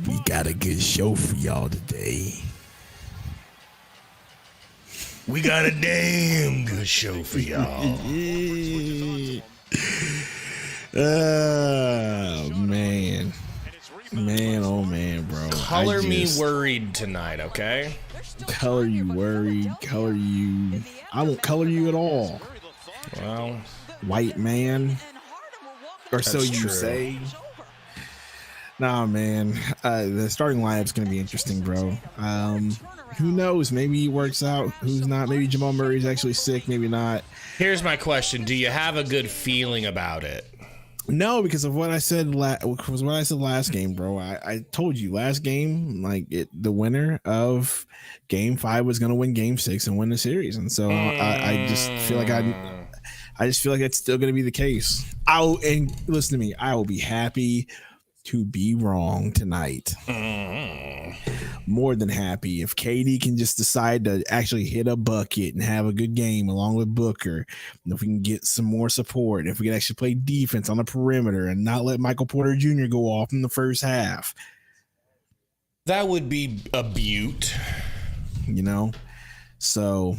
We got a good show for y'all today. We got a damn good show for y'all. Oh, man. Man, oh, man, bro. Color me worried tonight, okay? Color you worried. Color you. I won't color you at all. Well, white man. Or so you true. say. Nah, man. The starting lineup's going to be interesting, bro. Who knows? Maybe he works out. Who's not? Maybe Jamal Murray's actually sick. Maybe not. Here's my question. Do you have a good feeling about it? No, because of what I said last game, bro. I told you last game, like the winner of Game 5 was going to win Game 6 and win the series, and so I just feel like I just feel like that's still going to be the case. And listen to me, I will be happy to be wrong tonight. More than happy if KD can just decide to actually hit a bucket and have a good game along with Booker. And if we can get some more support, if we can actually play defense on the perimeter and not let Michael Porter Jr. go off in the first half, that would be a beaut, you know. So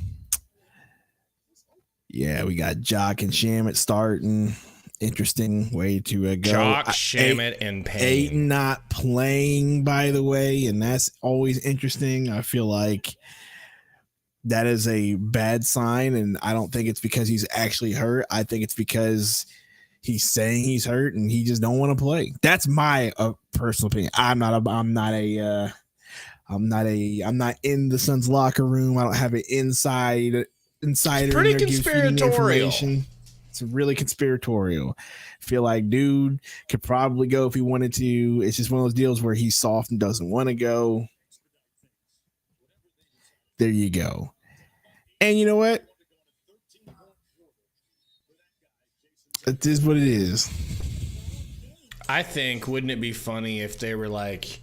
yeah, we got Jock and Shamet starting. Interesting way to go. Jock, Shamet, and Payne. Ayton not playing, by the way, and that's always interesting. I feel like that is a bad sign, and I don't think it's because he's actually hurt. I think it's because he's saying he's hurt and he just don't want to play. That's my personal opinion. I'm not in the Suns locker room. I don't have an insider. It's pretty conspiratorial. It's really conspiratorial. I feel like dude could probably go if he wanted to. It's just one of those deals where he's soft and doesn't want to go. There you go. And you know what? It is what it is. I think, wouldn't it be funny if they were like,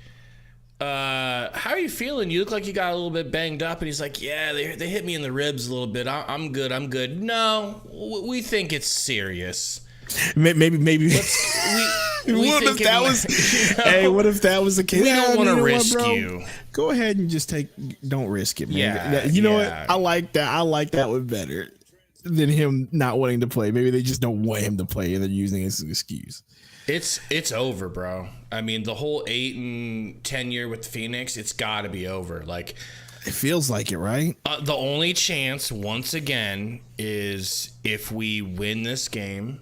how are you feeling? You look like you got a little bit banged up. And he's like, yeah, they hit me in the ribs a little bit. I'm good. No, we think it's serious. Maybe. What if that was? Hey, what if that was the case? We don't want to risk you. Go ahead and just don't risk it, man. Yeah, you know what? I like that. I like that one better than him not wanting to play. Maybe they just don't want him to play and they're using it as an excuse. It's over, bro. I mean, the whole 8 and 10 year with Phoenix, it's got to be over. Like, it feels like it, right? The only chance, once again, is if we win this game,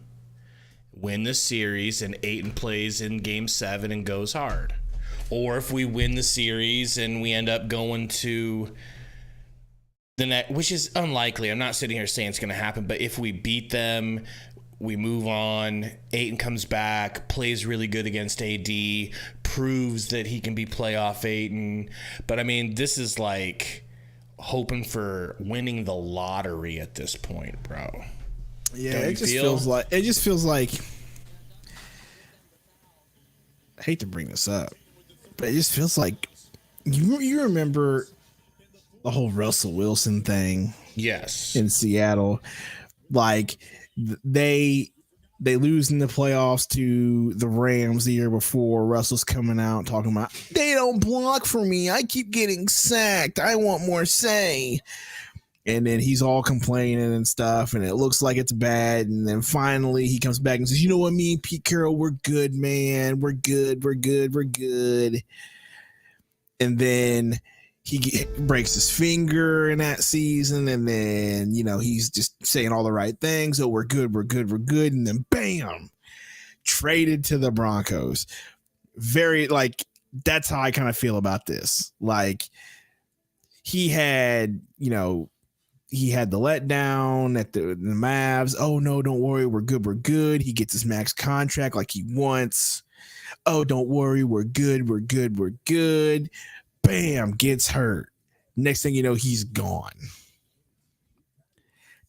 win the series, and Ayton plays in Game 7 and goes hard, or if we win the series and we end up going to the next, which is unlikely. I'm not sitting here saying it's going to happen, but if we beat them, we move on. Ayton comes back, plays really good against AD, proves that he can be playoff Ayton. But I mean, this is like hoping for winning the lottery at this point, bro. Yeah, it just feels like. I hate to bring this up, but it just feels like you remember the whole Russell Wilson thing. Yes, in Seattle, like. They lose in the playoffs to the Rams the year before. Russell's coming out talking about, they don't block for me. I keep getting sacked. I want more say. And then he's all complaining and stuff, and it looks like it's bad. And then finally he comes back and says, you know what, me and Pete Carroll, we're good, man. We're good. And then he breaks his finger in that season, and then, you know, he's just saying all the right things. Oh, we're good. And then, bam, traded to the Broncos. Very, like, that's how I kind of feel about this. Like, he had the letdown at the Mavs. Oh, no, don't worry. We're good. He gets his max contract like he wants. Oh, don't worry. We're good. Bam, gets hurt. Next thing you know, he's gone.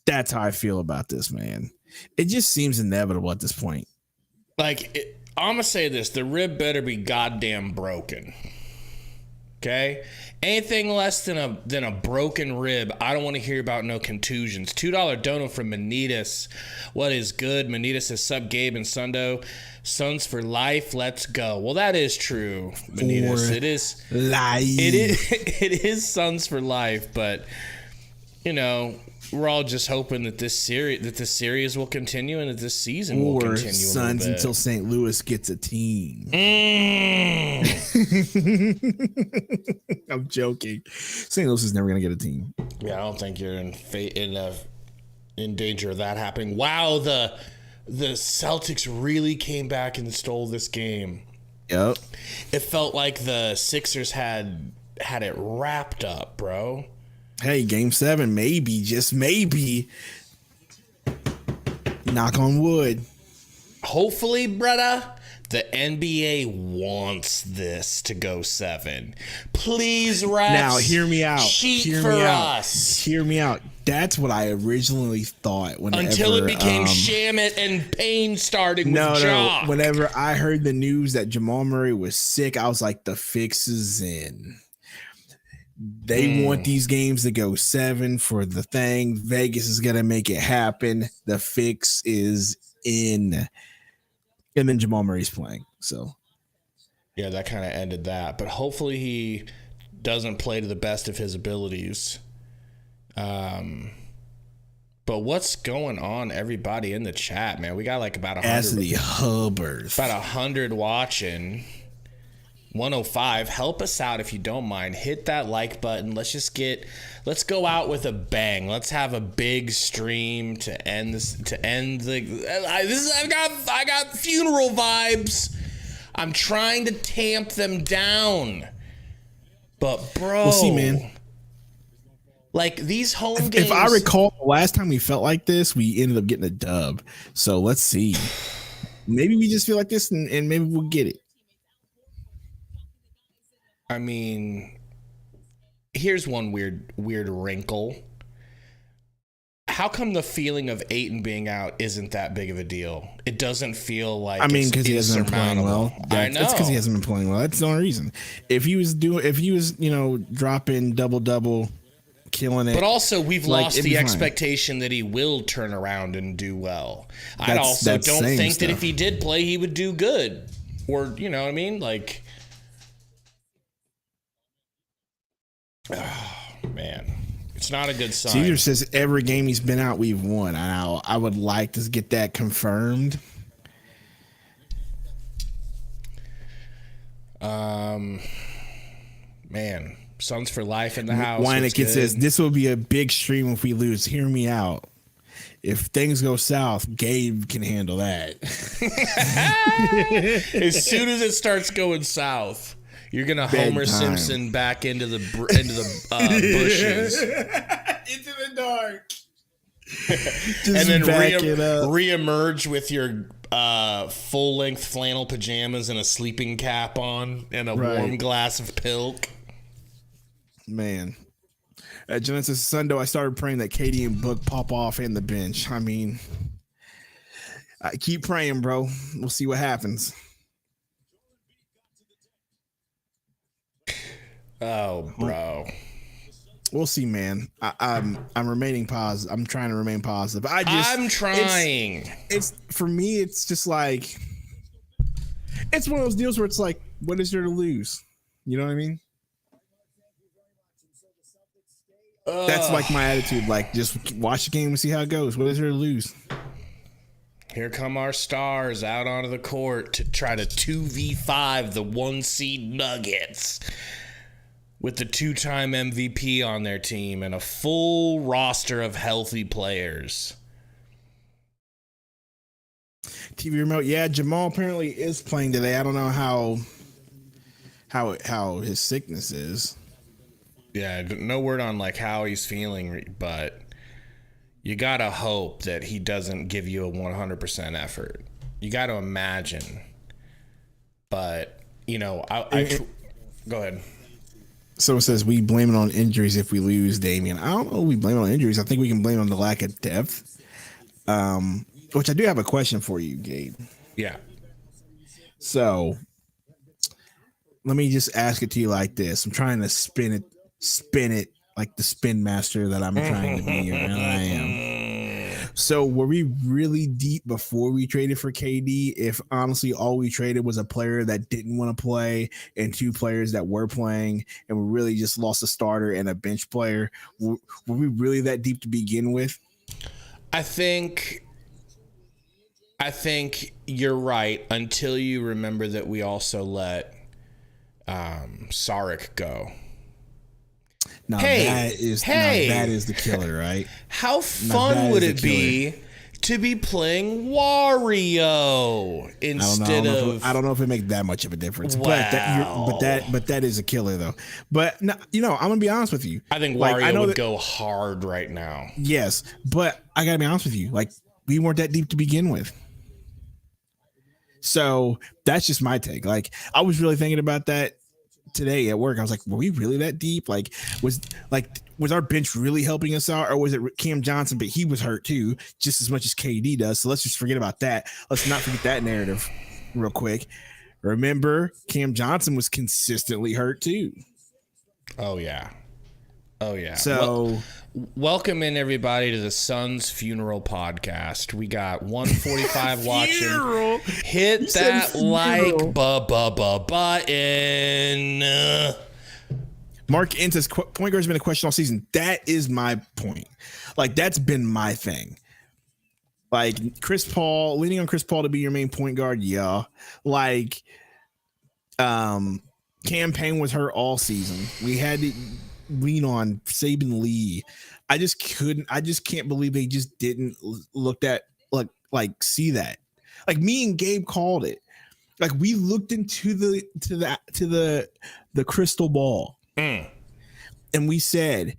That's how I feel about this, man. It just seems inevitable at this point. Like, I'm going to say this. The rib better be goddamn broken. Okay, anything less than a broken rib, I don't want to hear about no contusions. $2 dono from Manitas. What is good? Manitas says, "Sub Gabe and Sundo, Sons for life. Let's go." Well, that is true, Manitas. It is life. It is Sons for life, but you know, we're all just hoping that this series will continue and that this season will continue. Sons until St. Louis gets a team. I'm joking. St. Louis is never gonna get a team. Yeah, I don't think you're in danger of that happening. Wow, the Celtics really came back and stole this game. Yep. It felt like the Sixers had it wrapped up, bro. Hey, game 7, maybe, just maybe. Knock on wood. Hopefully, brother, the NBA wants this to go 7. Please, refs. Now, hear me out. Cheat hear for me us. Out. Hear me out. That's what I originally thought. Until it became Shamit and Payne starting with Jock. No. Whenever I heard the news that Jamal Murray was sick, I was like, the fix is in. They want these games to go 7 for the thing. Vegas is going to make it happen. The fix is in. And then Jamal Murray's playing. So, yeah, that kind of ended that. But hopefully he doesn't play to the best of his abilities. But what's going on, everybody in the chat, man? We got like about 100. As the Hubbers. About 100 watching. 105. Help us out if you don't mind. Hit that like button. Let's go out with a bang. Let's have a big stream to end this. I got funeral vibes. I'm trying to tamp them down, but bro, we'll see, man. Like these home games. If I recall, the last time we felt like this, we ended up getting a dub. So let's see. Maybe we just feel like this, and maybe we'll get it. I mean, here's one weird wrinkle. How come the feeling of Ayton being out isn't that big of a deal? It doesn't feel like because he hasn't been playing well. I know. It's because he hasn't been playing well. That's the only reason. If he was dropping double, killing it. But also, we've lost the expectation that he will turn around and do well. I also don't think that if he did play, he would do good. Or, you know what I mean? Like, oh, man. It's not a good sign. Caesar says every game he's been out, we've won. I would like to get that confirmed. Man, Sons for life in the house. Wyneken says this will be a big stream if we lose. Hear me out. If things go south, Gabe can handle that. As soon as it starts going south, you're gonna Homer Simpson back into the bushes, into the dark, and then reemerge with your full length flannel pajamas and a sleeping cap on and a warm glass of pilk. Man, Genesis Sundo, I started praying that Katie and Book pop off in the bench. I mean, I keep praying, bro. We'll see what happens. Oh, bro. We'll see, man. I'm remaining positive. I'm trying to remain positive. I'm trying. It's for me. It's just like it's one of those deals where it's like, what is there to lose? You know what I mean? That's like my attitude. Like, just watch the game and see how it goes. What is there to lose? Here come our stars out onto the court to try to 2v5 the 1 seed Nuggets with the 2-time MVP on their team and a full roster of healthy players. TV remote. Yeah, Jamal apparently is playing today. I don't know how his sickness is. Yeah, no word on like how he's feeling, but you gotta hope that he doesn't give you a 100% effort. You gotta imagine, but you know, go ahead. Someone says we blame it on injuries if we lose, Damian. I don't know. We blame it on injuries. I think we can blame it on the lack of depth. Which I do have a question for you, Gabe. Yeah. So let me just ask it to you like this. I'm trying to spin it like the spin master that I'm trying to be, and I am. So were we really deep before we traded for KD? If honestly all we traded was a player that didn't want to play and two players that were playing, and we really just lost a starter and a bench player, were we really that deep to begin with? I think you're right until you remember that we also let Saric go. Now that is the killer, right? How fun would it be to be playing Wario instead of? I don't know if it makes that much of a difference. Wow. But that is a killer though. But no, I'm gonna be honest with you. I think Wario would go hard right now. Yes, but I gotta be honest with you. Like, we weren't that deep to begin with. So that's just my take. Like, I was really thinking about that today at work. I was like, were we really that deep? Like, was our bench really helping us out, or was it Cam Johnson? But he was hurt too, just as much as KD does. So let's just forget about that. Let's not forget that narrative real quick. Remember, Cam Johnson was consistently hurt too. Oh yeah. So welcome in everybody to the Suns Funeral Podcast. We got 145 watching. Hit that like button. Mark N says point guard's been a question all season. That is my point. Like, that's been my thing. Like, Chris Paul, leaning on Chris Paul to be your main point guard, yeah. Like, Cam Payne was hurt all season. We had to lean on Saban Lee. I just can't believe they just didn't look at like see that. Like, me and Gabe called it. Like, we looked into the crystal ball. And we said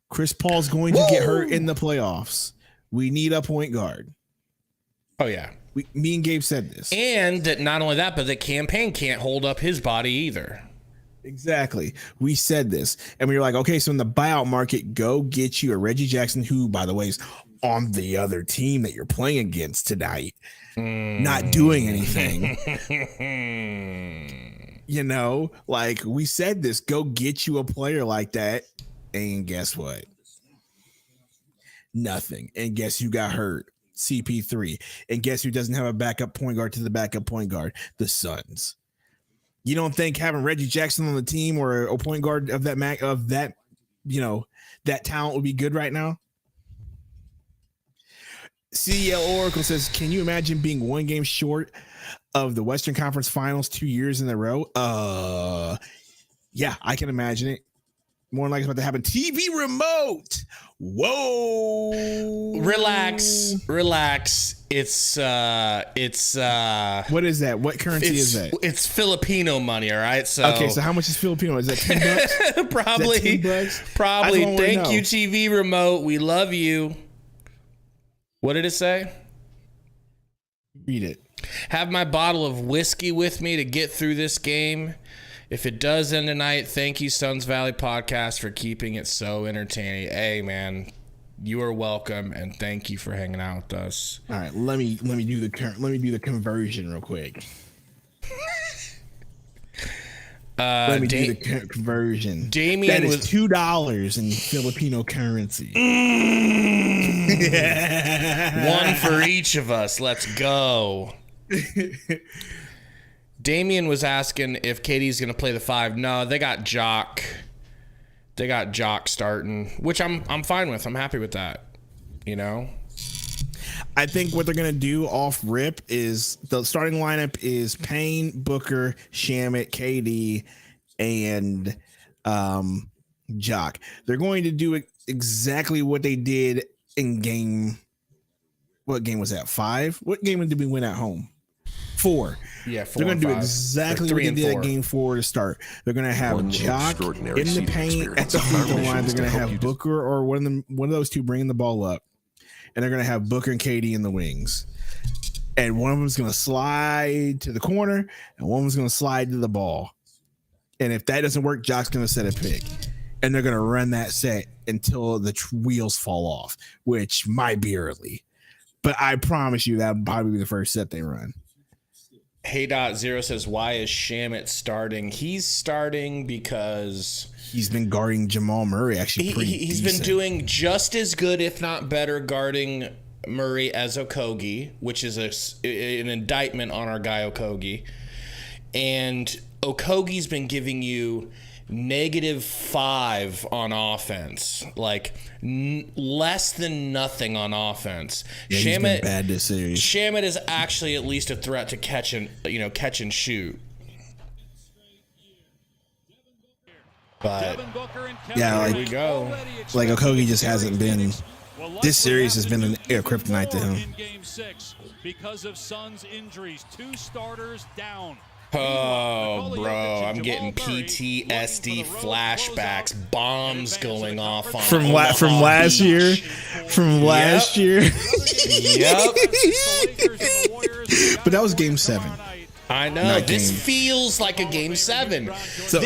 Chris Paul's going to get hurt in the playoffs. We need a point guard. Oh yeah. Me and Gabe said this. And that not only that, but the campaign can't hold up his body either. Exactly. We said this, and we were like, okay, so in the buyout market, go get you a Reggie Jackson, who, by the way, is on the other team that you're playing against tonight, not doing anything. Like, we said this, go get you a player like that, and guess what? Nothing. And guess who got hurt? CP3. And guess who doesn't have a backup point guard to the backup point guard? The Suns. You don't think having Reggie Jackson on the team or a point guard of that that talent would be good right now? CL Oracle says, can you imagine being one game short of the Western Conference Finals 2 years in a row? Yeah, I can imagine it. More than likely it's about to happen. TV remote. Whoa. Relax. It's what is that? What currency is that? It's Filipino money, all right? So okay, so how much is Filipino? Is that $10? Probably. Probably. Thank you, TV remote. We love you. What did it say? Read it. Have my bottle of whiskey with me to get through this game. If it does end tonight, thank you, Suns Valley Podcast, for keeping it so entertaining. Hey, man, you are welcome, and thank you for hanging out with us. All right, let me do the conversion real quick. Let me do the conversion. Damian that is $2 in Filipino currency. One for each of us. Let's go. Damian was asking if KD's going to play the 5. No, they got Jock. They got Jock starting, which I'm fine with. I'm happy with that. I think what they're going to do off rip is the starting lineup is Payne, Booker, Shamet, KD, and Jock. They're going to do exactly what they did in game. What game was that? 5? What game did we win at home? 4. Yeah, 4. They're going to do exactly what they did at game 4 to start. They're going to have Jock in the paint at the free throw line. They're going to have Booker or one of those two bringing the ball up, and they're going to have Booker and KD in the wings. And one of them is going to slide to the corner, and one of them is going to slide to the ball. And if that doesn't work, Jock's going to set a pick, and they're going to run that set until the wheels fall off, which might be early, but I promise you that'll probably be the first set they run. Hey.0 says, why is Shamet starting? He's starting because he's been guarding Jamal Murray actually pretty he's decent. been doing just as good, if not better, guarding Murray as Okogie, which is an indictment on our guy Okogie. And Okogie's been giving you -5 on offense, like less than nothing on offense. Yeah, he's been bad this series. Shamet is actually at least a threat to catch and shoot. But yeah, like, here we go. Like Okogie just hasn't been. This series has been an air kryptonite to him. Because of Suns injuries, 2 starters down. Oh, bro, I'm getting PTSD flashbacks, bombs going off on from last year. Yep. But that was Game 7. I know. This feels like a Game 7. No. So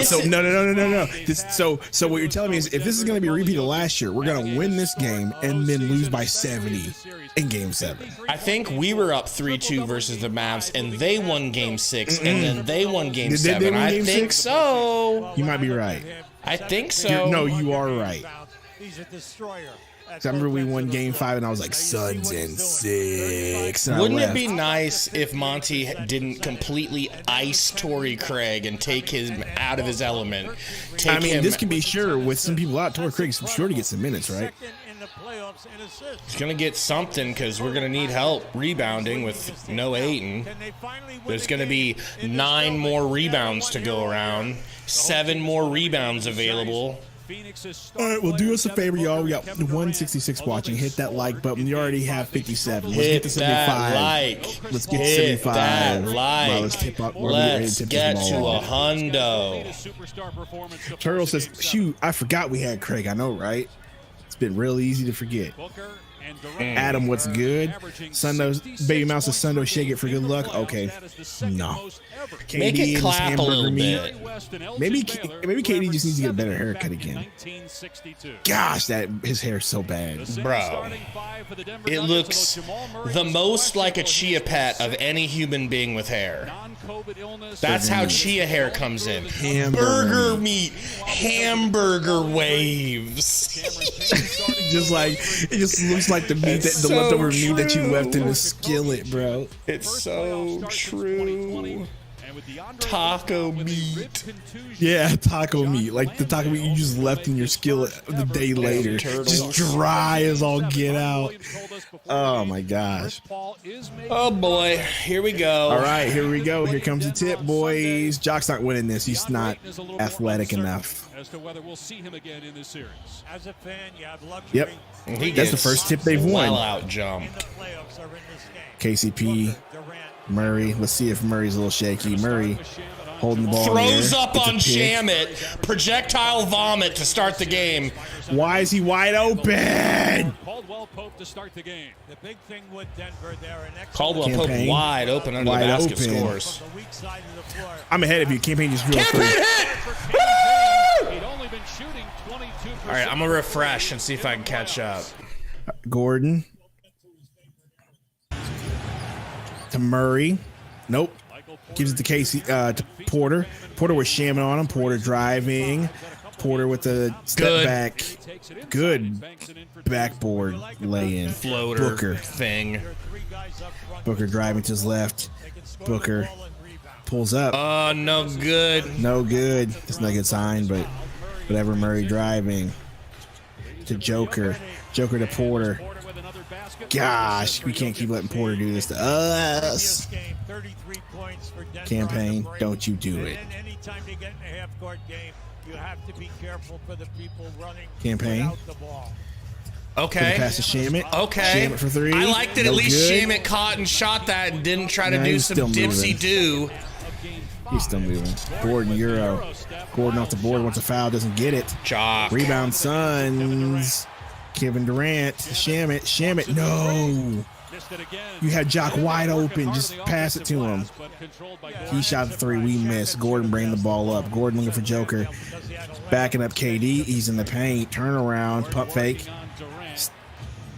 what you're telling me is if this is going to be a repeat of last year, we're going to win this game and then lose by 70 in Game 7. I think we were up 3-2 versus the Mavs, and they won Game 6, and then they won Game 7. I think so. You might be right. I think so. You are right. I remember we won Game 5, and I was like, Suns in 6. Wouldn't it be nice if Monty didn't completely ice Torrey Craig and take him out of his element? This can be sure with some people out. Torrey Craig's sure to get some minutes, right? He's going to get something because we're going to need help rebounding with no Ayton. There's going to be 9 more rebounds to go around, 7 more rebounds available. All right, well, do us a favor, y'all. We got 166 watching. Hit that like button. You already have 57. Let's get to 75. Let's get to 75. That like. Well, let's get to a hundo. Turtle says, shoot, I forgot we had Craig. I know, right? It's been real easy to forget. Adam, what's good? Sundo's Baby Mouse says, Sundo, shake it for good luck. Okay. No. Make KD it clap a little bit. Maybe KD just needs to get a better haircut again. Gosh, his hair's so bad. Bro, it looks the most like a chia pet of any human being with hair. That's how chia hair comes in. Burger meat, hamburger waves. It just looks like the meat, the leftover meat that you left in the skillet, bro. It's so true. Taco meat. Yeah, taco meat. Like the taco meat you just left in your skillet the day later. Just dry as all get out. Oh my gosh. Oh boy. Here we go. All right, here we go. Here comes the tip, boys. Jock's not winning this. He's not athletic enough. As to whether we'll see him again in this series. As a fan, you have luxury. Yep. That's the first tip they've won. Well out jumped. KCP, Murray. Let's see if Murray's a little shaky. Murray holding the ball. Throws up on Shamet. Projectile vomit to start the game. Why is he wide open? Caldwell Pope to start the game. The big thing with Denver there. Caldwell Pope wide open under the basket scores. I'm ahead of you. Campaign just drew a Campaign three. hit! Woo! All right, I'm gonna refresh and see if I can catch up. Gordon to Murray. Nope. Gives it to Casey to Porter. Porter was shamming on him. Porter driving. Porter with the step back. Good backboard lay-in. Floater Booker thing. Booker driving to his left. Booker pulls up. Oh, no good. No good. It's not a good sign, but whatever. Murray driving to Joker. Joker to Porter. Gosh, we can't keep letting Porter do this to us. Campaign, don't you do it. Campaign. Okay. Pass to Shamet. Okay. Shamet for three. I like that at least good. Shamet caught and shot that and didn't try to do he's some still dipsy-do. He's still moving. Gordon Euro. Gordon off the board. Wants a foul. Doesn't get it. Jock. Rebound Suns. Kevin Durant. Shamet. Shamet. No. You had Jock wide open. Just pass it to him. He shot the three. We missed. Gordon bringing the ball up. Gordon looking for Joker. Backing up KD. He's in the paint. Turnaround. Pump fake.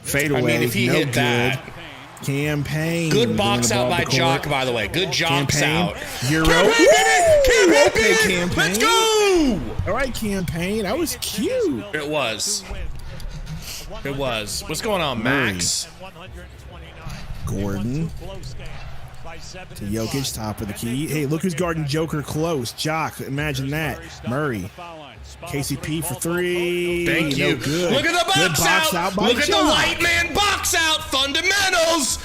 Fade away. I mean, if he no hit good. that. Campaign. Good box out by Jock, by the way. Good jocks out. Euro. Campaign, baby! Campaign. Let's go! All right, Campaign. That was cute. It was. It was. What's going on, Max? Gordon. To Jokic, top of the key. Hey, look who's guarding Joker close. Jock, imagine that. Murray. KCP for 3. Thank you. No good. Look at the box out. By Look at the Jock. white man box out. Fundamentals.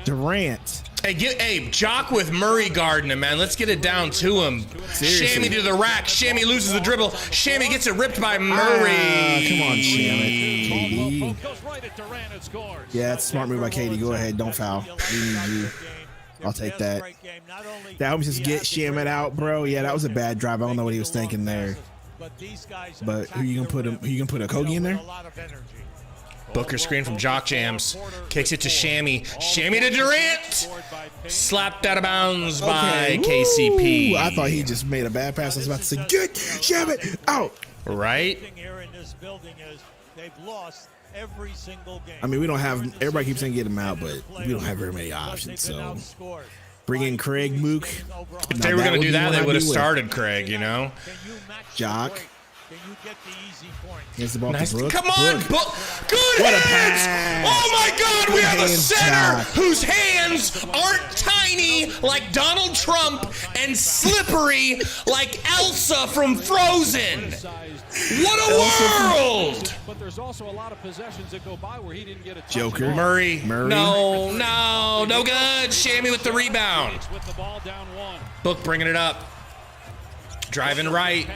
Durant. Hey, Jock with Murray guarding him, man. Let's get it down to him. Seriously. Shammy to the rack. Shammy loses the dribble. Shammy gets it ripped by Murray. Come on, Shammy. Yeah, that's a smart move by Katie. Go ahead. Don't foul. We need you. I'll take that. That helps us get Shamit out, bro. Yeah, that was a bad drive. I don't know what he was thinking there. But who you gonna put him? Who you gonna put a Kogi in there? Booker screen from Jock Jams. Kicks it to Shammy. Shammy to Durant. Slapped out of bounds by KCP. I thought he just made a bad pass. I was about to say, get Shamit out. Right? I mean, we don't have. Everybody keeps saying get him out, but we don't have very many options. So bring in Craig Mook. If they were gonna do that, they would have started Craig. You know. Jock. Here's the ball Nice. to Brooke. Come on, Book. Good What a hands. pass. Oh my God, we have a hands, center Jock. whose hands aren't tiny like Donald Trump and slippery like Elsa from Frozen. What a world! But there's also a lot of possessions that go by where he didn't get a touch. Joker. Murray. Murray. No good. Shammy with the rebound. With the ball down 1. Book bringing it up. Driving right.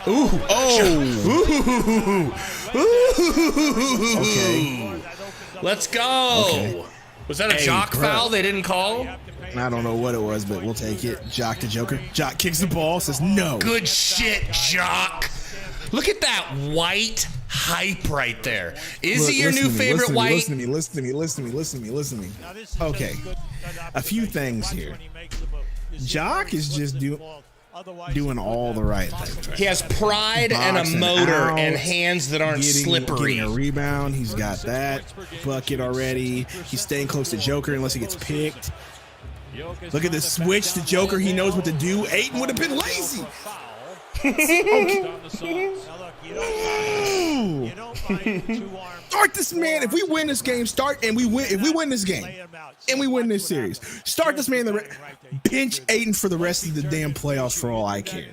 Ooh. Oh. Ooh. Okay. Let's go. Okay. Was that a Jock bro. foul they didn't call? I don't know what it was, but we'll take it. Jock to Joker. Jock kicks the ball. Says no. Good shit, Jock. Look at that white hype right there. Is Look, he your listen new to me, favorite white? Listen to me. Okay. A few things here. Jock is just doing all the right things. Right? He has pride and a Boxing motor out, and hands that aren't slippery. Getting a rebound. He's got that bucket already. He's staying close to Joker unless he gets picked. Look at this switch to Joker. He knows what to do. Aiden would have been lazy. Start this man. If we win this game, if we win this game and we win this series, start this man. Pinch Aiden for the rest of the damn playoffs for all I care.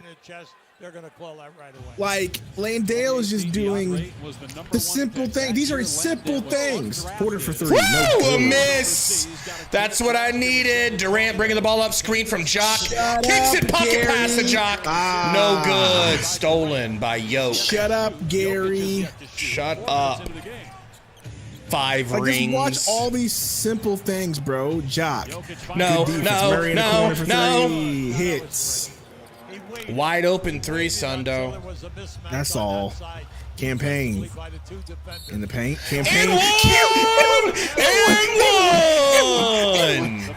Like, Landale is just doing the simple thing. These are simple things. Porter for 3. Woo! No A miss. That's what I needed. Durant bringing the ball up, screen from Jock. Kicks it, pocket Gary. pass to Jock. No good. Stolen by Yoke. Shut up, Gary. Shut up. 5 Like, rings. just watch all these simple things, bro. Jock. No, Good defense. Murray in the corner for 3. Hits. Wide open 3, Sundo. That's all. Campaign. In the paint. Campaign. And one.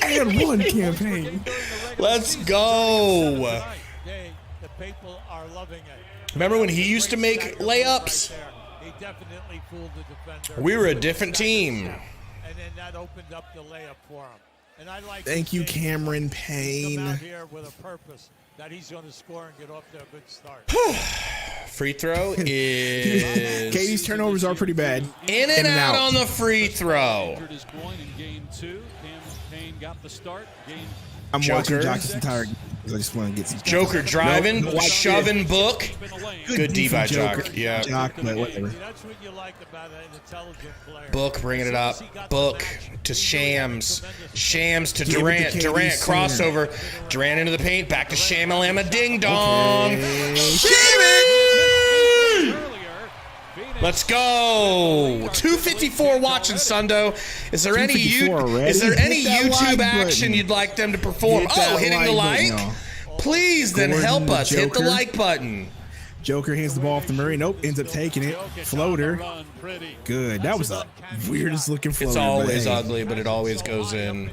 And one campaign. Let's go. Remember when he used to make layups? We were a different team. And then that opened up the layup for him. And I like Thank you, Cameron Payne. Come out here with a purpose that he's going to score and get off to a good start. Free throw is... Katie's turnovers are pretty bad. In and out on the free throw. I'm Joker. watching Jock this entire game. I just want to get some Joker driving, Nope. shoving Book. Good D by Joker. Jock. Yeah. Jock, but whatever. That's what you like about an intelligent player. Book bringing it up. Book to Shams. Shams to Give it to Durant. KD Durant center. crossover. Durant into the paint. Back to Shamalama Ding Dong. Okay. Shammy! Let's go. 254 watching, Sundo. Is there any 254 already? is there any Hit that YouTube like action button. you'd like them to perform? Hit that Hitting the like like? button, Please, then Gordon, help us. Hit the Joker. like button. Joker hands the ball off to Murray. Nope, ends up taking it. Floater. Good. That was the weirdest looking floater. It's always but hey. ugly, but it always goes in.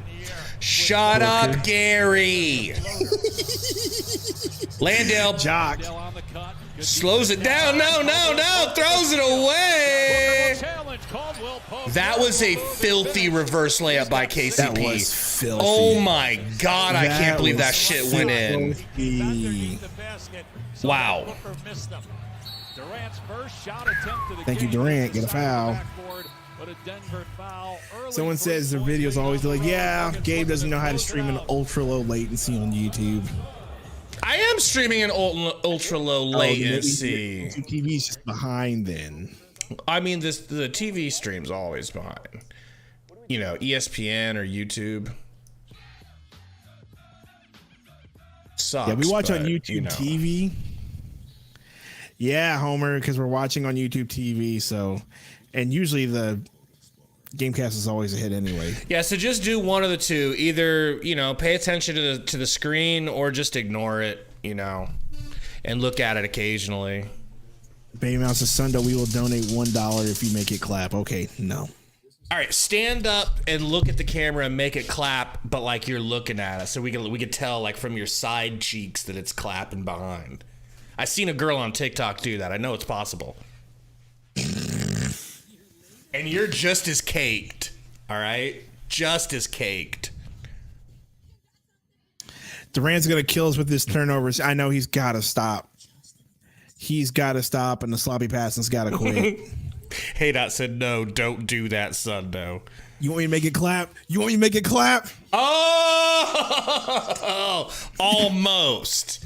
Shut up, Gary. Landale Jock. slows it down. No. Throws it away. That was a filthy reverse layup by KCP. That was filthy. Oh my God, I can't believe that shit went in. Wow. Thank you, Durant. Get a foul. Someone says their videos always like, yeah, Gabe doesn't know how to stream in ultra low latency on YouTube. I am streaming in ultra low latency. TV's just behind then. I mean, the TV stream's always behind. You know, ESPN or YouTube. Sucks, yeah, we watch on YouTube you know. TV. Yeah, Homer, because we're watching on YouTube TV. So, and usually the Gamecast is always a hit anyway. Yeah, so just do one of the two. Either, you know, pay attention to the screen or just ignore it, you know, and look at it occasionally. Baby Mouse says, Sunday, we will donate $1 if you make it clap. Okay, no. All right, stand up and look at the camera and make it clap, but like you're looking at us, so we could tell like from your side cheeks that it's clapping behind. I seen a girl on TikTok do that. I know it's possible. And you're just as caked, all right? Just as caked. Durant's going to kill us with his turnovers. I know he's got to stop. He's got to stop, and the sloppy passing's got to quit. Hey, Dot said, no, don't do that, son, no. You want me to make it clap? You want me to make it clap? Oh, almost.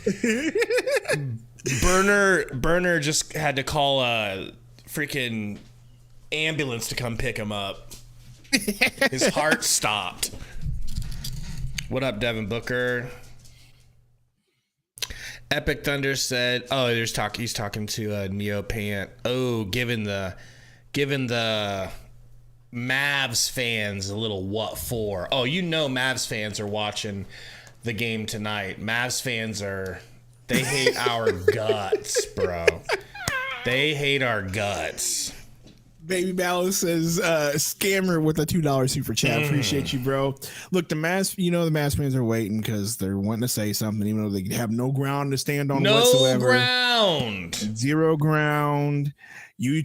Burner just had to call a freaking ambulance to come pick him up. His heart stopped. What up, Devin Booker? Epic Thunder said, "Oh, he's talking to Neo Pant. Oh, given the Mavs fans a little what for? Oh, you know, Mavs fans are watching the game tonight. Mavs fans they hate our guts, bro. They hate our guts." Baby Malice says, scammer with a $2 super chat. Appreciate you, bro. Look, the Mavs fans are waiting because they're wanting to say something, even though they have no ground to stand on whatsoever. No ground. Zero ground. You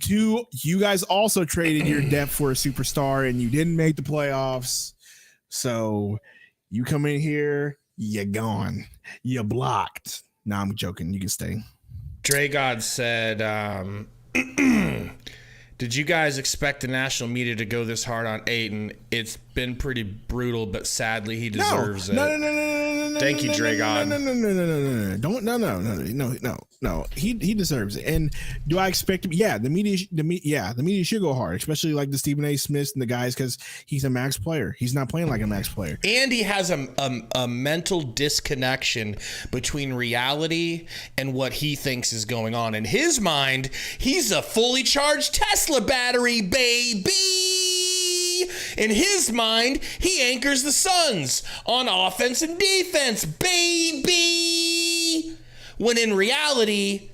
guys also traded your depth for a superstar and you didn't make the playoffs. So you come in here, you're gone. You're blocked. Nah, I'm joking. You can stay. Dre God said, did you guys expect the national media to go this hard on Ayton? It's been pretty brutal, but sadly he deserves it. No. Thank you, Dre God. No. He deserves it. And do I expect him? Yeah, the media should go hard, especially like the Stephen A. Smiths and the guys, because he's a max player. He's not playing like a max player. And he has a mental disconnection between reality and what he thinks is going on. In his mind, he's a fully charged Tesla battery, baby. In his mind, he anchors the Suns on offense and defense, baby. When in reality,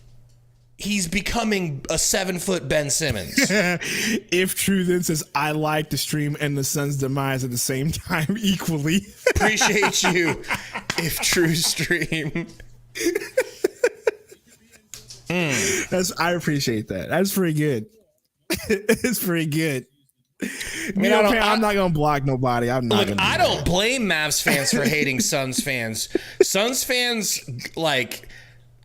he's becoming a 7-foot Ben Simmons. If True then says, I like the stream and the Suns' demise at the same time equally. Appreciate you, If True stream. I appreciate that. That's pretty good. It's pretty good. I'm not gonna block nobody. I don't blame Mavs fans for hating Suns fans. Suns fans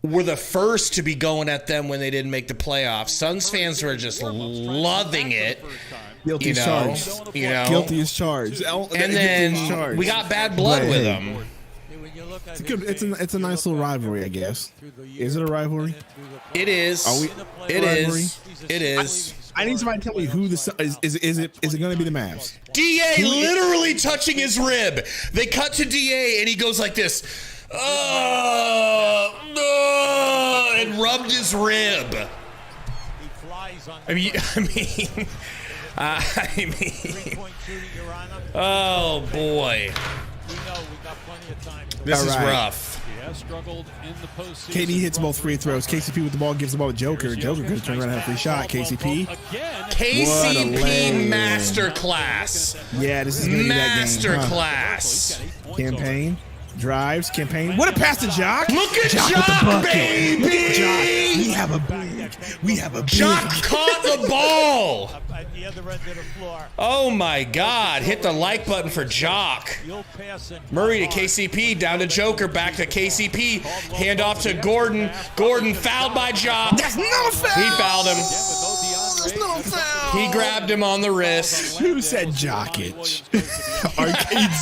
were the first to be going at them when they didn't make the playoffs. Suns fans were just loving it. Guilty as charged. Guilty as charged. And then we got bad blood with them. It's a nice little rivalry, I guess. Is it a rivalry? It is. It is. I need somebody to tell me who is it going to be the Mavs? DA literally touching his rib. They cut to DA and he goes like this. And rubbed his rib. I mean, oh boy. This is rough. KD hits both free throws. KCP with the ball gives the ball to Joker. Joker could have turned around and had a free shot. KCP masterclass. Yeah, this is going to be that game. Masterclass. Campaign. Drives. Campaign. What a pass to Jock. Look at Jock, baby. Look at Jock. We have a big. Jock caught the ball. at the other end of the floor. Oh my God! Hit the like button for Jock. You'll pass it. Murray to KCP, down to Joker, back to KCP, hand off to Gordon. Gordon fouled by Jock. That's not a foul. He fouled him. That's not a foul. He grabbed him on the wrist. Who said Jokic? RKZ.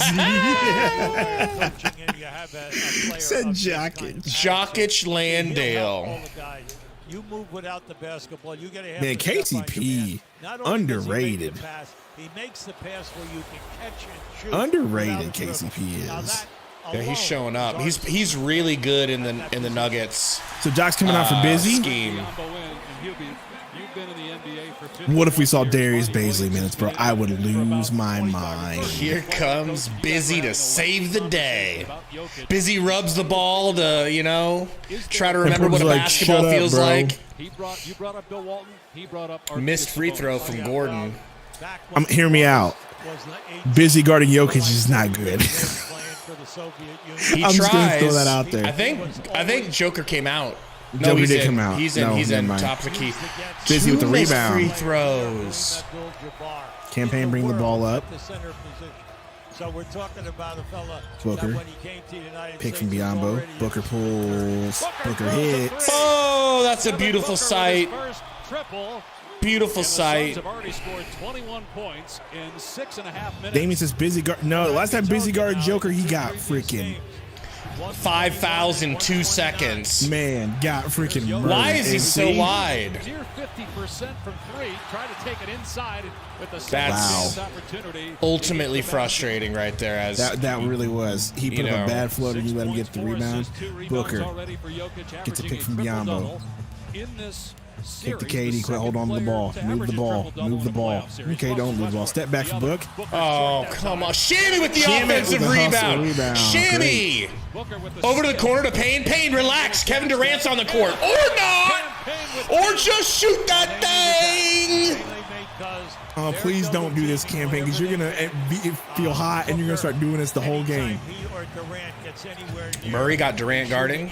Said Jokic. Jokic Landale. You move without the basketball. You got to have Man, KCP underrated. He makes the pass where you can catch and shoot. Underrated KCP is. Yeah, he's showing up. He's really good in the Nuggets. So Jock's coming out for busy. Scheme. What if we saw Darius Baisley minutes, bro? I would lose my mind. Here comes Busy to save the day. Busy rubs the ball to, try to remember what a basketball feels like. You brought up Bill Walton. He brought up Missed free throw from Gordon. Hear me out. Busy guarding Jokic is not good. He I'm tries. just gonna throw that out there. I think Joker came out. Joker did come out. He's in. No, He's in. never mind. Top of the key. Busy with the Missed rebound. Free throws. Campaign bring the ball up. So we're talking about a fella Booker. that when he came to the United Pick States from Biombo. Booker pulls. Booker hits. Oh, that's a beautiful sight. Beautiful sight. Have already scored 21 points in 6.5 minutes. Damien says busy guard. No, last time busy guarded Joker, he got freaking 5 fouls in 2 seconds. man. Got freaking murdered. Why is he And so see, wide? Near 50% from three. Try to take it inside with a That's opportunity. ultimately frustrating right there. As That really was. He put up know. a bad floater. You let him get the rebound. Booker gets a pick from Biombo. Take the KD, quit hold on to the ball. Move the ball. Move the ball. Okay, don't move the ball. Step back for Book. Oh, come on. Shammy with the Shammy offensive with the hustle rebound. rebound. Shammy. Over to the corner to Payne. Payne, relax. Kevin Durant's on the court. Or not. Or just shoot that thing. Oh, please don't do this campaign because you're going to feel hot and you're going to start doing this the whole game. Murray got Durant guarding.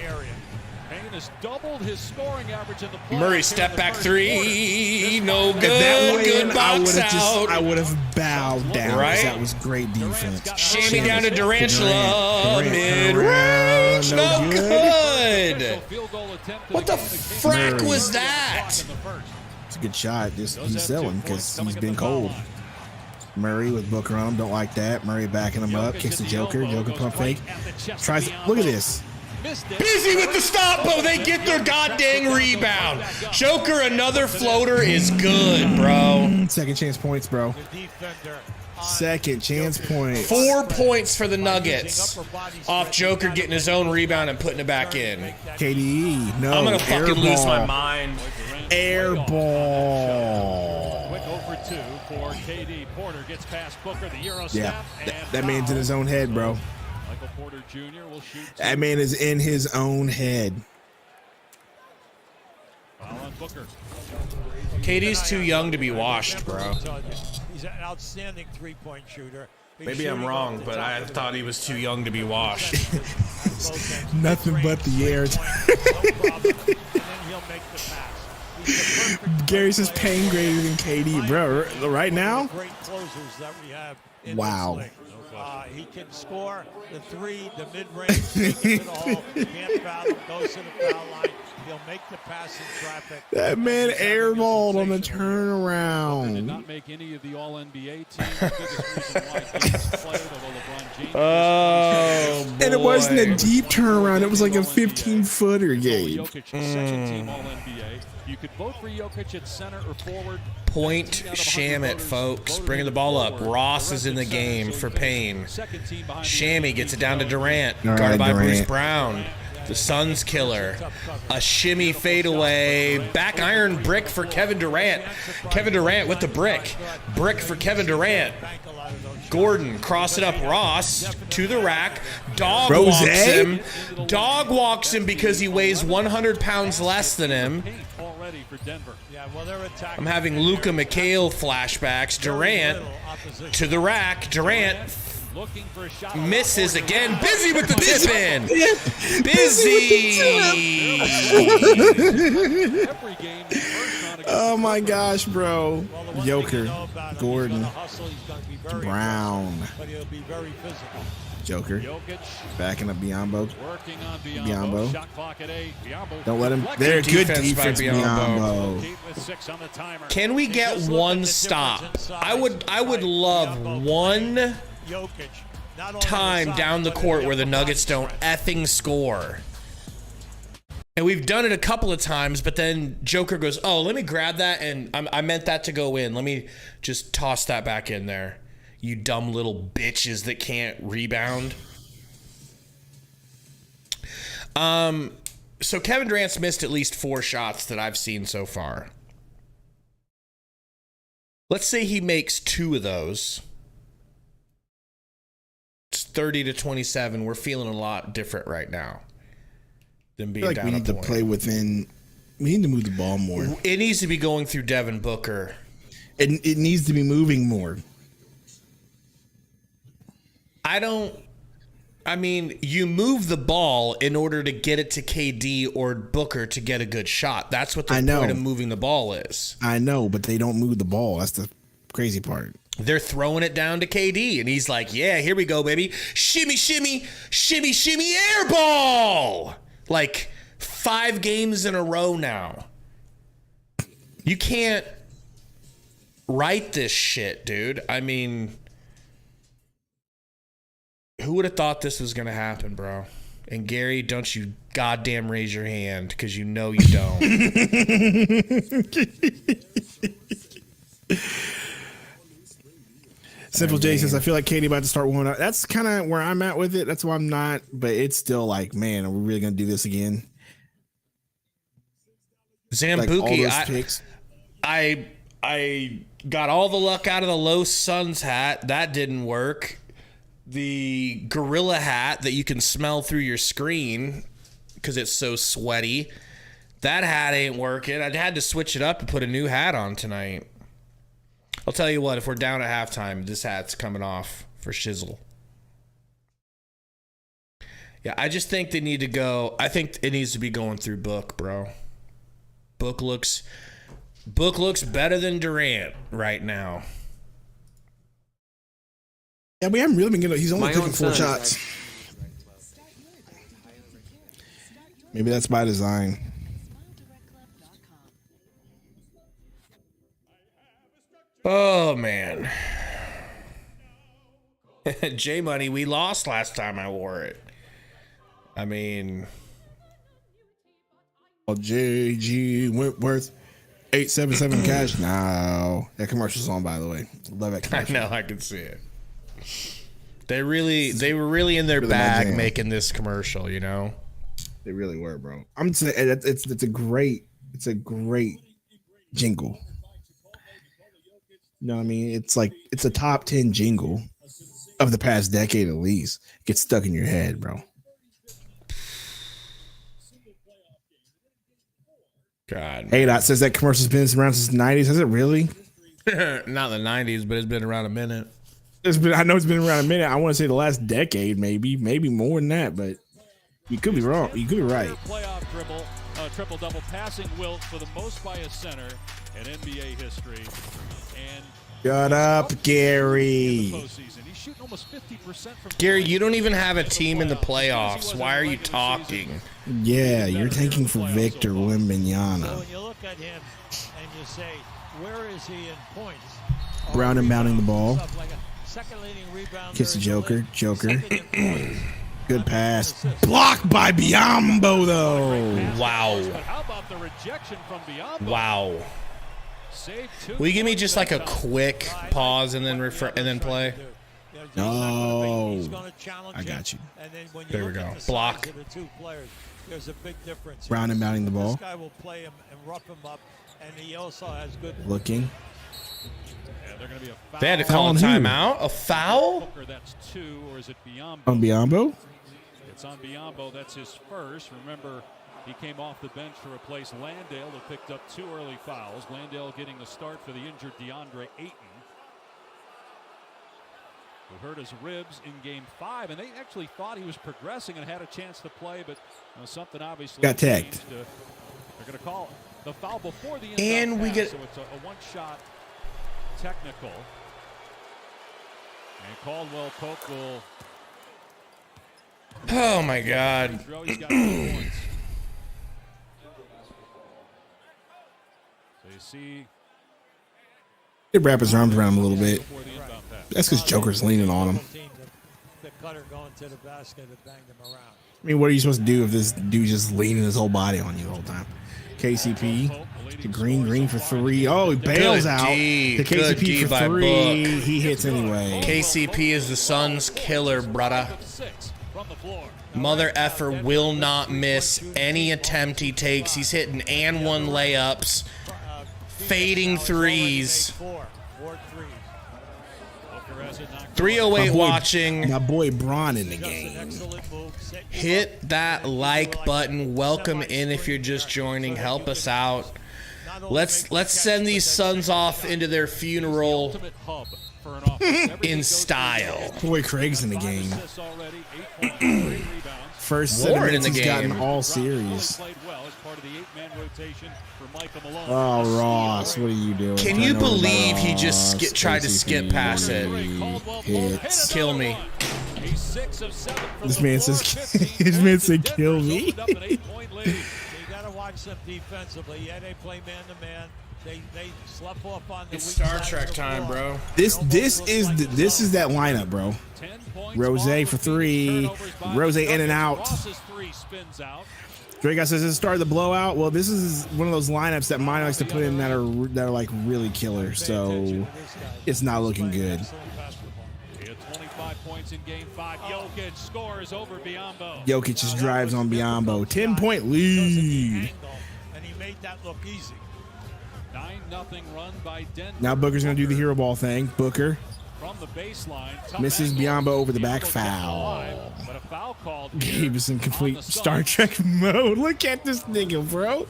Has doubled his scoring average in the playoffs. Murray step back three. No good. If that went in, Good box out. I would have bowed down. Right? That was great defense. Shammy down to Durantula. Durant Mid-range. no No good. What the frack Murray. was that? It's a good shot. Just he's selling because he's been cold. Murray with Booker on him. Don't like that. Murray backing him up. Kicks the Joker. Joker pump fake. Tries. Look at this. Busy with the stop, but they get their goddamn rebound. Joker, another floater is good, bro. Second chance points, bro. Second chance points. 4 points for the Nuggets. Off Joker getting his own rebound and putting it back in. KDE. No. I'm going to air fucking lose ball. my mind. Air ball. Quick over 2 for KD. Porter gets past Booker, the Euro Yeah. step. That man's in his own head, bro. Michael Porter Jr. will shoot. That man is in his own head. Foul on Booker. KD's too young to be washed, bro. He's an outstanding three-point shooter. Maybe I'm wrong, but I thought he was too young to be washed. Nothing but the air. Gary says Payne greater than KD, bro. Right now? Great closers that we have in Wow. this league. He can score the three, the mid-range, take it to the hole, can't foul him, goes to the foul line. He'll make the pass in traffic. That man airballed on the Did turnaround. not make any of the All-NBA teams. Biggest reason why he has played, although LeBron James. Oh, boy. And it wasn't a deep turnaround. It was like a 15-footer game. Jokic, second team All-NBA. You could vote for Jokic at center or forward. Point Shamit, folks. Bringing the ball up. Ross is in the game for Payne. Shammy gets it down to Durant. All right, Guarded by Bruce Durant. Brown. The Suns killer. A shimmy fadeaway. Back iron brick for Kevin Durant. Kevin Durant with the brick. Brick for Kevin Durant. Gordon cross it up. Ross to the rack. Dog Rose? walks him. Dog walks him because he weighs 100 pounds less than him. Already for Denver. I'm having Luka McHale flashbacks. Durant to the rack. Durant Looking for a shot. misses again. Busy with the tip in. Busy. Every game, the first round Oh my gosh, bro. Well, the one thing Joker, you know about him, Gordon, he's gonna hustle, he's gonna be very Brown. aggressive, but he'll be very physical. Joker, Jokic backing up Biombo. working on Biombo. Shot clock at 8. Biombo. Don't let him. deflected. There, good defense by defense, Biombo. Biombo. Keep with 6 on the timer. Can we get Just look at one the stop? difference in size. I would Right, love Biombo one Jokic, not only time size, down the but court the where the upper Nuggets body don't strength. effing score. And we've done it a couple of times, but then Joker goes, "Oh, let me grab that, and I meant that to go in. Let me just toss that back in there." You dumb little bitches that can't rebound. So Kevin Durant's missed at least 4 shots that I've seen so far. Let's say he makes 2 of those. It's 30-27. We're feeling a lot different right now than I being feel like down we a need to point. play within. We need to move the ball more. It needs to be going through Devin Booker. It needs to be moving more. I mean, you move the ball in order to get it to KD or Booker to get a good shot. That's what the I know. point of moving the ball is. I know, but they don't move the ball. That's the crazy part. They're throwing it down to KD, and he's like, yeah, here we go, baby. Shimmy, shimmy, shimmy, shimmy, air ball. Like 5 games in a row now. You can't write this shit, dude. I mean, who would have thought this was going to happen, bro? And Gary, don't you goddamn raise your hand, because you know you don't. Simple J says, I feel like Katie about to start warming up. That's kind of where I'm at with it. That's why I'm not, but it's still like, man, are we really going to do this again? Like all Zambuki, those picks. I got all the luck out of the Low Suns hat. That didn't work. The gorilla hat that you can smell through your screen because it's so sweaty. That hat ain't working. I had to switch it up and put a new hat on tonight. I'll tell you what, if we're down at halftime, this hat's coming off for shizzle. Yeah, I just think they need to go. I think it needs to be going through Book, bro. Book looks better than Durant right now. Yeah, we haven't really been getting. He's only My taking own 4 son. shots. Maybe that's by design. Oh, man. J Money, we lost last time I wore it. I mean, JG Wentworth 877 cash. No, that commercial's on, by the way. Love that I commercial. know, I can see it. They were really in their Really my bag jam. making this commercial, you know? They really were, bro. I'm saying it's a great jingle. You know what I mean? It's like it's a top 10 jingle of the past decade at least. Gets stuck in your head, bro. God. Hey, Dot says that commercial's been around since the 90s. Has it really? Not the 90s, but it's been around a minute. I know it's been around a minute. I want to say the last decade, maybe more than that, but you could be wrong. You could be right. Playoff dribble, triple-double passing wilt for the most by a center in NBA history. And Shut up, Gary. postseason. He's shooting almost 50% from Gary, you don't even have a team in the playoffs. Why are you talking? Yeah, you're tanking for Victor So Wembanyama. when you look at him and you say, where is he in points? Brown and mounting the ball. Stuff like a second leading rebounder Kiss the in Joker. league, Joker. second in points. Good pass. Blocked by Biombo, though. Wow. But how about the rejection from Biombo? Wow. Save 2 Will you give me points just like a that quick pause and then play? No. He's gonna challenge I got him. you. And then when you There we look go. at the size Block. of the 2 players, there's a big difference. Brown and mounting the ball. This guy will play him and rough him up, and he also has good. Looking. Yeah, they're gonna be a foul. They had to call a On who? timeout? A foul? Booker, that's 2, or is it Biombo? On Biombo? It's on Biombo. That's his first. Remember, he came off the bench to replace Landale, who picked up 2 early fouls. Landale getting the start for the injured DeAndre Ayton, who hurt his ribs in Game 5, and they actually thought he was progressing and had a chance to play, but something obviously Got tagged. changed. They're going to call The foul before the And we get so it's a one-shot technical. And Caldwell Pope will. Oh my God. He's got 2 points. So you see. He wrap his arms around him a little bit. That's because Joker's leaning on him. The cutter going to the basket and banged him around. I mean, what are you supposed to do if this dude just leaning his whole body on you the whole time? KCP, to green for 3. Oh, he bails Good out. D. To Good D KCP for by 3. Book. He hits anyway. KCP is the Suns' killer, brother. Mother effer will not miss any attempt he takes. He's hitting and one layups, fading threes. 308 watching. My boy Braun in the game. Hit that like button. Welcome in if you're just joining. Help us out. Let's send these Suns off into their funeral in style. Boy Craig's in the game. First 7 Warren in minutes the he's game. gotten all series. Oh, Ross, what are you doing? Can you Turnover by believe he just Ross. tried to skip past it? Hits. Kill me. This man says, this man said, kill me. You got to watch them defensively. Yeah, they play man to man. They slough off on the It's weak Star side Trek of the time, floor. bro. This is that lineup, bro. Rose for 3. Rose in and out. Drake says, "Is it start the blowout?" Well, this is one of those lineups that mine likes to put in that are like really killer. So it's not looking good. He had 25 points in game 5. Jokic scores over Biyombo. Jokic just drives on Biyombo. 10-point lead. And he made that look easy. 9-0 run by Denver. Now Booker's gonna do the hero ball thing. Booker From the baseline, misses Biyombo over the back foul. But a foul called Gabe is in complete Star Trek mode. Look at this nigga, bro.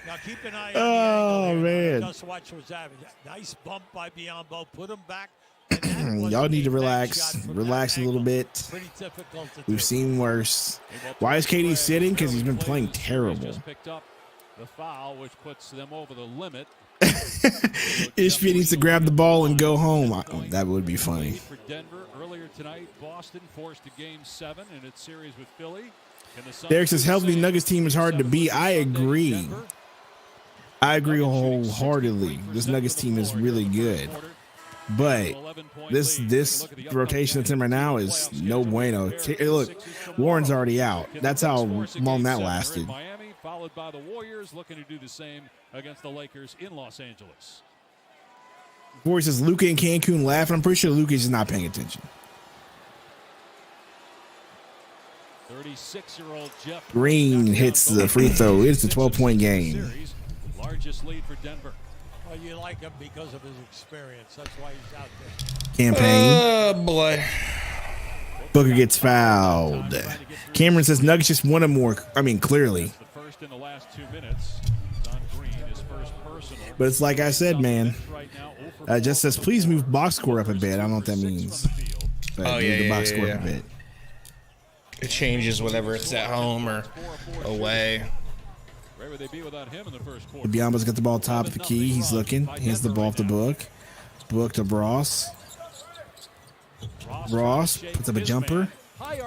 Now keep an eye on Oh, the angle here. man. Just watch what's happening. Nice bump by Biyombo. Put him back. Y'all need to relax a little bit. Pretty difficult to do. We've seen worse. Why is KD sitting? Because he's been playing terrible. Just picked up the foul, which puts them over the limit. Ishbia needs to grab the ball and go home. That would be funny. For Denver earlier tonight, Boston forced a game 7 in its series with Philly. Derek says healthy Nuggets team is hard to beat. I agree. I agree wholeheartedly. This Nuggets team is really good. But this rotation that's in right now is no bueno. Look, Warren's already out. That's how long that lasted. Miami, followed by the Warriors, looking to do the same against the Lakers in Los Angeles. Warriors says Luka and Cancun laughing. I'm pretty sure Luka is not paying attention. 36-year-old Jeff Green hits the free throw. It's a 12-point game. Largest lead for Denver. Well, you like him because of his experience. That's why he's out there. Campaign. Oh, boy. Booker gets fouled. Cameron says Nuggets just wanted more. I mean, clearly. The first in the last 2 minutes. Don Green, his first personal. But it's like I said, man. Just says, please move box score up a bit. I don't know what that means. But Oh, move yeah, the box yeah, score yeah. up a bit. It changes whether it's at home or away. Where would they be without him in the first quarter? Biyombo's got the ball top of the key. He's looking. Hands the ball off the Book. Book to Ross. Ross puts up a jumper.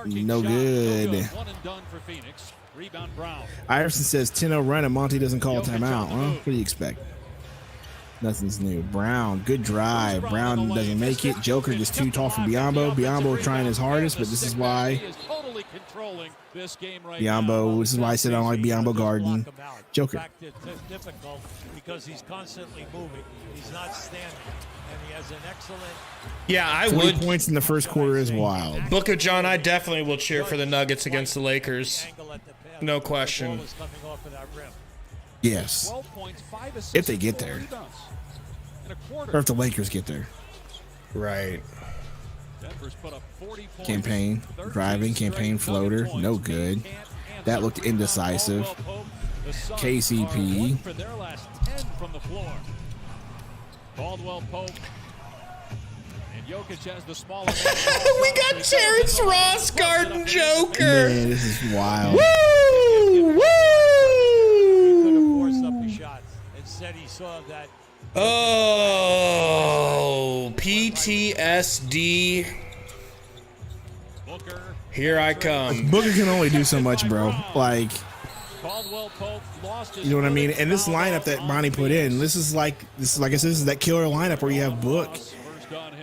No good. One and done for Phoenix. Rebound Brown. Iverson says 10-0 run and Monty doesn't call a timeout. Huh? What do you expect? Nothing's new. Brown, good drive. Brown doesn't make it. Joker just too tall for Biyombo. Biyombo trying his hardest, but this is why. Biyombo, this is why I said I don't like Biyombo Garden. Joker. Difficult because he's constantly moving. He's not standing, and he has an excellent. Yeah, I 40 would. points in the first quarter is wild. Book of John, I definitely will cheer for the Nuggets against the Lakers. No question. Yes. If they get there. Or if the Lakers get there. Right. Campaign, driving, campaign floater, no good. That looked indecisive. KCP. Caldwell Pope. And Jokic has the smaller. We got Terrence Ross guarding Joker. Man, this is wild. Woo! Woo! said he saw that. Oh, PTSD. Booker. Here I come. Booker can only do so much, bro. Like, Caldwell Pope lost his you know what I mean? footing. And this lineup that Bonnie put in, this is like I said, this is that killer lineup where you have Book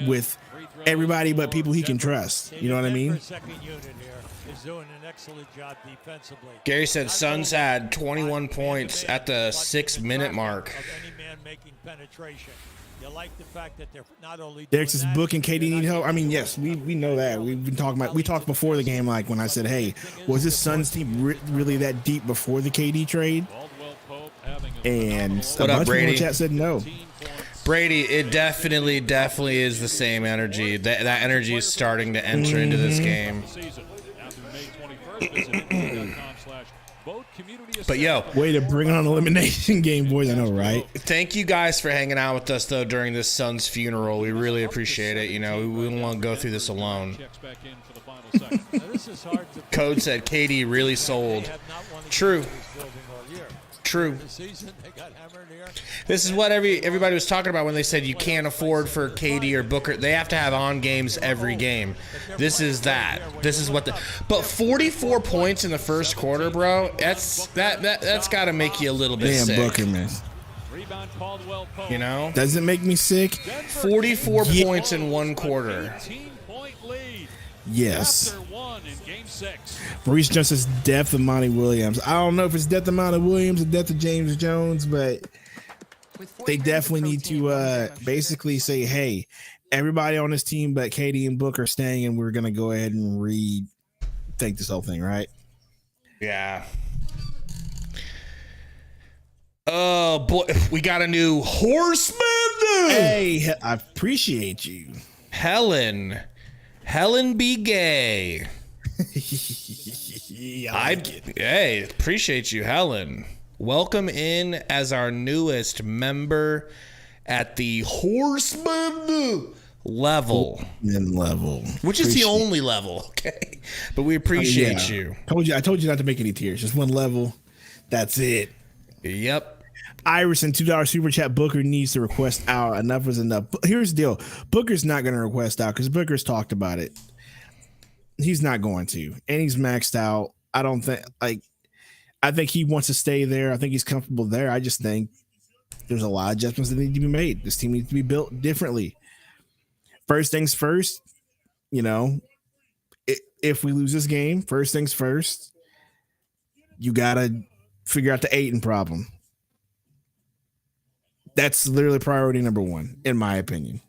with everybody but people he can trust. You know what I mean? Second unit here is doing an excellent job defensively. Gary said Suns had 21 points at the 6-minute mark. Of any man making penetration. You like the fact that they're not only Derek says doing that, Book and KD they're need not help. I mean, doing yes, we know that. We've been talking about. We talked before the game, like when I said, "Hey, was this Suns team really that deep before the KD trade?" Caldwell Pope having a And What a up, bunch of people Brady? in chat said no. 15 points. Brady, it definitely is the same energy. That energy is starting to enter into this game. Season. After May 21st, visit indeed.com/vote community But yo, assessment. Way to bring on elimination game, boys. I know, right? thank you guys for hanging out with us though during this son's funeral. We really appreciate it. You know, we don't want to go through this alone. Checks back in for the final second. Now, this is hard to Code said KD really sold. They have not won a game True. in this building all year. True. The season they got hammered here. This is what everybody was talking about when they said you can't afford for KD or Booker. They have to have on games every game. This is that. This is what the. But 44 points in the first quarter, bro. That's got to make you a little bit Damn, sick. Booker, man. Rebound Caldwell Pope. You know, Does it make me sick? 44 points in one quarter. 18-point lead. Yes. After one in Game 6. Maurice Jones says death of Monty Williams. I don't know if it's death of Monty Williams or death of James Jones, but they definitely need to basically say, hey, everybody on this team but KD and Book are staying, and we're going to go ahead and rethink this whole thing, right? Yeah. Oh boy, we got a new horseman. Hey, I appreciate you. Helen be gay. Hey, appreciate you, Helen. Welcome in as our newest member at the horseman level, which is the only level. Okay, but we appreciate you. I told you not to make any tiers. Just one level. That's it. Yep. Iverson, $2 super chat. Booker needs to request out. Enough is enough. Here's the deal. Booker's not going to request out because Booker's talked about it. He's not going to, and he's maxed out. I think he wants to stay there. I think he's comfortable there. I just think there's a lot of adjustments that need to be made. This team needs to be built differently. First things first, you know, if we lose this game, first things first, you got to figure out the Ayton problem. That's literally priority number one, in my opinion.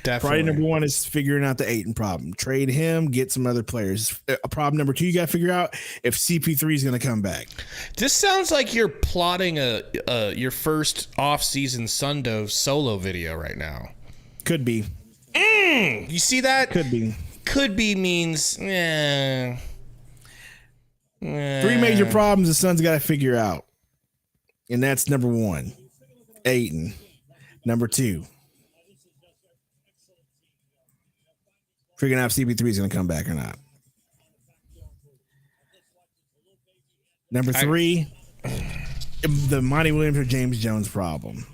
Definitely. Priority number one is figuring out the Ayton problem. Trade him, get some other players. A problem number two, you got to figure out if CP3 is going to come back. This sounds like you're plotting your first off-season Sundo solo video right now. Could be. You see that? Could be. Could be means. Three major problems the Suns got to figure out. And that's number one, Ayton. Number two, figuring out if CP3 is going to come back or not. Number three, the Monty Williams or James Jones problem.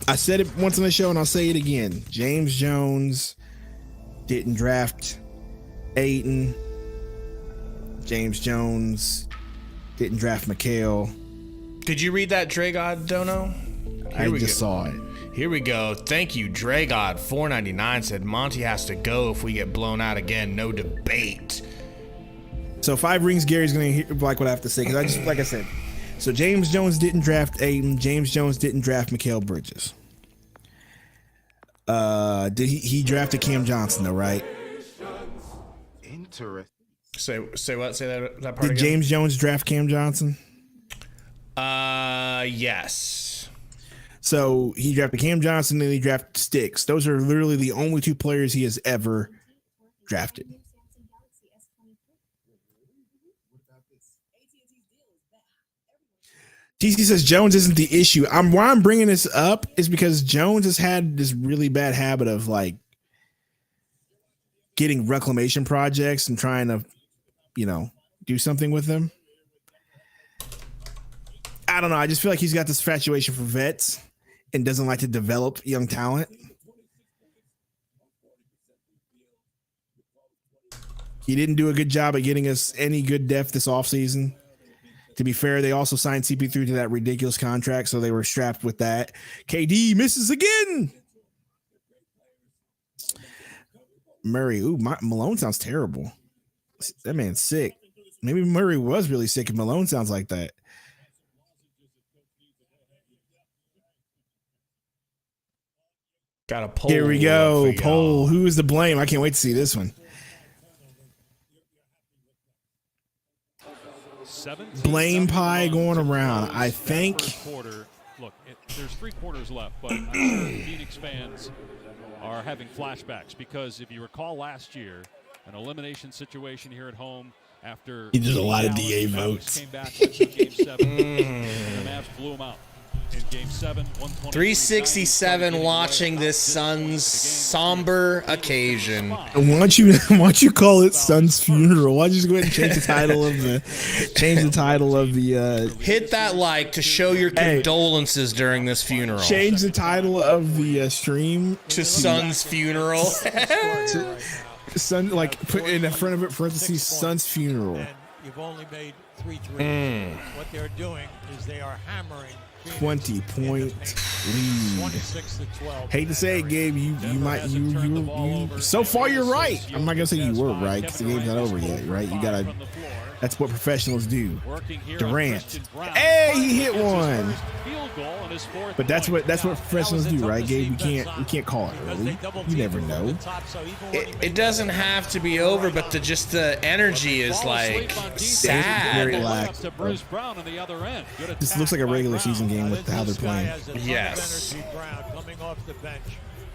I said it once on the show and I'll say it again. James Jones didn't draft Ayton. James Jones didn't draft McHale. Did you read that, Dragod Dono? I just saw it. Here we go. Thank you, Dragod. $4.99 said Monty has to go if we get blown out again. No debate. So 5 rings, Gary's going to like what I have to say because I just, like I said. So James Jones didn't draft Ayton. James Jones didn't draft Mikal Bridges. Did he drafted Cam Johnson though, right? Interesting. Say what? Say that part Did again. James Jones draft Cam Johnson? Yes. So he drafted Cam Johnson and he drafted Sticks. Those are literally the only 2 players he has ever drafted. TC says Jones isn't the issue. Why I'm bringing this up is because Jones has had this really bad habit of like getting reclamation projects and trying to, do something with him. I don't know. I just feel like he's got this infatuation for vets and doesn't like to develop young talent. He didn't do a good job at getting us any good depth this offseason. To be fair, they also signed CP3 to that ridiculous contract, so they were strapped with that. KD misses again. Murray, Malone sounds terrible. That man's sick. Maybe Murray was really sick and Malone sounds like that. Got a poll. Here we go. Poll. Who is to blame? I can't wait to see this one. Blame pie going around. I think. Look, there's 3 quarters left, but I'm sure Phoenix fans are having flashbacks because if you recall last year, an elimination situation here at home after he did a lot of DA votes. Came back to Game 7, and the Mavs blew them out. In Game 7, 367 watching this Suns somber occasion. Why don't you call it Suns funeral? Why don't you just go ahead and change the title of the hit that like to show your condolences during this funeral. Change the title of the stream to Suns funeral. Sun, like put in the front of it parentheses Suns funeral. And you've only made 3 threes. What they're doing is they are hammering 20-point lead. 26 to 12. Hate to say it, Gabe. You so far you're right. I'm not gonna say you were right because the game's not over yet, right? You gotta. That's what professionals do. Durant. Hey, he hit one. But that's what professionals do, right, Gabe? We can't call it early. You never know. It doesn't have to be over, but the energy is like sad. Very relaxed. This looks like a regular season game with how they're playing. Yes. Coming off the bench,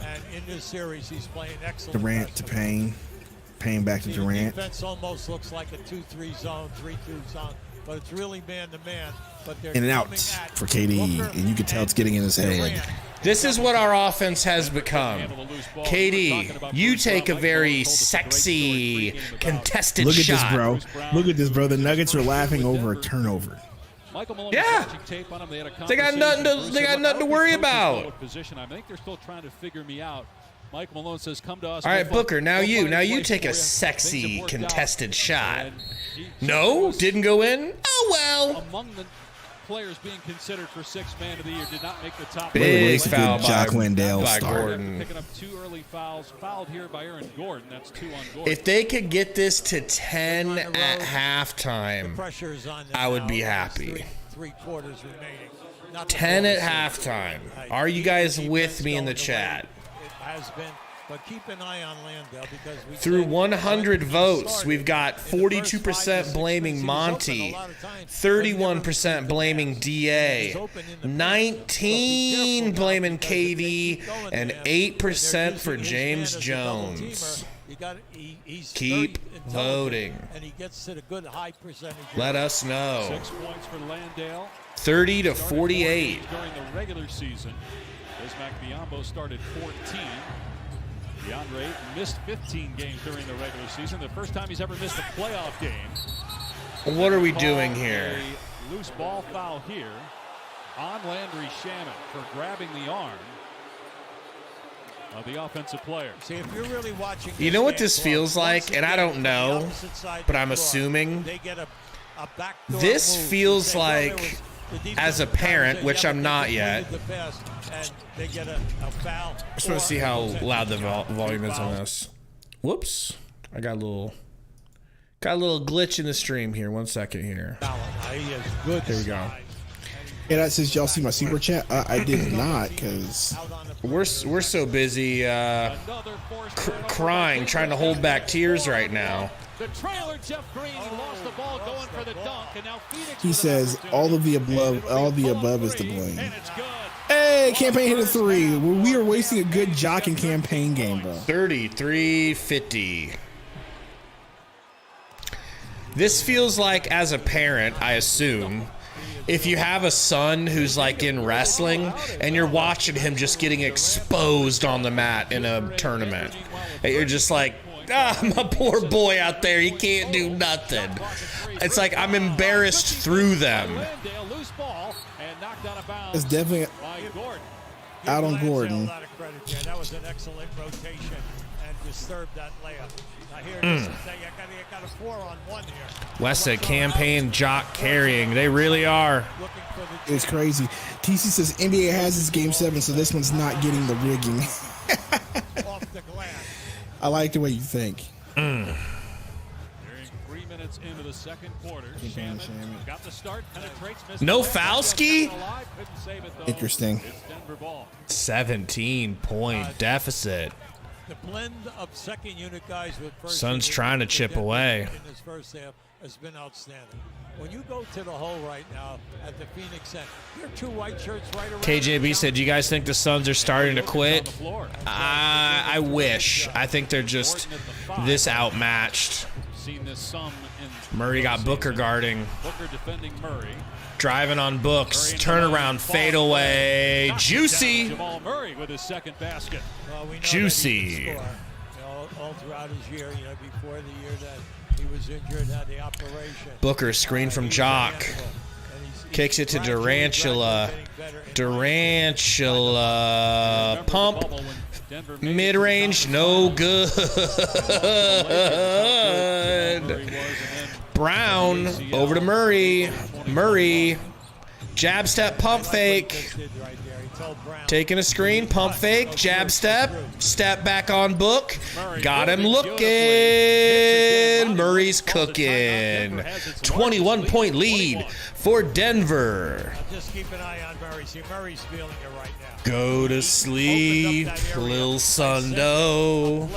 and in this series he's playing excellent. Durant to Payne. Payne back to Durant. The defense almost looks like a 2-3 zone, 3-2 zone, but it's really man-to-man. But they're in and out for KD, and you can tell it's getting in his head. This is what our offense has become. KD, you take a very sexy, contested shot. Look at this, bro. Look at this, bro. The Nuggets are laughing over a turnover. Yeah, they got nothing to worry about. I think they're still trying to figure me out. Mike Malone says, "Come to us." All right, Booker. Now you take a sexy contested shot. No, didn't go in. Oh well. Among the players being considered for 6th man of the year did not make the top. Big foul by Gordon. Picking up 2 early fouls. Fouled here by Aaron Gordon. That's 2 on Gordon. If they could get this to 10 at halftime, I would be happy. 3 quarters remaining. 10 at halftime. Are you guys with me in the chat? Has been, but keep an eye on Landale because through 100 votes, we've got 42% blaming Monty, 31% blaming DA, 19 blaming KD, and 8% for James Jones. Keep voting. And he gets to the good high percentage. Let us know. 6 points for Landale. 30 to 48. During the regular season. Bismack Biyombo started 14. DeAndre missed 15 games during the regular season. The first time he's ever missed a playoff game. What are we doing here? A loose ball foul here on Landry Shamet for grabbing the arm of the offensive player. See, if you're really watching, you know what this feels like, and I don't know, but I'm assuming this feels like, as a parent, which I'm not yet. I just want to see how loud the volume is on this. Whoops. I got a little glitch in the stream here. 1 second here. There we go. And that says, y'all see my super chat? I did not, because we're so busy crying, trying to hold back tears right now. The trailer, Jeff Green, he lost the ball going for the dunk, and now Phoenix. He says all the above is to blame. Hey, campaign hit a 3. We are wasting a good jock and campaign game, bro. 33-50. This feels like, as a parent, I assume, if you have a son who's like in wrestling and you're watching him just getting exposed on the mat in a tournament, and you're just like, my poor boy out there, he can't do nothing. It's like I'm embarrassed through them. It's definitely out on Gordon. That was an excellent rotation and disturbed that layup. Now here it is. You got a 4-on-1 here. West said campaign jock carrying. They really are. It's crazy. TC says NBA has its game 7, so this one's not getting the rigging. Off the glass. I like the way you think. 3 minutes into the second quarter. Shaman got the start, penetrates, No Falski? Interesting. It's Denver ball. 17-point deficit. The blend of second unit guys with first Sun's unit trying to chip away. in this first half has been outstanding. When you go to the hole right now at the Phoenix end, there are 2 white shirts right around. KJB said, "You guys think the Suns are starting to quit?" I wish. I think they're just this outmatched. Seen this some in Murray got Booker guarding. Booker defending Murray. Driving on Books. Turnaround fadeaway. Juicy. Jamal Murray with his second basket. Well, we know Juicy. that he can score, all throughout his year, before the year that he was injured, had the operation. Booker screen from Jock. Kicks it to Durantula. Durantula. Pump. Mid-range. No good. Brown. Over to Murray. Murray. Jab step. Pump fake. Taking a screen, pump fake, jab step, step back on Book. Got him looking. Murray's cooking. 21-point lead for Denver. Just keep an eye on Murray. See, Murray's feeling it right now. Go to sleep, Lil Sundo.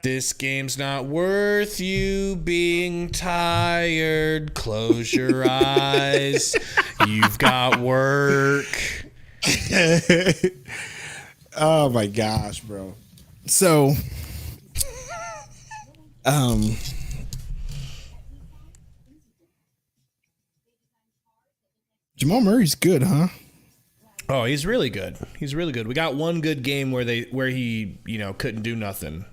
This game's not worth you being tired. Close your eyes. You've got work. Oh my gosh, bro. So Jamal Murray's good, huh? Oh, he's really good. He's really good. We got one good game where he, couldn't do nothing.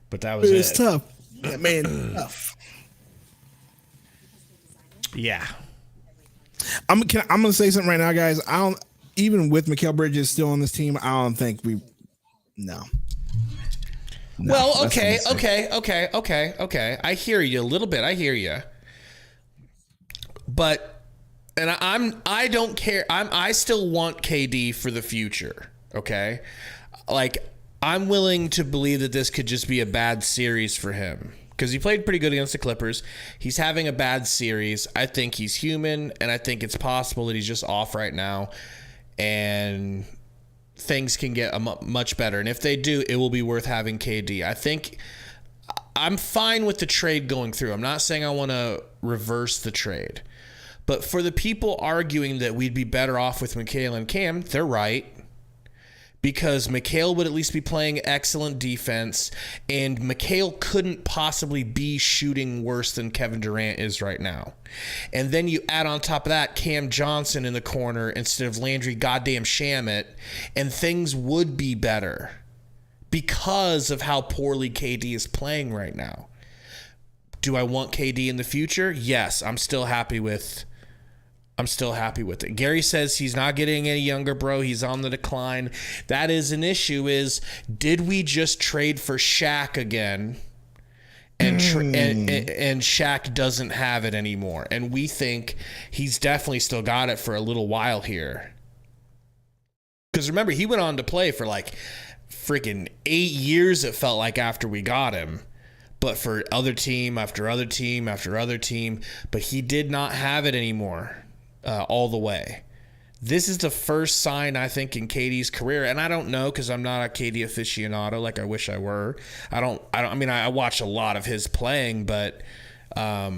But that was it. It's tough. Yeah, man, tough. Yeah. I'm gonna say something right now, guys. I don't, even with Mikal Bridges still on this team, I don't think no. Well, okay. I hear you a little bit. I hear you. But I don't care. I still want KD for the future. Okay. Like, I'm willing to believe that this could just be a bad series for him because he played pretty good against the Clippers. He's having a bad series. I think he's human, and I think it's possible that he's just off right now and things can get much better. And if they do, it will be worth having KD. I think I'm fine with the trade going through. I'm not saying I want to reverse the trade. But for the people arguing that we'd be better off with Mikal and Cam, they're right. Because Mikal would at least be playing excellent defense, and Mikal couldn't possibly be shooting worse than Kevin Durant is right now. And then you add on top of that Cam Johnson in the corner instead of Landry goddamn Shamet, and things would be better because of how poorly KD is playing right now. Do I want KD in the future? Yes, I'm still happy with it. Gary says he's not getting any younger, bro. He's on the decline. That is an issue. Did we just trade for Shaq again? And Shaq doesn't have it anymore. And we think he's definitely still got it for a little while here. Because remember, he went on to play for like freaking 8 years, it felt like, after we got him. But for other team after other team after other team. But he did not have it anymore. All the way. This is the first sign, I think, in KD's career, and I don't know because I'm not a KD aficionado like I wish I were. I mean, I watch a lot of his playing, but I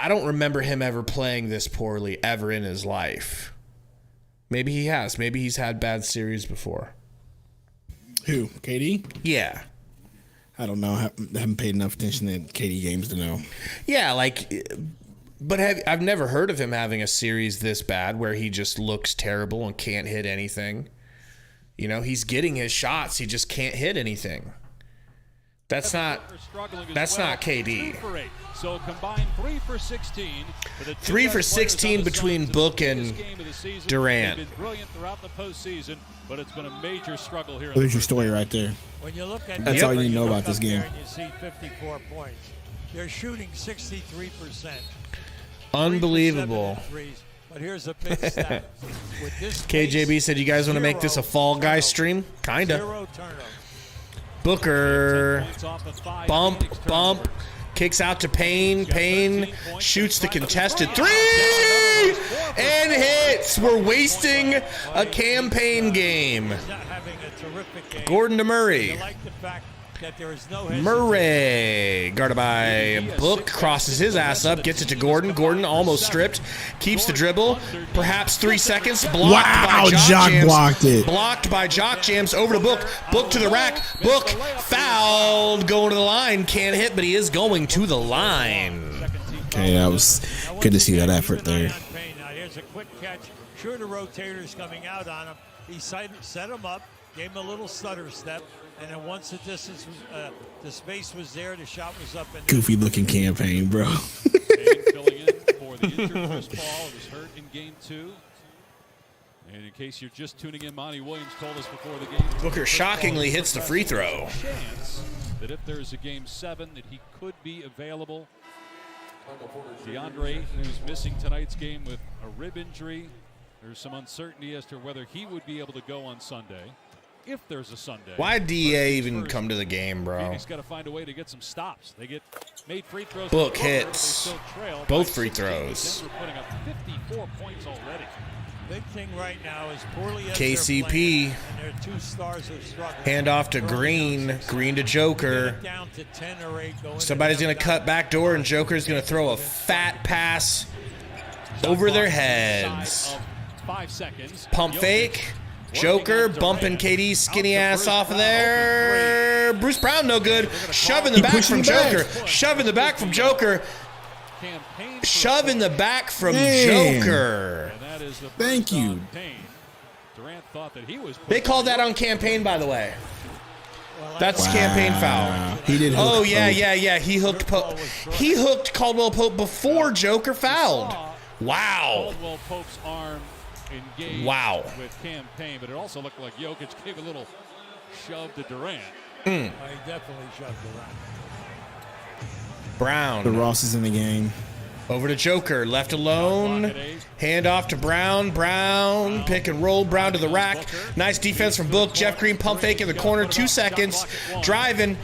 don't remember him ever playing this poorly ever in his life. Maybe he has. Maybe he's had bad series before. Who? KD? Yeah. I don't know. I haven't paid enough attention to KD games to know. Yeah, like... But I've never heard of him having a series this bad where he just looks terrible and can't hit anything. He's getting his shots. He just can't hit anything. That's not KD. So combined 3 for 16. 3 for 16 between Book and Durant. They've been brilliant throughout the postseason, but it's been a major struggle here. There's your story right there. When you look at That's all you know about this game. You see 54 points. They're shooting 63%. Unbelievable. But here's a big stat. With this KJB said, you guys want to make this a Fall Guy stream? Kinda. 0 turnovers. Booker. Bump. Kicks out to Payne. Payne shoots the contested 3 and hits. We're wasting a campaign game. Gordon to Murray. Murray, guarded by Book, crosses his ass up, gets it to Gordon. Gordon almost stripped, keeps the dribble, perhaps 3 seconds. Blocked by Jock Jams. blocked it. Blocked by Jock Jams over to Book. Book to the rack. Book fouled, going to the line. Can't hit, but he is going to the line. Okay, that was good to see that effort there. Now here's a quick catch. Sure, the rotators coming out on him. He set him up, gave him a little stutter step. And then once the distance was, the space was there, the shot was up. And Goofy looking campaign, bro. Filling in for the injured Chris Paul, who was hurt in Game 2. And in case you're just tuning in, Monty Williams told us before the game. Booker shockingly hits the free throw. Chance that if there's a Game 7, that he could be available. DeAndre, who's missing tonight's game with a rib injury. There's some uncertainty as to whether he would be able to go on Sunday. If there's a Sunday. Why DA even come to the game, bro? Phoenix got to find a way to get some stops. They get made free throws. Book hits. Both free throws. Denver putting up 54 points already. big thing right now is poorly as KCP. and their 2 stars are struggling. Hand off to Green. Green to Joker. Down to 10 or 8 going Somebody's going to cut back door, and Joker's going to throw a fat pass over their heads. 5 seconds. Pump fake. Joker bumping KD's skinny ass off of there. Bruce Brown no good. Shoving the back from Joker. Shoving the back from Joker. Shoving the back from Joker. Thank you. They called that on campaign, by the way. That's campaign foul. He did. Oh yeah. He hooked Caldwell Pope before Joker fouled. Wow. Caldwell Pope's arm engaged with campaign, but it also looked like Jokic gave a little shove to Durant. He definitely shoved Durant. Brown. The Ross is in the game. Over to Joker, left alone. Hand off to Brown. Brown, pick and roll. Brown to the rack. Nice defense from Book. Jeff Green pump fake in the corner. 2 seconds. Driving.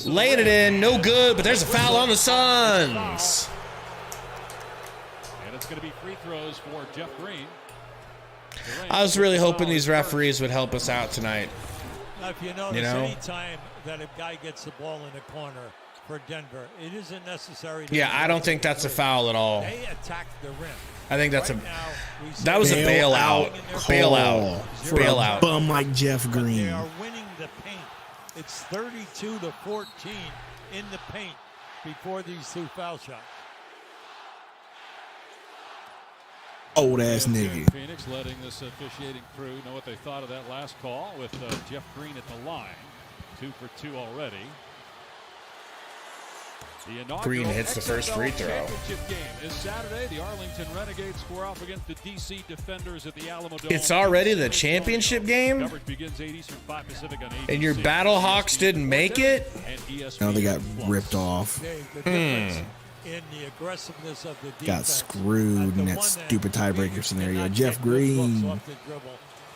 Laying it in. No good, but there's a foul on the Suns. And it's going to be free throws for Jeff Green. I was really hoping these referees would help us out tonight. Now, if you notice, any time that a guy gets the ball in the corner for Denver, it isn't necessary. I don't think that's a foul at all. They attack the rim. I think that's that was a bailout. Bailout. Bum like Jeff Green. They are winning the paint. It's 32-14 in the paint before these 2 foul shots. Old ass nigga. Phoenix letting this officiating crew know what they thought of that last call with Jeff Green at the line. 2 for 2 already. Green hits the first free throw. Championship game is Saturday. The Arlington Renegades square off against the DC Defenders at the Alamo Dome. It's already the championship game? Coverage begins 8 Eastern, 5 Pacific on ABC. And your Battlehawks didn't make it? No, they got ripped off. In the aggressiveness of the defense, got screwed in that stupid tiebreaker scenario. Jeff Green.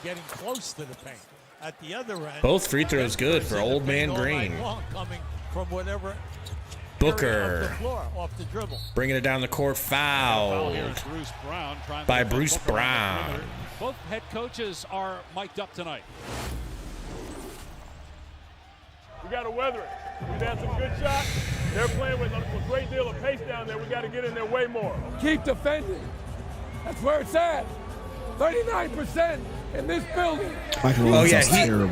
Getting close to the paint. At the other end, both free throws good for old man Green. Coming from whatever Booker off the dribble. Bringing it down the court, fouled by Bruce Brown. Both head coaches are mic'd up tonight. We got to weather it. We've had some good shots. They're playing with a great deal of pace down there. We got to get in there way more. Keep defending. That's where it's at. 39% in this building. Oh yeah,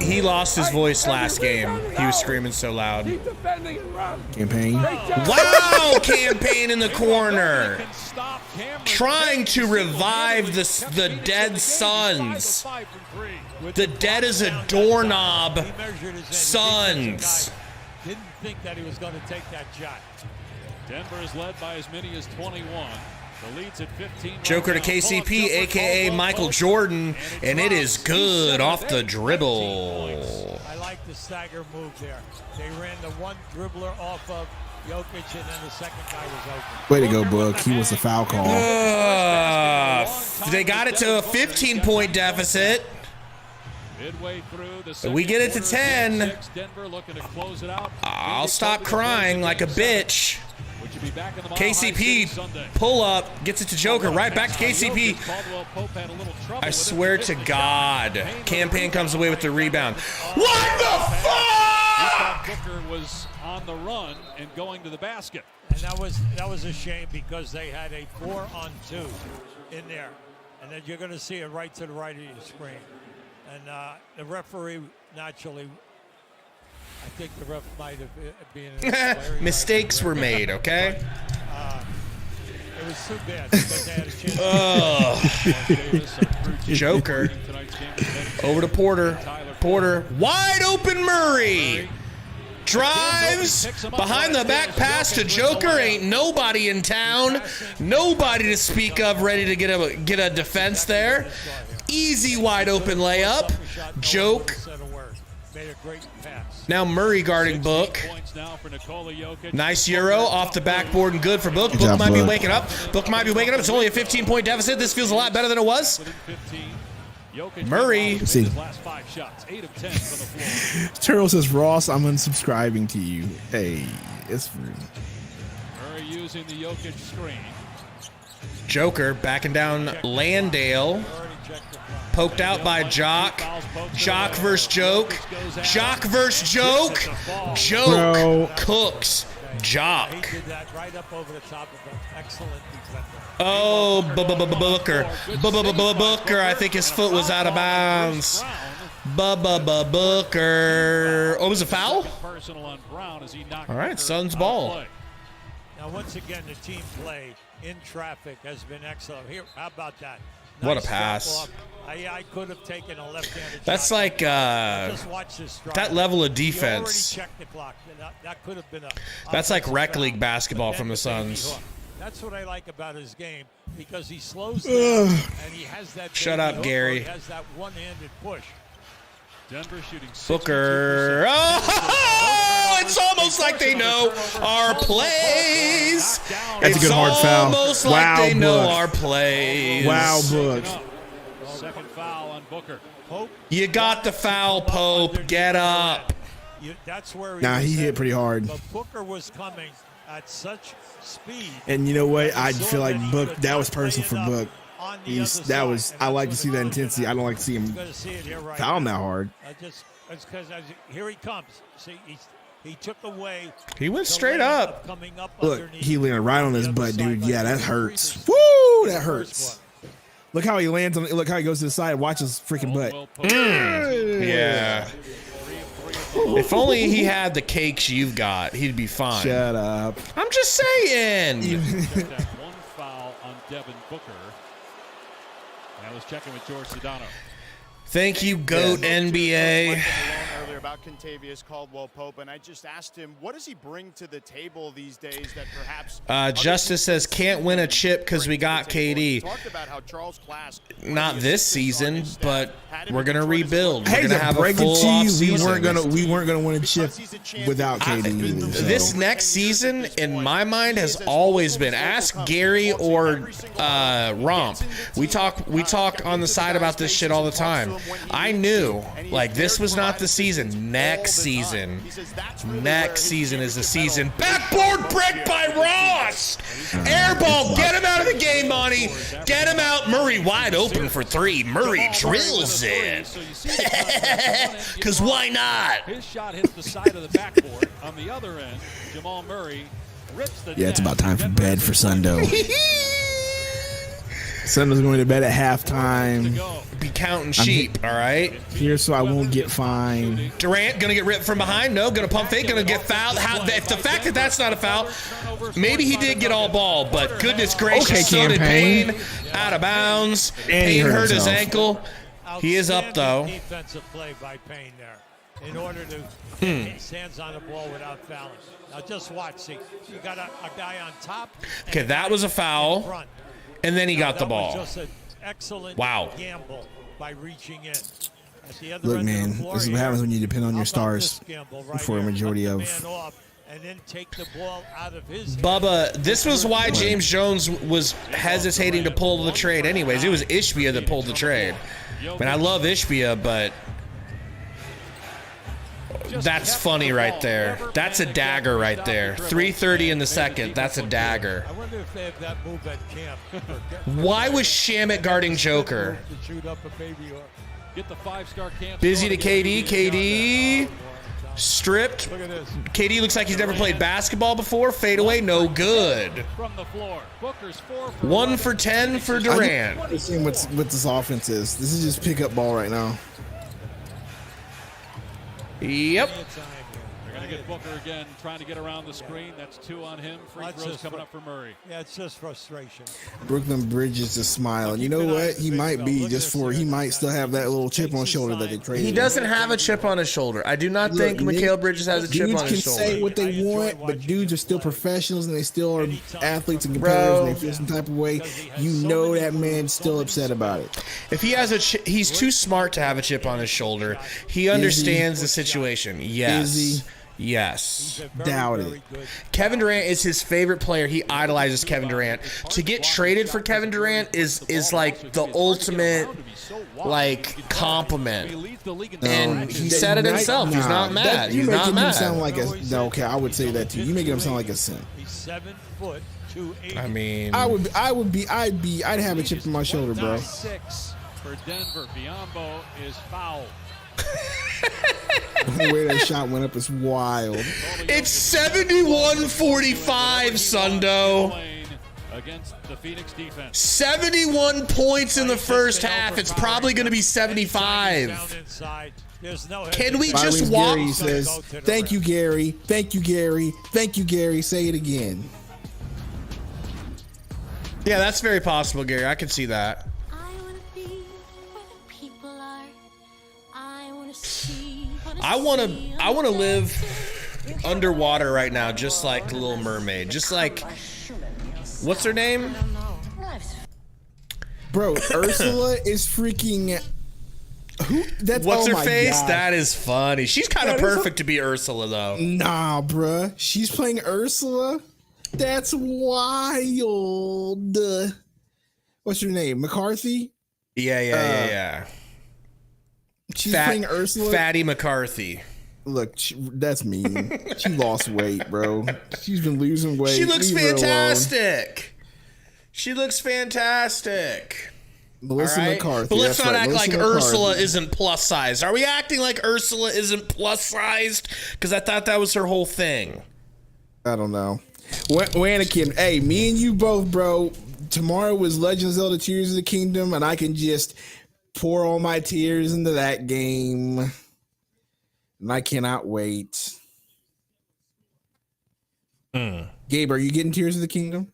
he lost his voice last game. He was screaming so loud. Keep defending and run. Campaign. Wow, campaign in the corner. Trying to revive the dead Suns. The dead as a doorknob Suns. Didn't think that he was going to take that shot. Denver is led by as many as 21. The lead's at 15. Joker to KCP, a.k.a. Michael Jordan, and it is good off the dribble. I like the stagger move there. They ran the one dribbler off of Jokic, and then the second guy was open. Way to go, Book. He was the foul call. They got it to a 15-point deficit. Midway through the We get it to 10. Denver looking to close it out. I'll stop crying like a bitch. KCP pull up, gets it to Joker, right back to KCP. I swear to God, Campaign comes away with the rebound. What the fuck? Booker was on the run and going to the basket. And that was a shame because they had a 4-on-2 in there, and then you're going to see it right to the right of your screen. And the referee naturally, I think the ref might have been mistakes were made, okay? It was too bad because they had a chance. Joker over to Porter. Porter, wide open Murray. Drives behind the back pass to Joker. Ain't nobody in town. Nobody to speak of ready to get a defense there. Easy wide open layup. Joke. Now Murray guarding Book. Nice Euro off the backboard and good for Book. Book might be waking up. Book might be waking up. It's only a 15-point deficit. This feels a lot better than it was. Murray. See. Turtle says, Ross, I'm unsubscribing to you. Hey, it's free. Murray using the Jokic screen. Joker backing down Landale. Poked out by Jock. Jock versus Joke. Jock versus Joke. Joke cooks Jock. Oh, Booker. Booker. I think his foot was out of bounds. Booker. Oh, it was a foul? All right, Suns ball. Now, once again, the team play in traffic has been excellent. Here, how about that? What a pass. I could have taken a left-handed That's shot. like Just watch this drive. that level of You defense. already checked the clock. That could have been a That's like rec foul. league basketball But from the then baby Suns. hook. That's what I like about his game because he slows down and he has that. Shut baby up, hook Gary. where He has that one-handed push. Denver shooting Booker. Oh, it's almost like they know our plays. That's a good hard foul. It's almost Wow, like they know Book. our plays. Wow, Book. Second foul on Booker. Pope, You got the foul, Pope. Get up. That's where Nah, he hit pretty hard. But Booker was coming at such speed. And you know what? I Saw feel like that he Book, could that was not play personal for enough Book. on the He's, other that side, was, and I that's like what to see it that was. intensity. I don't like to see You're him going to see it here right foul him now. that hard. It's because here he comes. See, he took away. He went the straight lane up. of coming up Look, underneath he landed right on his the other butt, dude. side Yeah, by that the hurts. first Woo, that one. hurts. Look how he lands on. Look how he goes to the side. Watch his freaking butt. Yeah. If only he had the cakes you've got, he'd be fine. Shut up. I'm just saying. That one foul on Devin Booker. And I was checking with George Sedano. Thank you, GOAT NBA. Earlier about Kentavious Caldwell-Pope, and I just asked him, what does he bring to the table these days that perhaps Justice says can't win a chip because we got KD. Talked about how Charles Class, Not this season, but we're gonna rebuild. We're Hey, gonna to have a break it full to you, offseason. we weren't gonna win a chip without KD. either, so. This next season, in my mind, has always been. Ask Gary or Romp. We talk on the side about this shit all the time. I knew, like, this was not the season. Next season is the season. Backboard break by Ross. Airball, get him out of the game, Monty. Get him out. Murray wide open for three. Murray drills it. Because why not? His shot hits the side of the backboard. On the other end, Jamal Murray rips the Yeah, it's net. about time for bed for Sundo. Sundo's going to bed at halftime. Be counting sheep, all right? Here, so I won't get fined. Durant gonna get ripped from behind. No, gonna pump fake. Gonna get fouled. If the fact that that's not a foul, maybe he did get all ball, but goodness gracious, Okay, so did Campaign. Payne. Out of bounds. And he Payne hurt hurt his himself. ankle. He is up though. Defensive play by Payne there. in order to get his hands on the ball without fouling. Now just watch. See, you got a guy on top. Okay, that was a foul. Front. And then he got the That ball. was just an excellent gamble by reaching in. At the other Look, end of man, the floor this is what here, happens when you depend on how your about stars this gamble right for a here? majority Cut the of. man off and then take the ball out of his Bubba, hands. this was why James Jones was hesitating to pull the trade anyways. It was Ishbia that pulled the trade. And I love Ishbia, but that's funny right there. That's a dagger right there. 3:30 in the second. That's a dagger. I wonder if they have that move at camp. Why was Shamit guarding Joker? To shoot up a baby or Get the 5-star camp. Busy to KD. KD stripped. look at this. KD looks like he's never played basketball before. Fade away, no good. From the floor. Booker's 4 for 1 for 10 for Durant. I'm seeing what this offense is. This is just pickup ball right now. Yep. They're going to get Booker again, trying to get around the screen. That's 2 on him. Free That's throws just coming fr- up for Murray. Yeah, it's just frustration. Brooklyn Bridges is smiling. You know what? He might be just for. He might still have that little chip on his shoulder that they traded. He doesn't have a chip on his shoulder. I do not think Look, Mikal Bridges has a chip Dudes on can his say shoulder. what they want, but dudes are still professionals and they still are athletes and competitors and they feel some type of way. You know that man's still upset about it. If he has a chip, he's too smart to have a chip on his shoulder. He understands the situation. Yes. Is he? Yes. Doubt it. Kevin Durant is his favorite player. He idolizes Kevin Durant. To get traded for Kevin Durant is like the ultimate like compliment. And he said it himself. He's not mad. He's not Him sound mad. like a, no, okay, I would say that too. You making him sound like a simp. He's 7 foot 280. I mean, I'd have a chip on my shoulder, bro. 6 for Denver. Biombo is fouled. The way that shot went up is wild. it's 71-45, Sundo. Against the Phoenix defense. 71 points in the first half. It's probably going to be 75. Down inside. There's no Can we Byron's just walk? Gary says, "Thank you, Gary. Thank you, Gary. Thank you, Gary." Say it again. Yeah, that's very possible, Gary. I can see that. I wanna be where the people are. I wanna see. I want to live underwater right now, just like the Little Mermaid. Just like, what's her name? Bro, Ursula is freaking. Who? That's What's oh her my face? God. That is funny. She's kind of That is perfect to be Ursula, though. Nah, bruh. She's playing Ursula? That's wild. What's your name? McCarthy? Yeah. She's playing Ursula? Fatty McCarthy. Look, that's mean. She lost weight, bro. She's been losing weight. She looks Leave her alone. fantastic. She looks fantastic. Melissa All right? McCarthy. But let's that's not right, act Melissa like McCarthy. Ursula isn't plus sized. Are we acting like Ursula isn't plus sized? Because I thought that was her whole thing. I don't know. Anakin, hey, me and you both, bro. Tomorrow was Legend of Zelda Tears of the Kingdom, and I can just pour all my tears into that game. And I cannot wait. Gabe, are you getting Tears of the Kingdom?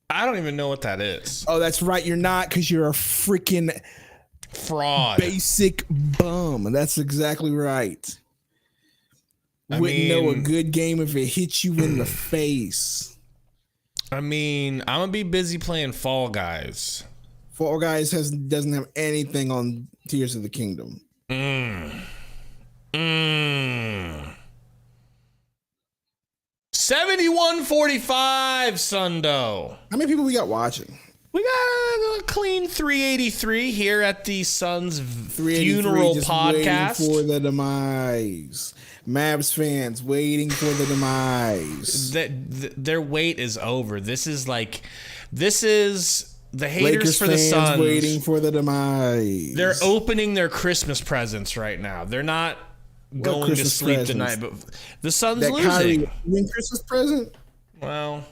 I don't even know what that is. Oh, that's right. You're not, because you're a freaking Fraud. basic bum. That's exactly right. Wouldn't know a good game if it hit you in the face. I mean, I'm going to be busy playing Fall Guys. Fall Guys doesn't have anything on Tears of the Kingdom. 71-45, Sundo. How many people we got watching? We got a clean 383 here at the Suns 383 Funeral just Podcast. waiting for the demise. Mavs fans waiting for the demise. Their wait is over. This is the haters Lakers for the fans Suns. waiting for the demise. They're opening their Christmas presents right now. They're not going to Christmas sleep presents? tonight, but the Suns that losing. Kyrie win Christmas present. Well,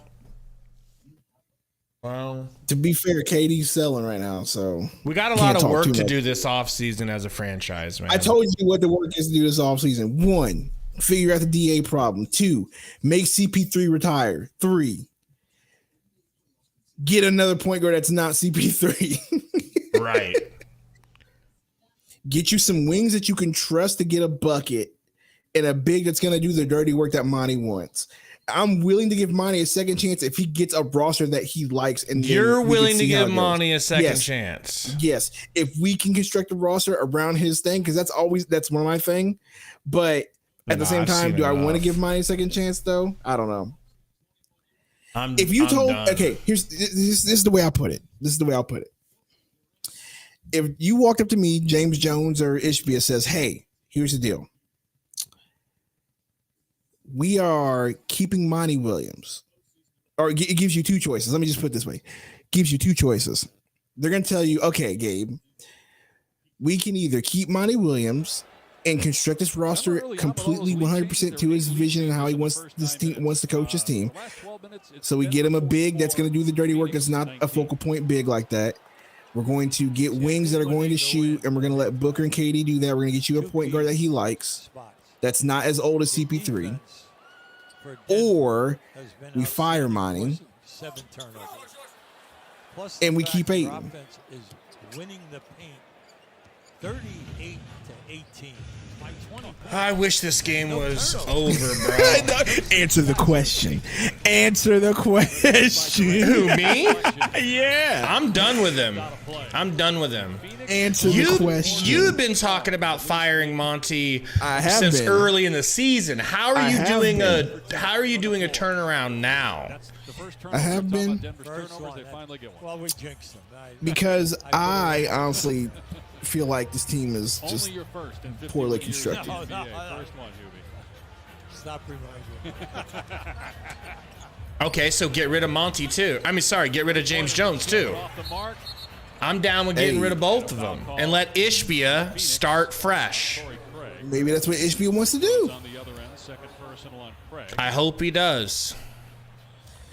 To be fair, KD's selling right now, so we got a Can't lot of talk work too to much. do this offseason as a franchise, man. I told you what the work is to do this offseason. 1, figure out the DA problem. 2, make CP3 retire. 3, get another point guard that's not CP3. Right. Get you some wings that you can trust to get a bucket. and a big that's going to do the dirty work that Monty wants. I'm willing to give Monty a second chance if he gets a roster that he likes. And you're willing to give Monty a second chance. Yes, if we can construct a roster around his thing, because that's one of my thing. But at the same time, do I want to give Monty a second chance though? I don't know. If you told, okay, this is the way I put it. This is the way I'll put it. If you walked up to me, James Jones or Ishbia says, "Hey, here's the deal. We are keeping Monty Williams," or it gives you two choices. Let me just put it this way. Gives you two choices. They're going to tell you, okay, Gabe, we can either keep Monty Williams and construct this roster completely 100% to his vision and how he wants to coach his team. So we get him a big that's going to do the dirty work. That's not a focal point big like that. We're going to get wings that are going to shoot, and we're going to let Booker and KD do that. We're going to get you a point guard that he likes. That's not as old as CP3. Or we fire Monty and we keep Ayton. Winning the paint 38 to 18. I wish this game was over, bro. Answer the question. Answer the question. Who, me? Yeah. I'm done with him. I'm done with him. Answer the question. You've been talking about firing Monty since early in the season. How are you doing a turnaround now? I have been. Well, we jinxed them. Because I honestly feel like this team is just poorly constructed. Stop reminding me. Okay, so get rid of Monty too. Get rid of James Jones too. I'm down with getting rid of both of them and let Ishbia start fresh. Maybe that's what Ishbia wants to do. I hope he does.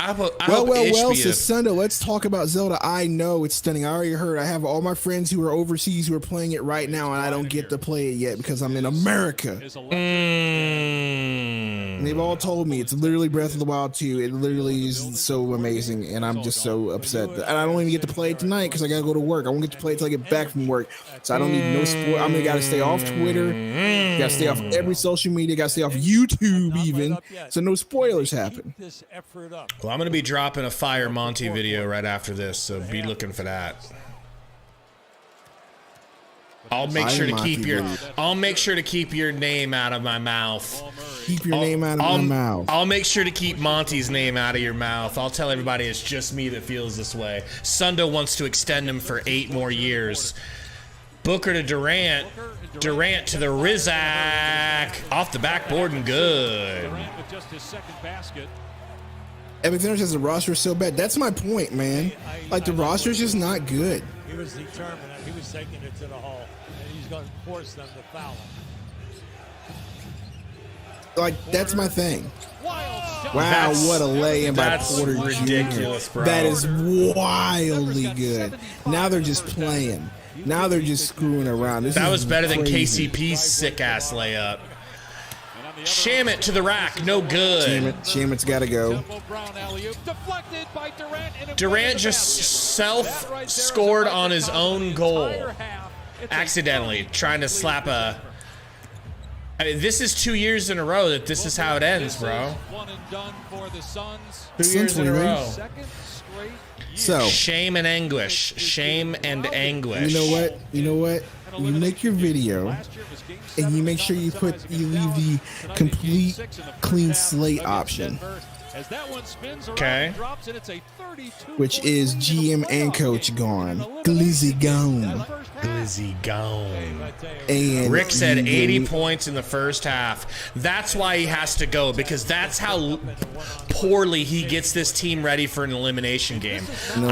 Well, it's Sunday. Let's talk about Zelda. I know it's stunning. I already heard. I have all my friends who are overseas who are playing it right now, and I don't get to play it yet because I'm in America. And they've all told me it's literally Breath of the Wild 2. It literally is so amazing, and I'm just so upset. And I don't even get to play it tonight because I got to go to work. I won't get to play it until I get back from work. So I don't need no sport. I'm going to got to stay off Twitter. Got to stay off every social media. Got to stay off YouTube even. So no spoilers happen. Well, I'm going to be dropping a Fire Monty video right after this, so be looking for that. I'll make sure to keep your name out of my mouth. Keep your name out of my mouth. I'll make sure to keep Monty's name out of your mouth. I'll tell everybody it's just me that feels this way. Sundo wants to extend him for 8 more years. Booker to Durant. Durant to the Rizak. Off the backboard and good. Evan Fenner says the roster is so bad. That's my point, man. Like, the roster is just not good. He was determined. He was taking it to the hole, and he's going to force them to foul him. Like, that's my thing. Wow, what a lay-in by Porter ridiculous, Jr. Bro. That is wildly good. Now they're just playing. Now they're just screwing around. That was better than KCP's sick-ass layup. Shamit to the rack, no good. Shamit's got to go. Durant just self-scored on his own goal. Accidentally, trying to slap a... I mean, this is 2 years in a row that this is how it ends, bro. 2 years in a row. So, shame and anguish. Shame and anguish. You know what? You make your video, and you make sure you leave the complete clean slate option. Okay. Which is GM and coach gone. Glizzy gone. Glizzy gone. And Rick said 80 points in the first half. That's why he has to go, because that's how poorly he gets this team ready for an elimination game. You know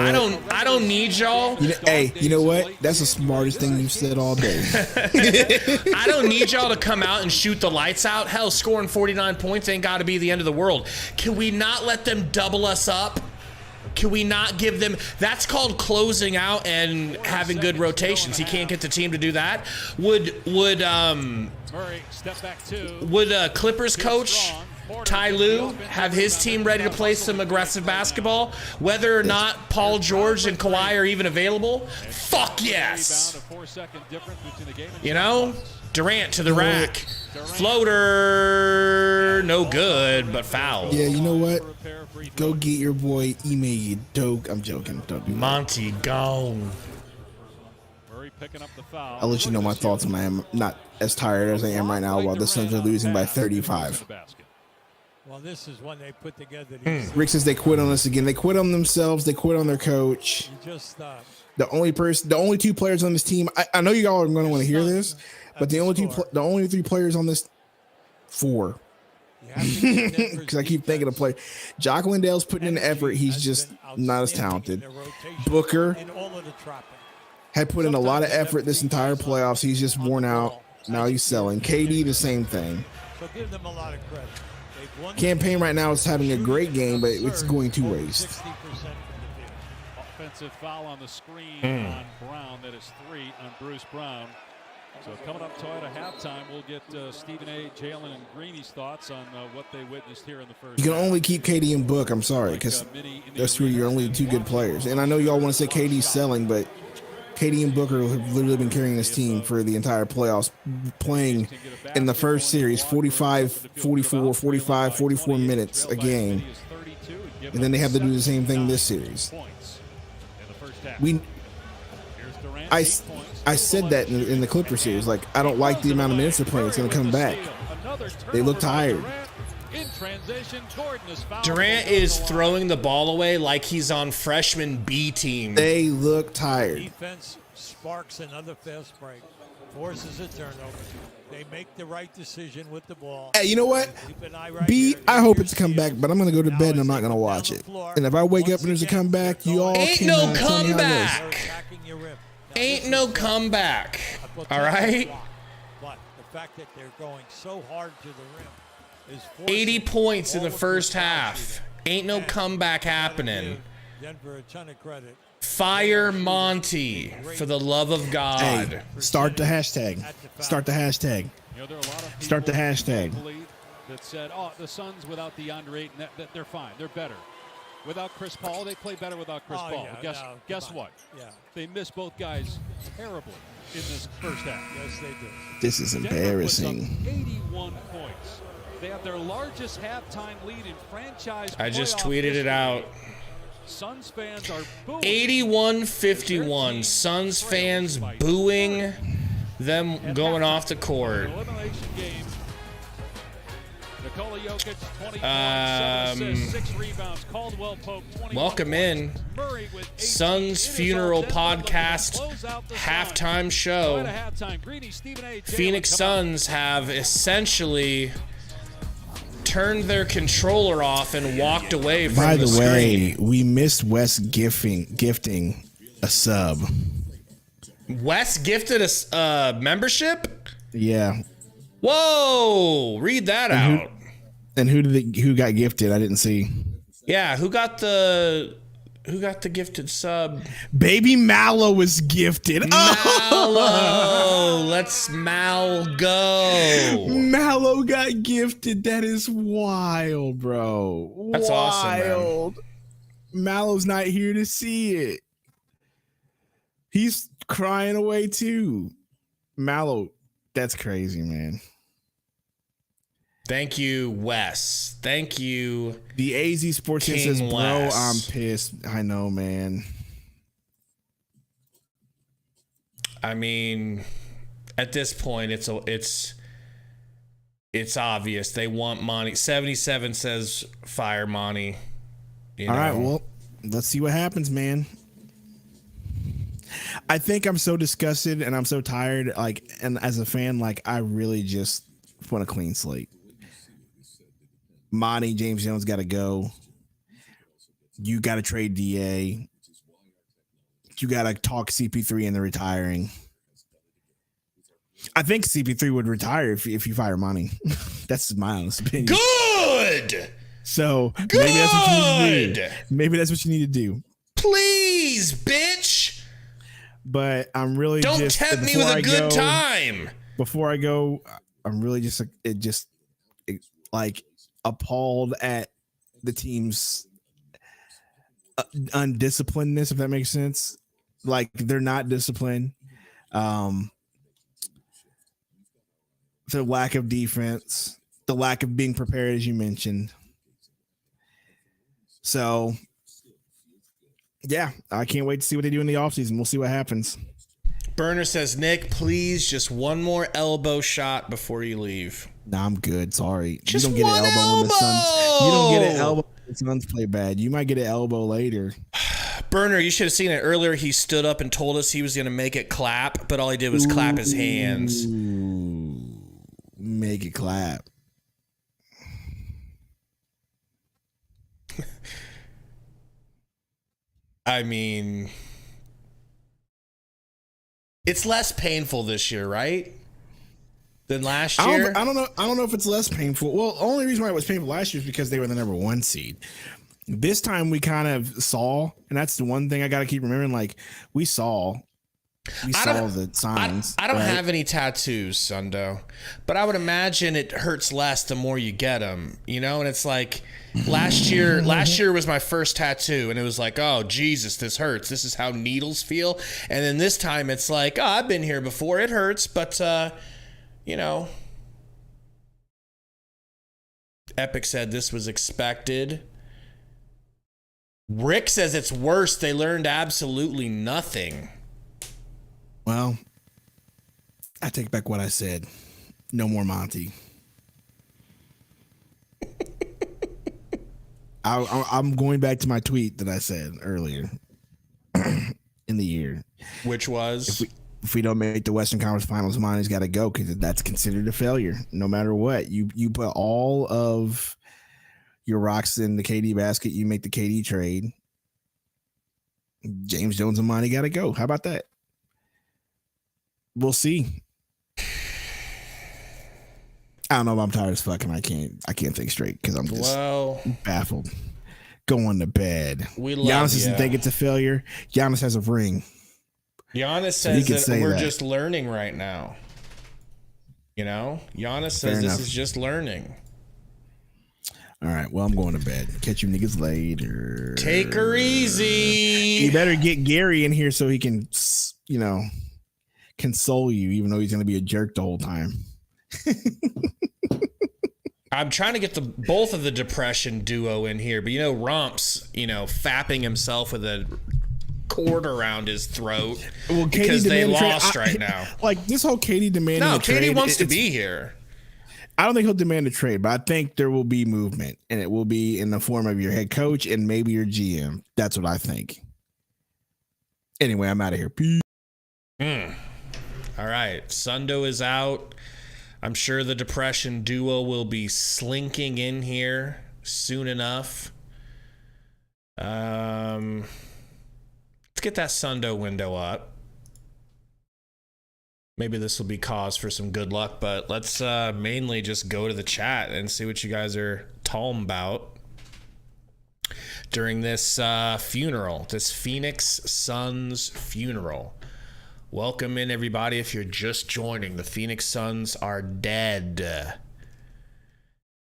I don't need y'all. Hey, you know what? That's the smartest thing you've said all day. I don't need y'all to come out and shoot the lights out. Hell, scoring 49 points ain't got to be the end of the world. Can we not let them double us up? Can we not give them... That's called closing out and having good rotations. He can't get the team to do that. Would Clippers coach Ty Lue have his team ready to play some aggressive basketball, whether or not Paul George and Kawhi are even available? Fuck yes. You know, Durant to the rack. Floater, no good, but foul. Yeah, you know what? Go get your boy Ime, you dope. I'm joking. Don't do that. Monty gone. I'll let you know my thoughts when I am not as tired as I am right now while the Suns are losing by 35. Well, this is when they put together these. Rick says they quit on us again. They quit on themselves. They quit on their coach. The only two players on this team. I know you all are going to want to hear this, but the only three players on this four. Because I keep thinking of play. Jock Lindell's putting in the effort. He's just not as talented. Booker had put in a lot of effort this entire playoffs. He's just worn out. Now he's selling. KD, the same thing. So give them a lot of credit. Campaign right now is having a great game, but it's going to waste. Offensive foul on the screen on Brown. That is 3 on Bruce Brown. So coming up at halftime, we'll get Stephen A., Jalen, and Greeny's thoughts on what they witnessed here in the first. You can only keep KD and Book. I'm sorry, because that's really your only two good players. And I know y'all want to say KD's selling, but KD and Booker have literally been carrying this team for the entire playoffs, playing in the first series 45, 44, 45, 44 minutes a game. And then they have to do the same thing this series. I said that in the Clipper series. Like, I don't like the amount of minutes they're playing. It's going to come back. They look tired. Durant is throwing the ball away like he's on freshman B team. They look tired. Defense sparks another fast break, forces a turnover. They make the right decision with the ball. Hey, you know what? B, I hope it's a comeback, but I'm going to go to bed and I'm not going to watch it. And if I wake up and there's a comeback, you all ain't no comeback. Ain't no comeback. All right? But the fact that they're going so hard to the rim. 80 points in the first half. Ain't no comeback happening. Denver a ton of credit. Fire Monty, for the love of God. Hey, start the hashtag. Start the hashtag. You know, there are a lot of Start the hashtag. That said, oh, the Suns without DeAndre Ayton, they're fine. They're better. Without Chris Paul, they play better without Chris Paul. Yeah, guess what? Yeah. They missed both guys terribly in this first half. Yes, they do. This is embarrassing. 81 points. They have their largest halftime lead in franchise. I just tweeted it out. Suns fans are booing. 81-51. Suns fans booing them going off the court. Elimination game. Nikola Jokic, 20 points, 7 assists, 6 rebounds. Caldwell Pope, 21 Welcome in. Suns Funeral Podcast halftime show. Phoenix Suns have essentially turned their controller off and walked away from By the way, screen. we missed Wes gifting a sub. Wes gifted a membership? Yeah. Whoa! Read that out. Who got gifted? I didn't see. Yeah, who got the gifted sub? Baby Mallow was gifted. Mallow! Let's Mal go. Mallow got gifted. That is wild, bro. That's awesome, man. Mallow's not here to see it. He's crying away too. Mallow, that's crazy, man. Thank you, Wes. Thank you. The AZ Sports King says, bro, Wes. I'm pissed. I know, man. I mean, at this point, it's obvious. They want Monty. 77 says fire Monty. All right, well, let's see what happens, man. I think I'm so disgusted and I'm so tired. Like, and as a fan, like, I really just want a clean slate. Monty, James Jones got to go. You got to trade DA. You got to talk CP3 into retiring. I think CP3 would retire if you fire Monty. That's my honest opinion. Good. So maybe that's what you need to do. Maybe that's what you need to do. Please, bitch. But I'm really don't just, tempt me with a good time. Before I go, I'm really just like appalled at the team's undisciplinedness, if that makes sense. Like they're not disciplined. The lack of defense, the lack of being prepared, as you mentioned. So, yeah, I can't wait to see what they do in the offseason. We'll see what happens. Burner says, Nick, please, just one more elbow shot before you leave. Nah, I'm good. Sorry. Just you don't get one an elbow when the Suns. elbow! You don't get an elbow when the Suns play bad. You might get an elbow later. Burner, you should have seen it earlier. He stood up and told us he was going to make it clap, but all he did was clap his hands. Ooh, make it clap. I mean, it's less painful this year, right? Than last year? I don't know if it's less painful. Well, the only reason why it was painful last year is because they were the number 1 seed. This time we kind of saw, and that's the one thing I got to keep remembering, like we saw the signs. I don't have any tattoos, Sundo, but I would imagine it hurts less the more you get them, you know? And it's like last year was my first tattoo, and it was like, oh, Jesus, this hurts. This is how needles feel. And then this time it's like, oh, I've been here before. It hurts, but, you know. Epic said this was expected. Rick says it's worse. They learned absolutely nothing. Well, I take back what I said. No more Monty. I'm going back to my tweet that I said earlier in the year. Which was? If we don't make the Western Conference Finals, Monty's got to go because that's considered a failure. No matter what. You put all of your rocks in the KD basket, you make the KD trade. James Jones and Monty got to go. How about that? We'll see. I don't know if I'm tired as fuck and I can't think straight because I'm just baffled. Going to bed. Giannis doesn't think it's a failure. Giannis has a ring. Giannis says that we're just learning right now. You know? Giannis says this is just learning. All right. Well, I'm going to bed. Catch you niggas later. Take her easy. You better get Gary in here so he can, console you, even though he's going to be a jerk the whole time. I'm trying to get both of the depression duo in here, but Romp's, fapping himself with a cord around his throat because they lost right now. Like this whole KD demanding a trade. KD wants to be here. I don't think he'll demand a trade, but I think there will be movement, and it will be in the form of your head coach and maybe your GM. That's what I think. Anyway, I'm out of here. Peace. All right. Sundo is out. I'm sure the depression duo will be slinking in here soon enough. Let's get that Sundo window up. Maybe this will be cause for some good luck, but let's mainly just go to the chat and see what you guys are talking about during this funeral, this Phoenix Suns funeral. Welcome in, everybody. If you're just joining, the Phoenix Suns are dead.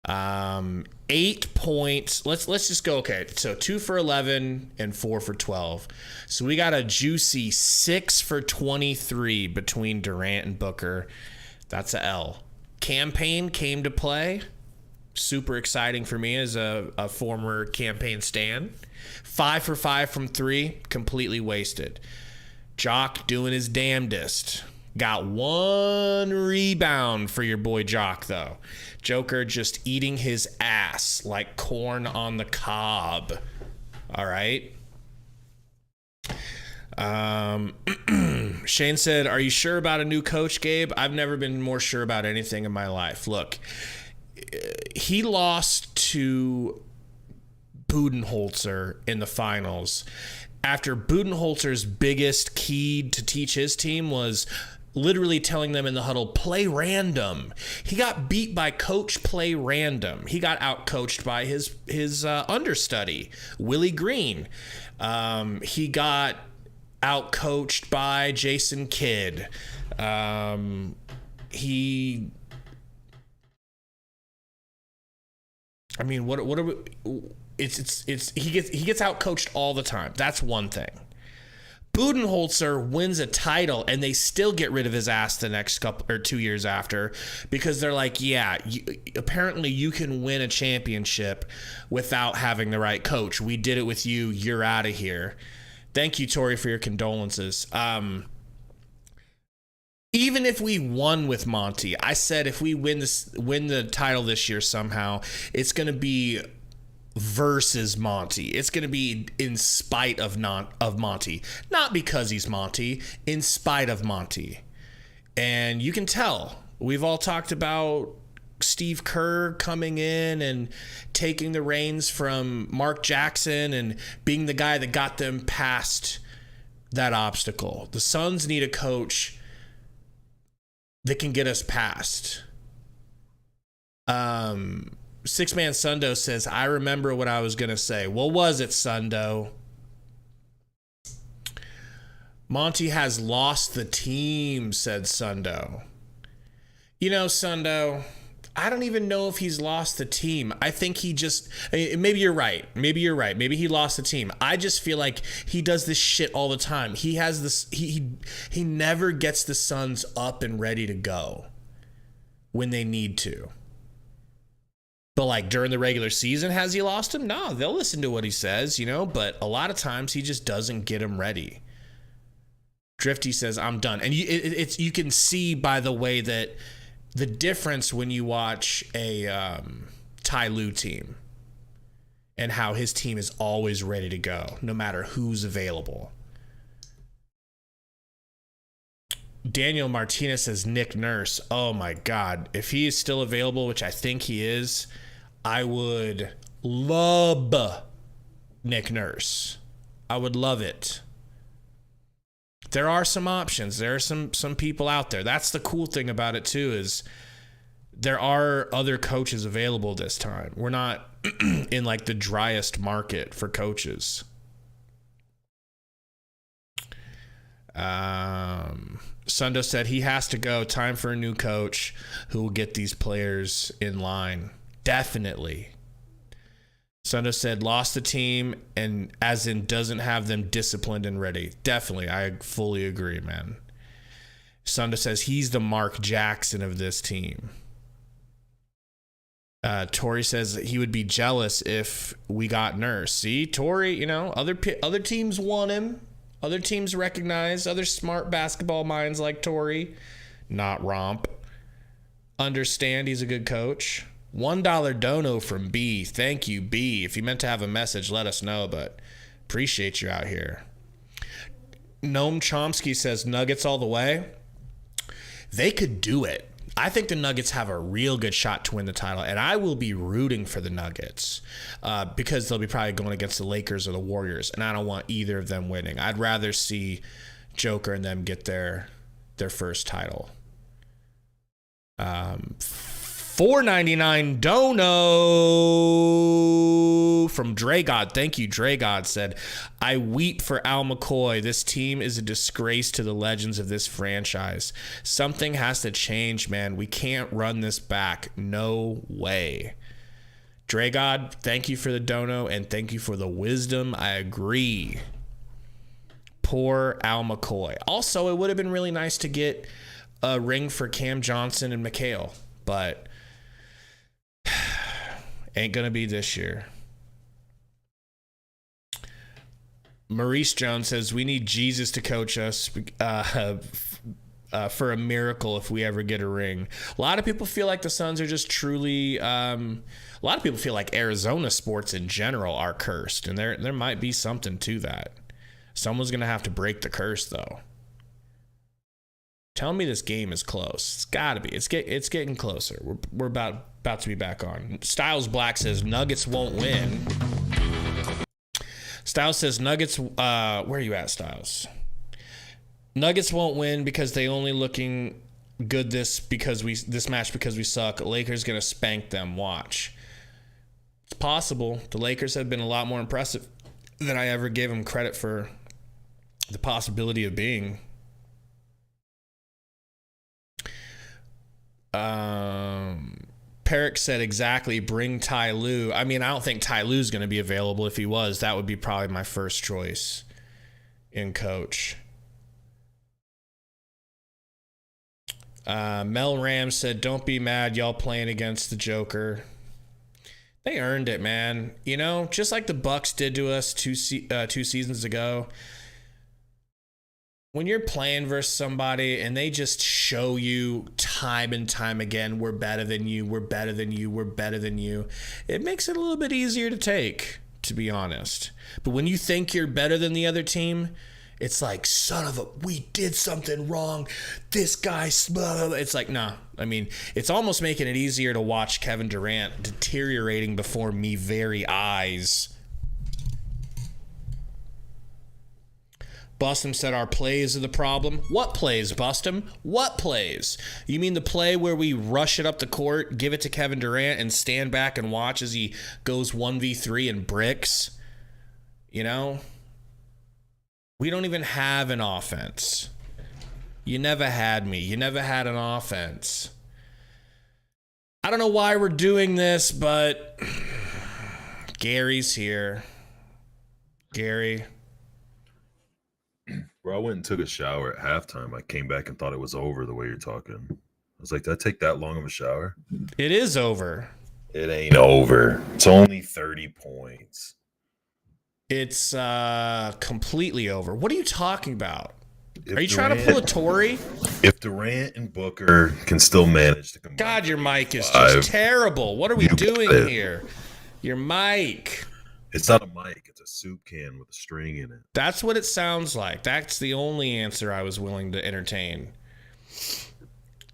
8 points. Let's just go. Okay, so 2 for 11 and 4 for 12. So we got a juicy 6 for 23 between Durant and Booker. That's a L. Campaign came to play. Super exciting for me as a former campaign stan. 5 for 5 from 3, completely wasted. Jock doing his damnedest. Got 1 rebound for your boy Jock, though. Joker just eating his ass like corn on the cob. All right. Shane said, are you sure about a new coach, Gabe? I've never been more sure about anything in my life. Look, he lost to Budenholzer in the finals after Budenholzer's biggest key to teach his team was literally telling them in the huddle, play random. He got beat by coach play random. He got out-coached by his understudy, Willie Green. He got out-coached by Jason Kidd. I mean, what are we? It's he gets out coached all the time. That's one thing. Budenholzer wins a title and they still get rid of his ass the next couple or 2 years after, because they're like, yeah, apparently you can win a championship without having the right coach. We did it with you. You're out of here. Thank you, Tori, for your condolences. Even if we won with Monty, I said if we win the title this year somehow, it's going to be versus Monty. It's going to be in spite of Monty, not because he's Monty, in spite of Monty. And you can tell we've all talked about Steve Kerr coming in and taking the reins from Mark Jackson and being the guy that got them past that obstacle. The Suns need a coach that can get us past. Six Man Sundo says, I remember what I was going to say. What was it, Sundo? Monty has lost the team, said Sundo. You know, Sundo, I don't even know if he's lost the team. I think he just, maybe you're right. Maybe he lost the team. I just feel like he does this shit all the time. He has this, he never gets the Suns up and ready to go when they need to. But like during the regular season, has he lost him? No, they'll listen to what he says, but a lot of times he just doesn't get him ready. Drifty says, I'm done. And you can see by the way that the difference when you watch a Ty Lue team and how his team is always ready to go, no matter who's available. Daniel Martinez says Nick Nurse. Oh my God. If he is still available, which I think he is, I would love Nick Nurse. I would love it. There are some options. There are some people out there. That's the cool thing about it too, is there are other coaches available this time. We're not in like the driest market for coaches. Sundo said he has to go. Time for a new coach who will get these players in line. Definitely. Sundo said lost the team and as in doesn't have them disciplined and ready. Definitely. I fully agree, man. Sundo says he's the Mark Jackson of this team. Tori says he would be jealous if we got Nurse. See, Tori, other teams want him. Other teams recognize, other smart basketball minds like Tori, not Romp, understand he's a good coach. $1 dono from B. Thank you, B. If you meant to have a message, let us know, but appreciate you out here. Noam Chomsky says Nuggets all the way. They could do it. I think the Nuggets have a real good shot to win the title, and I will be rooting for the Nuggets because they'll be probably going against the Lakers or the Warriors, and I don't want either of them winning. I'd rather see Joker and them get their first title. $4.99 dono from Dragod. Thank you, Dragod said, I weep for Al McCoy. This team is a disgrace to the legends of this franchise. Something has to change, man. We can't run this back. No way. Dragod, thank you for the dono and thank you for the wisdom. I agree. Poor Al McCoy. Also, it would have been really nice to get a ring for Cam Johnson and McHale, but ain't gonna be this year. Maurice Jones says we need Jesus to coach us for a miracle if we ever get a ring. A lot of people feel like the Suns are just truly a lot of people feel like Arizona sports in general are cursed, and there might be something to that. Someone's gonna have to break the curse though. Tell me this game is close. It's gotta be. It's getting closer. We're about to be back on. Styles Black says Nuggets won't win. Styles says Nuggets. Where are you at, Styles? Nuggets won't win because they only looking good this match because we suck. Lakers gonna spank them. Watch. It's possible. The Lakers have been a lot more impressive than I ever gave them credit for the possibility of being. Perrick said exactly, bring Ty Lue. I mean, I don't think Ty Lue's going to be available. If he was, that would be probably my first choice in coach. Mel Ram said, don't be mad, y'all playing against the Joker. They earned it, man. You know, just like the Bucks did to us two seasons ago. When you're playing versus somebody and they just show you time and time again, we're better than you, we're better than you, we're better than you, it makes it a little bit easier to take, to be honest. But when you think you're better than the other team, it's like, son of a, we did something wrong. This guy, it's like, nah. I mean, it's almost making it easier to watch Kevin Durant deteriorating before me very eyes. Bustum said our plays are the problem. What plays, Bustum? What plays? You mean the play where we rush it up the court, give it to Kevin Durant, and stand back and watch as he goes 1v3 and bricks? You know? We don't even have an offense. You never had me. You never had an offense. I don't know why we're doing this, but Gary's here. Gary. Bro, I went and took a shower at halftime. I came back and thought it was over the way you're talking. I was like, did I take that long of a shower? It is over. It ain't over. It's only 30 points. It's completely over. What are you talking about? Are you trying to pull a Tory? If Durant and Booker can still manage to combine. God, your mic is just terrible. What are we doing here? Your mic. It's not a mic. It's a soup can with a string in it. That's what it sounds like. That's the only answer I was willing to entertain.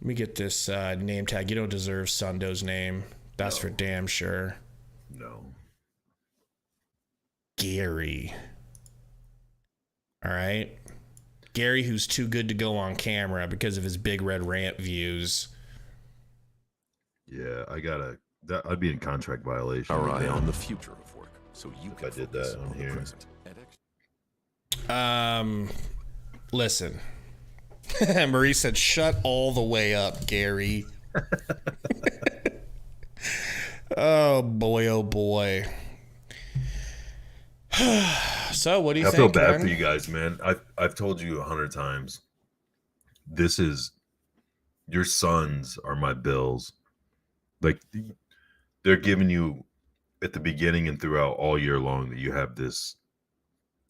Let me get this name tag. You don't deserve Sundo's name. That's for damn sure. No. Gary. All right. Gary, who's too good to go on camera because of his big red rant views. Yeah, I'd be in contract violation. Our eye on the future of work. So you if I did that on here. Listen. Marie said, shut all the way up, Gary. Oh boy, oh boy. So what do you think? I feel bad for you guys, man. I've told you 100 times. This is, your sons are my bills. Like, they're giving you at the beginning and throughout all year long that you have this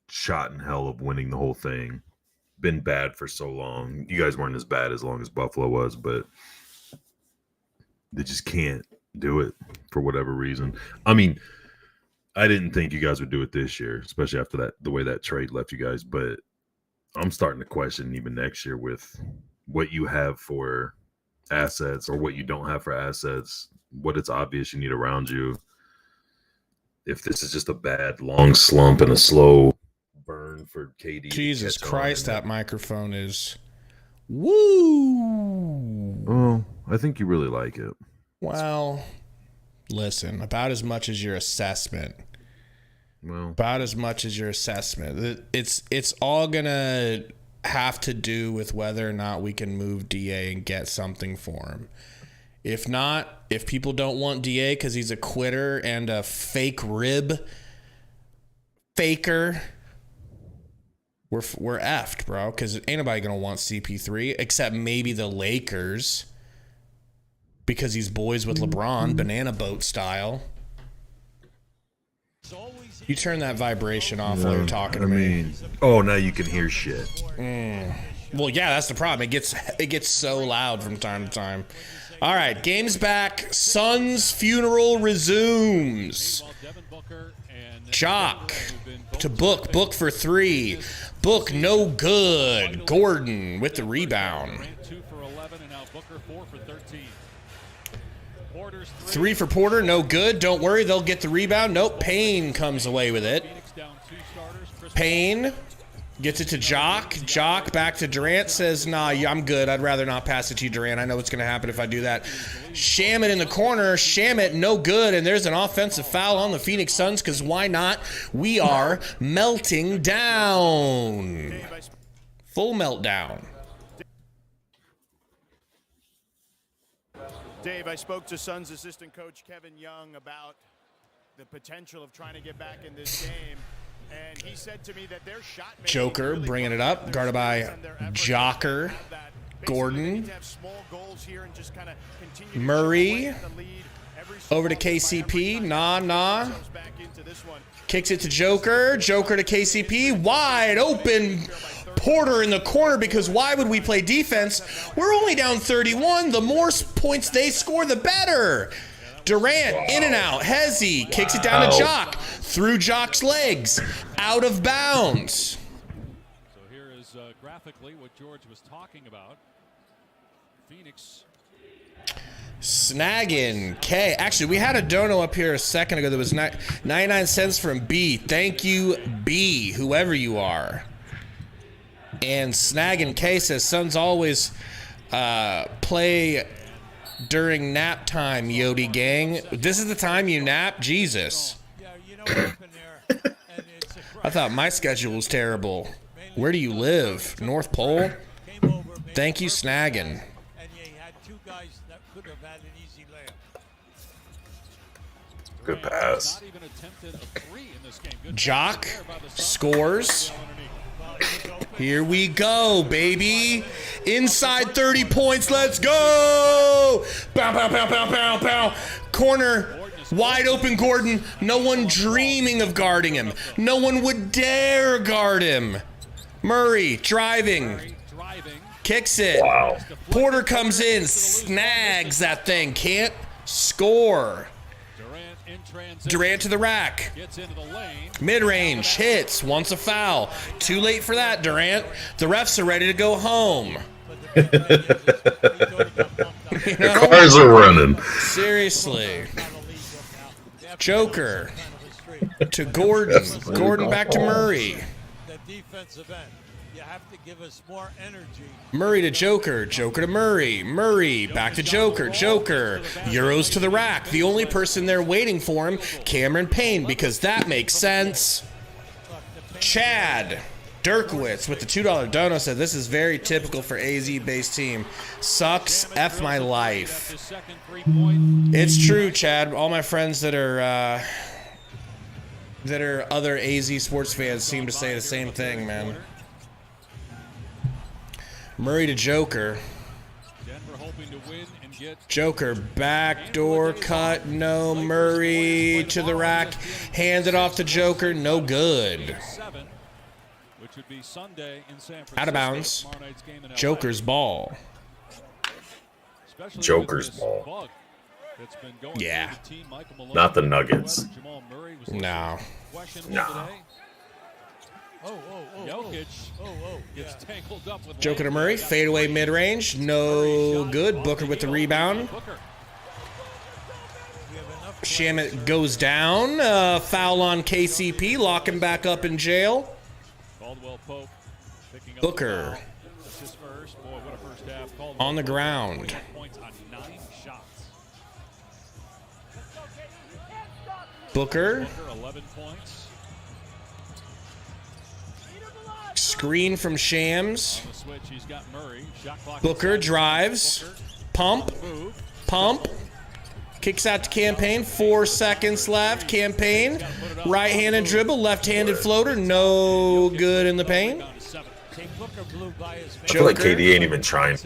shot in hell of winning the whole thing. Been bad for so long. You guys weren't as bad as long as Buffalo was, but they just can't do it for whatever reason. I mean, I didn't think you guys would do it this year, especially after that, the way that trade left you guys. But I'm starting to question even next year with what you have for assets or what you don't have for assets, what it's obvious you need around you. If this is just a bad long slump and a slow burn for KD. Jesus Christ, that microphone is woo. Oh, I think you really like it. Well, listen, about as much as your assessment. Well, about as much as your assessment. It's all gonna have to do with whether or not we can move DA and get something for him. If not, if people don't want DA because he's a quitter and a fake rib faker, we're effed, bro. Because ain't nobody gonna want CP3 except maybe the Lakers because he's boys with LeBron, banana boat style. You turn that vibration off while you're talking to me. Oh, now you can hear shit. Well, yeah, that's the problem. It gets so loud from time to time. All right, game's back. Suns funeral resumes. Jock to Book. Book for three. Book no good. Gordon with the rebound. 3 for Porter, no good. Don't worry, they'll get the rebound. Nope, Payne comes away with it. Payne gets it to Jock. Jock back to Durant, says, nah, I'm good. I'd rather not pass it to you, Durant. I know what's going to happen if I do that. Shamit in the corner. Shamit, no good. And there's an offensive foul on the Phoenix Suns because why not? We are melting down. Full meltdown. Dave, I spoke to Suns assistant coach Kevin Young about the potential of trying to get back in this game, and he said to me that their shot Joker really bringing it up, guarded by Jocker. Gordon. Murray. Over to KCP. Nah. Kicks it to Joker. Joker to KCP. Wide open. Porter in the corner, because why would we play defense? We're only down 31. The more points they score, the better. Durant in and out. Hezzy kicks it down to Jock. Through Jock's legs. Out of bounds. So here is graphically what George was talking about. Phoenix snagging K. Actually, we had a dono up here a second ago that was 99 cents from B. Thank you, B, whoever you are. And snagging K says Suns always play during nap time, Yodi gang. This is the time you nap? Jesus. I thought my schedule was terrible. Where do you live? North Pole? Thank you, snagging. Good pass. Jock scores. Here we go, baby. Inside 30 points. Let's go. Bow, bow, bow, bow, bow, bow. Corner. Wide open Gordon. No one dreaming of guarding him. No one would dare guard him. Murray driving. Kicks it. Wow. Porter comes in. Snags that thing. Can't score. Durant to the rack. Mid-range hits. Wants a foul. Too late for that, Durant. The refs are ready to go home. You know? The cars are running. Seriously. Joker to Gordon. Gordon back to Murray. Murray to Joker. Joker to Murray. Murray back to Joker. Joker. Euros to the rack. The only person there waiting for him, Cameron Payne, because that makes sense. Chad Dirkowitz with the $2 dono said, this is very typical for AZ-based team. Sucks. F my life. It's true, Chad. All my friends that are other AZ sports fans seem to say the same thing, man. Murray to Joker. Joker backdoor cut. No. Murray to the rack. Hand it off to Joker. No good. Out of bounds. Joker's ball. Joker's ball. Yeah. Not the Nuggets. No. No. Joker to Murray, fadeaway mid-range, no good. Booker with the rebound. Shamet goes down. Foul on KCP, lock him back up in jail. Booker on the ground. Booker. Screen from Shams. Booker drives. Pump. Kicks out to Campaign. 4 seconds left. Campaign. Right-handed dribble. Left-handed floater. No good in the paint. I feel like KD ain't even trying.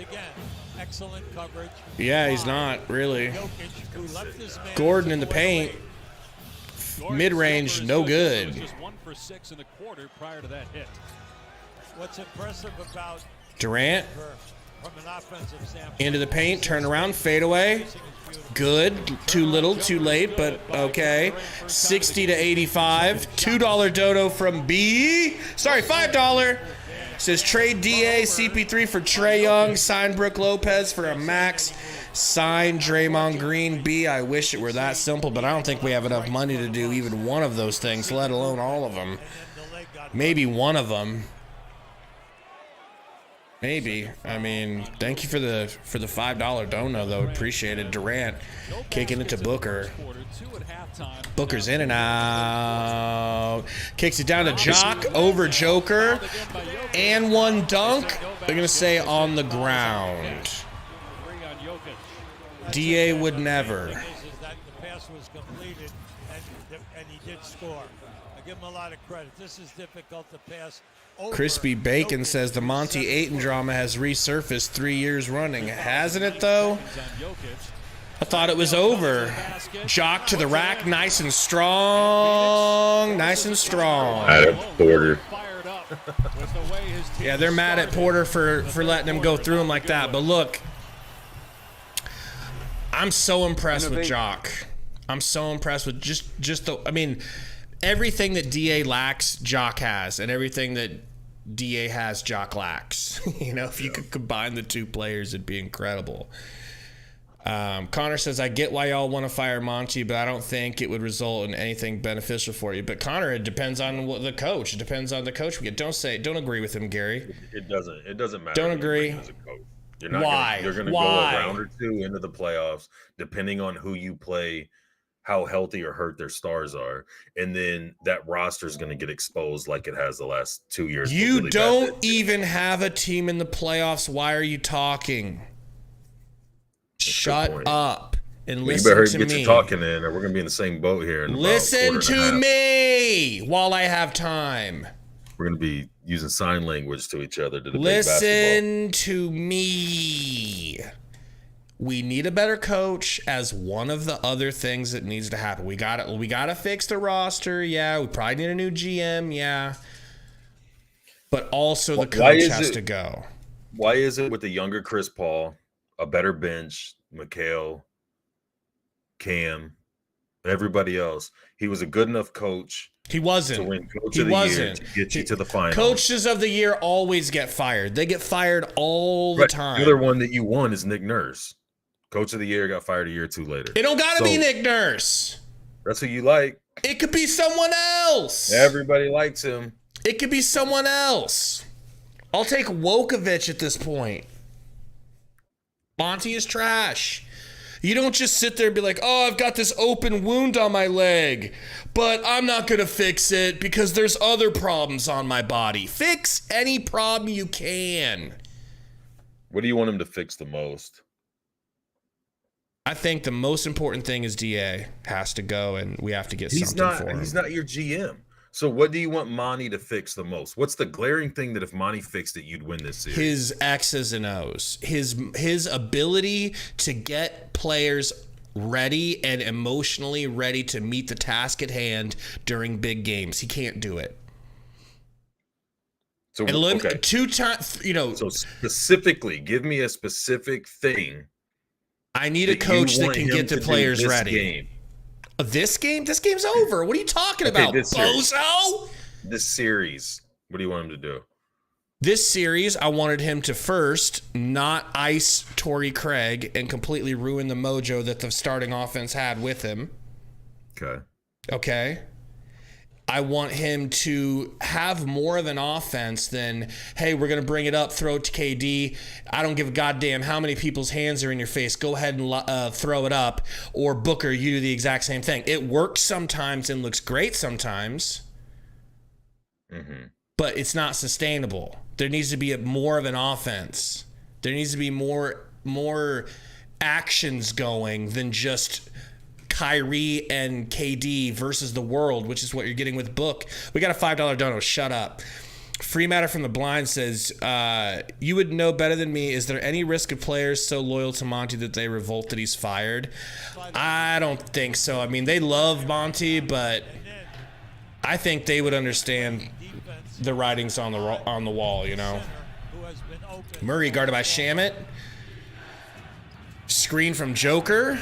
Yeah, he's not, really. Gordon in the paint. Mid-range, no good. What's impressive about Durant into the paint, turn around, fade away. Good. Too little, too late, but okay. 60 to 85. $2 dono from B. Sorry, $5. Says trade DA CP3 for Trae Young. Sign Brook Lopez for a max. Sign Draymond Green. B. I wish it were that simple, but I don't think we have enough money to do even one of those things, let alone all of them. Maybe one of them. Maybe. I mean, thank you for the $5 dono though. Appreciate it. Durant kicking it to Booker. Booker's in and out. Kicks it down to Jock over Joker. And one dunk. They're gonna say on the ground. DA would never. Is that the pass was completed and he did score. I give him a lot of credit. This is difficult to pass. Crispy Bacon says the Monty Ayton drama has resurfaced 3 years running. Hasn't it, though? I thought it was over. Jock to the rack, nice and strong. Nice and strong. Adam Porter. Yeah, they're mad at Porter for letting him go through him like that. But look, I'm so impressed with Jock. I'm so impressed with just the, I mean, everything that DA lacks, Jock has, and everything that DA has, Jock lacks. You know, if you could combine the two players, it'd be incredible. Connor says, I get why y'all want to fire Monty, but I don't think it would result in anything beneficial for you. But Connor, it depends on the coach. It depends on the coach we get. Don't agree with him, Gary. It doesn't matter. Don't agree. As a coach. You're not Why? You're going to go a round or two into the playoffs, depending on who you play, how healthy or hurt their stars are, and then that roster is going to get exposed like it has the last 2 years. You really don't even have a team in the playoffs. Why are you talking? Shut up and listen you better to get me. Your talking in, or we're going to be in the same boat here. In Listen to me while I have time. We're going to be using sign language to each other to debate Listen to me. We need a better coach as one of the other things that needs to happen. We got to fix the roster. Yeah, we probably need a new GM. Yeah. But also the coach has to go. Why is it with the younger Chris Paul, a better bench, Mikal, Cam, everybody else, he was a good enough coach? He wasn't. To win Coach of the Year, to get you to the final. Coaches of the Year always get fired. They get fired all the time. The other one that you won is Nick Nurse. Coach of the Year got fired a year or two later. It don't gotta be Nick Nurse. That's who you like. It could be someone else. Everybody likes him. It could be someone else. I'll take Wokovich at this point. Monty is trash. You don't just sit there and be like, oh, I've got this open wound on my leg, but I'm not going to fix it because there's other problems on my body. Fix any problem you can. What do you want him to fix the most? I think the most important thing is DA has to go, and we have to get something for him. He's not your GM. So what do you want Monty to fix the most? What's the glaring thing that if Monty fixed it, you'd win this series? His X's and O's. His ability to get players ready and emotionally ready to meet the task at hand during big games. He can't do it. So, okay. 2 times, you know. So specifically, give me a specific thing. I need a coach that can get the players ready. This game? This game's over. What are you talking about, bozo? This series. What do you want him to do? This series, I wanted him to first not ice Torrey Craig and completely ruin the mojo that the starting offense had with him. Okay. I want him to have more of an offense than, hey, we're going to bring it up, throw it to KD. I don't give a goddamn how many people's hands are in your face. Go ahead and throw it up. Or Booker, you do the exact same thing. It works sometimes and looks great sometimes. Mm-hmm. But it's not sustainable. There needs to be more of an offense. There needs to be more actions going than just Kyrie and KD versus the world, which is what you're getting with Book. We got a $5 dono. Shut up. Free Matter from the Blind says, you would know better than me. Is there any risk of players so loyal to Monty that they revolt that he's fired? I don't think so. I mean, they love Monty, but I think they would understand the writings on the wall, you know. Murray guarded by Shamet. Screen from Joker.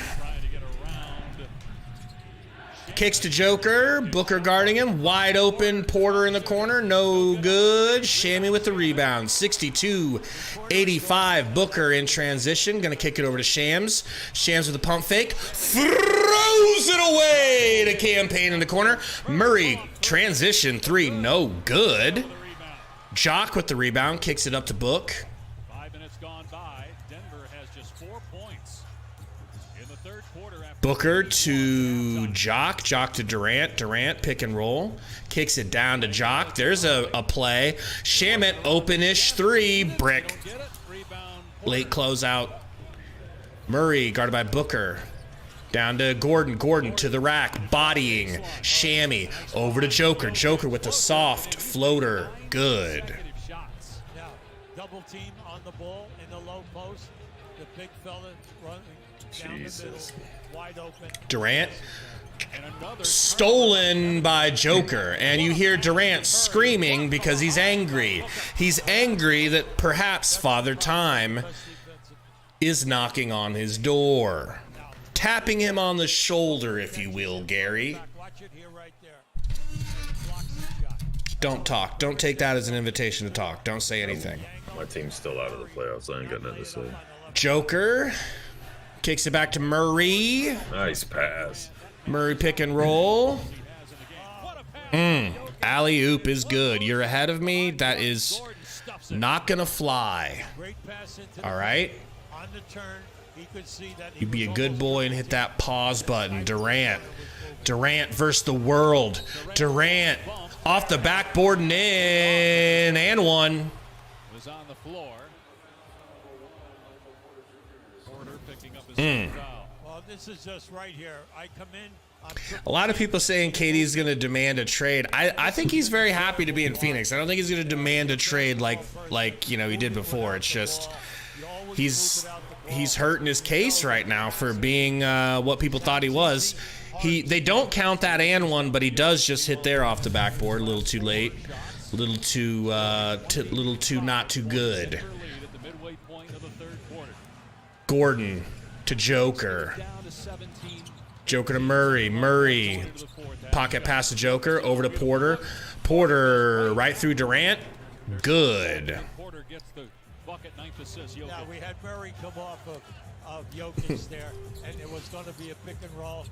Kicks to Joker. Booker guarding him. Wide open. Porter in the corner. No good. Shammy with the rebound. 62-85. Booker in transition. Going to kick it over to Shams. Shams with a pump fake. Throws it away to Campaign in the corner. Murray, transition 3. No good. Jock with the rebound. Kicks it up to Book. 5 minutes gone by. Denver has just 4 points in the third quarter. Booker to Jock. Jock to Durant. Durant pick and roll. Kicks it down to Jock. There's a play. Shamet, open-ish 3. Brick. Late closeout. Murray guarded by Booker. Down to Gordon. Gordon to the rack. Bodying. Shammy. Over to Joker. Joker with the soft floater. Good. Now, double team on the ball in the low post. The big fella running down the middle, wide open. Durant. Stolen by Joker. And you hear Durant screaming because he's angry. He's angry that perhaps Father Time is knocking on his door. Tapping him on the shoulder, if you will, Gary. Don't talk. Don't take that as an invitation to talk. Don't say anything. My team's still out of the playoffs. I ain't got nothing to say. Joker kicks it back to Murray. Nice pass. Murray pick and roll. Alley-oop is good. You're ahead of me. That is not going to fly. All right? You be a good boy and hit that pause button. Durant. Durant versus the world. Durant off the backboard and in. And one. Was on the floor. Porter picking up his foul. Well, this is just right here. I come in. A lot of people saying KD's going to demand a trade. I think he's very happy to be in Phoenix. I don't think he's going to demand a trade like you know he did before. It's just he's hurting his case right now for being what people thought he was. They don't count that and one, but he does just hit there off the backboard a little too late, a little too not too good. Gordon to Joker. Joker to Murray. Murray. Pocket pass to Joker. Over to Porter. Porter right through Durant. Good. Porter gets the bucket, 9th assist. Yeah, we had Murray come off of Jokic there, and it was going to be a pick and roll.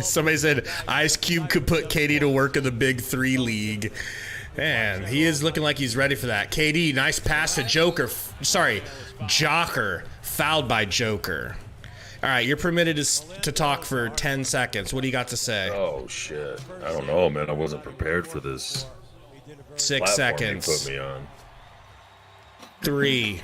Somebody said Ice Cube could put KD to work in the Big 3 league. Man, he is looking like he's ready for that. KD, nice pass to Joker. Sorry, Joker. Fouled by Joker. All right, you're permitted to talk for 10 seconds. What do you got to say? Oh, shit. I don't know, man. I wasn't prepared for this. 6 seconds. You put me on. 3.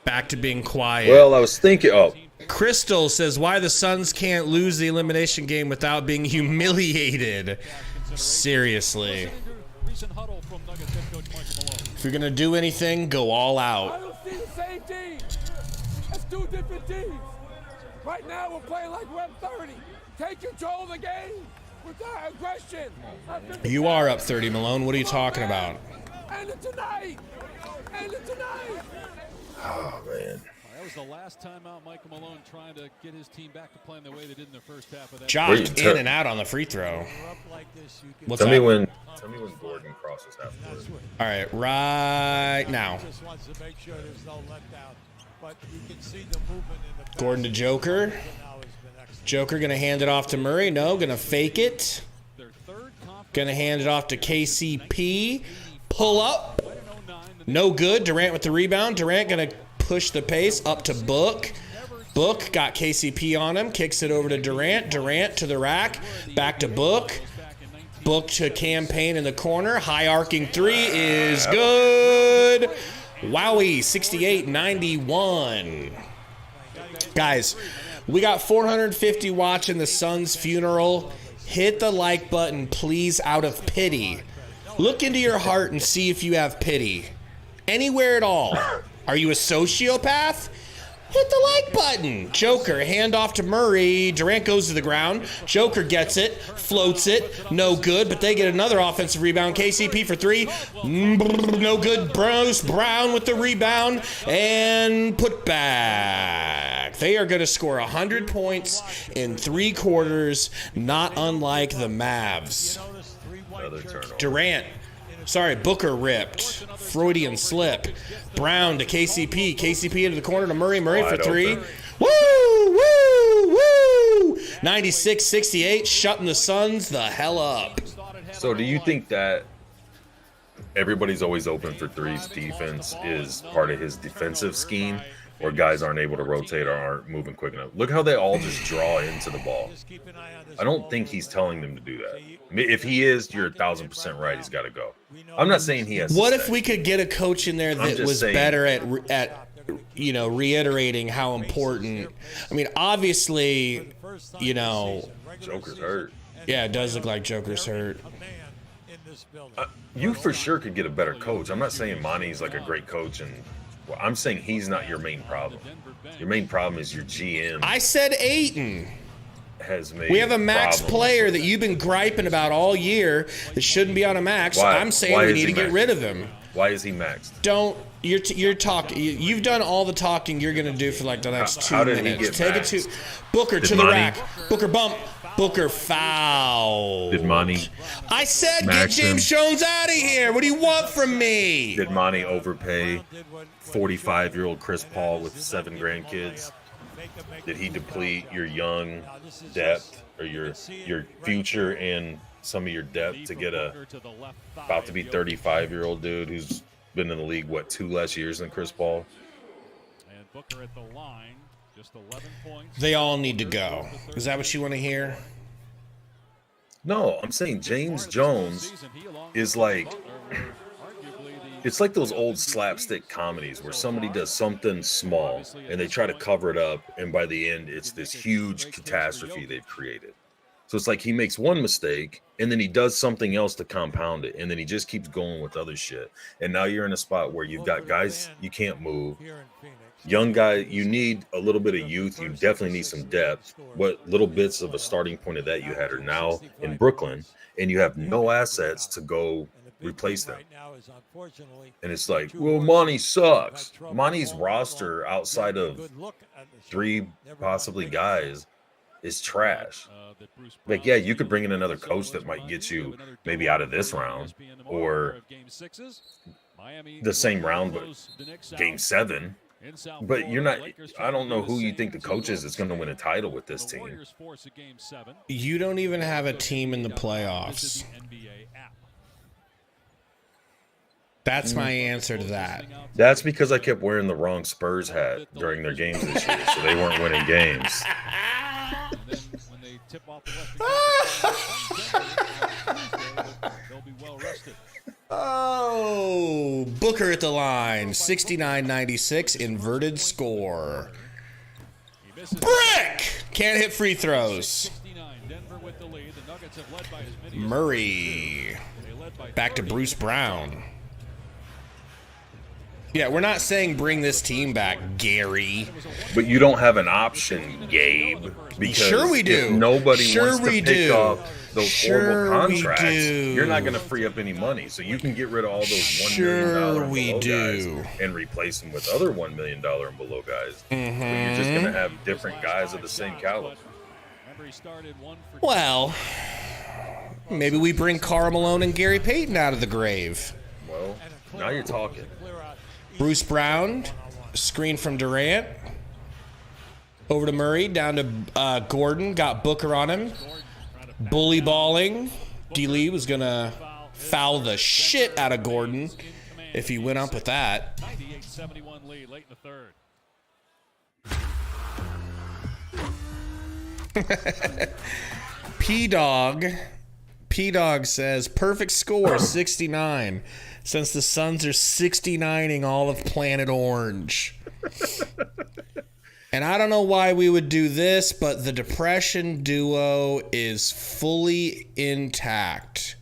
Back to being quiet. Well, I was thinking. Oh. Crystal says, why the Suns can't lose the elimination game without being humiliated. Seriously. If you're going to do anything, go all I out. don't see the same team. That's two different teams. Right now, we're playing like we're up 30. Take control of the game without aggression. You are up 30, Malone. What are you talking about? End it tonight. End it tonight. Oh, man. That was the last time out Michael Malone trying to get his team back to playing the way they did in the first half of that. Josh in and out on the free throw. What's Tell that? me when Gordon crosses half court. All right, right now. Just wants to make sure there's no letdown, but you can see the movement in the Gordon to Joker. Joker going to hand it off to Murray. No, going to fake it. Going to hand it off to KCP. Pull up. No good. Durant with the rebound. Durant going to push the pace up to Book. Book got KCP on him. Kicks it over to Durant. Durant to the rack. Back to Book. Book to Campaign in the corner. High arcing three is good. Wowie, 68-91. Guys, we got 450 watching the Suns funeral. Hit the like button, please, out of pity. Look into your heart and see if you have pity. Anywhere at all. Are you a sociopath? Hit the like button. Joker, hand off to Murray. Durant goes to the ground. Joker gets it, floats it. No good, but they get another offensive rebound. KCP for 3. No good. Bruce Brown with the rebound. And put back. They are going to score 100 points in 3 quarters, not unlike the Mavs. Another turnover. Durant. Sorry, Booker ripped. Freudian slip. Brown to KCP. KCP into the corner to Murray. Murray for 3. Open. Woo! Woo! Woo! 96-68, shutting the Suns the hell up. So do you think that everybody's always open for threes defense is part of his defensive scheme, or guys aren't able to rotate or aren't moving quick enough? Look how they all just draw into the ball. I don't think he's telling them to do that. If he is, you're 1,000% right. He's got to go. I'm not saying he has. What if we could get a coach in there that was better at reiterating how important. I mean, obviously, Joker's hurt. Yeah, it does look like Joker's hurt. You for sure could get a better coach. I'm not saying Monty's like a great coach, and I'm saying he's not your main problem. Your main problem is your GM. I said Ayton. We have a max player that you've been griping about all year that shouldn't be on a max. So I'm saying we need to get rid of him. Why is he maxed? You're talking. You've done all the talking you're going to do for like the next 2 minutes. Take it to Booker to the rack. Booker bump. Booker foul. Did Monty? I said get James Jones out of here. What do you want from me? Did Monty overpay 45-year-old Chris Paul with 7 grandkids? Did he deplete your young depth or your future and some of your depth to get a about to be 35-year-old dude who's been in the league 2 less years than Chris Paul? And Booker at the line, just 11 points. They all need to go. Is that what you want to hear? No, I'm saying James Jones is like it's like those old slapstick comedies where somebody does something small and they try to cover it up, and by the end it's this huge catastrophe they've created. So it's like he makes one mistake and then he does something else to compound it, and then he just keeps going with other shit. And now you're in a spot where you've got guys you can't move. Young guy, you need a little bit of youth. You definitely need some depth. What little bits of a starting point of that you had are now in Brooklyn, and you have no assets to go replace them. And it's like, well, Monty sucks. Monty's roster outside of 3 possibly guys is trash. Like, yeah, you could bring in another coach that might get you maybe out of this round or the same round, but game 7. But you're not. I don't know who you think the coach is that's going to win a title with this team. You don't even have a team in the playoffs. That's my answer to that. That's because I kept wearing the wrong Spurs hat during their games this year, so they weren't winning games. Oh, Booker at the line, 69-96, inverted score. Brick! Can't hit free throws. Murray. Back to Bruce Brown. Yeah, we're not saying bring this team back, Gary. But you don't have an option, Gabe. Because sure we do. If nobody wants to pick up those horrible contracts, you're not going to free up any money. So you can get rid of all those $1 million and below guys and replace them with other $1 million and below guys. But you're just going to have different guys of the same caliber. Well, maybe we bring Karl Malone and Gary Payton out of the grave. Well, now you're talking. Bruce Brown, screen from Durant. Over to Murray, down to Gordon. Got Booker on him. Bully balling. D. Lee was going to foul the shit out of Gordon if he went up with that. 98-71 lead late in the third. P-Dog says, perfect score, 69. Since the Suns are 69ing all of Planet Orange. And I don't know why we would do this, but the Depression duo is fully intact.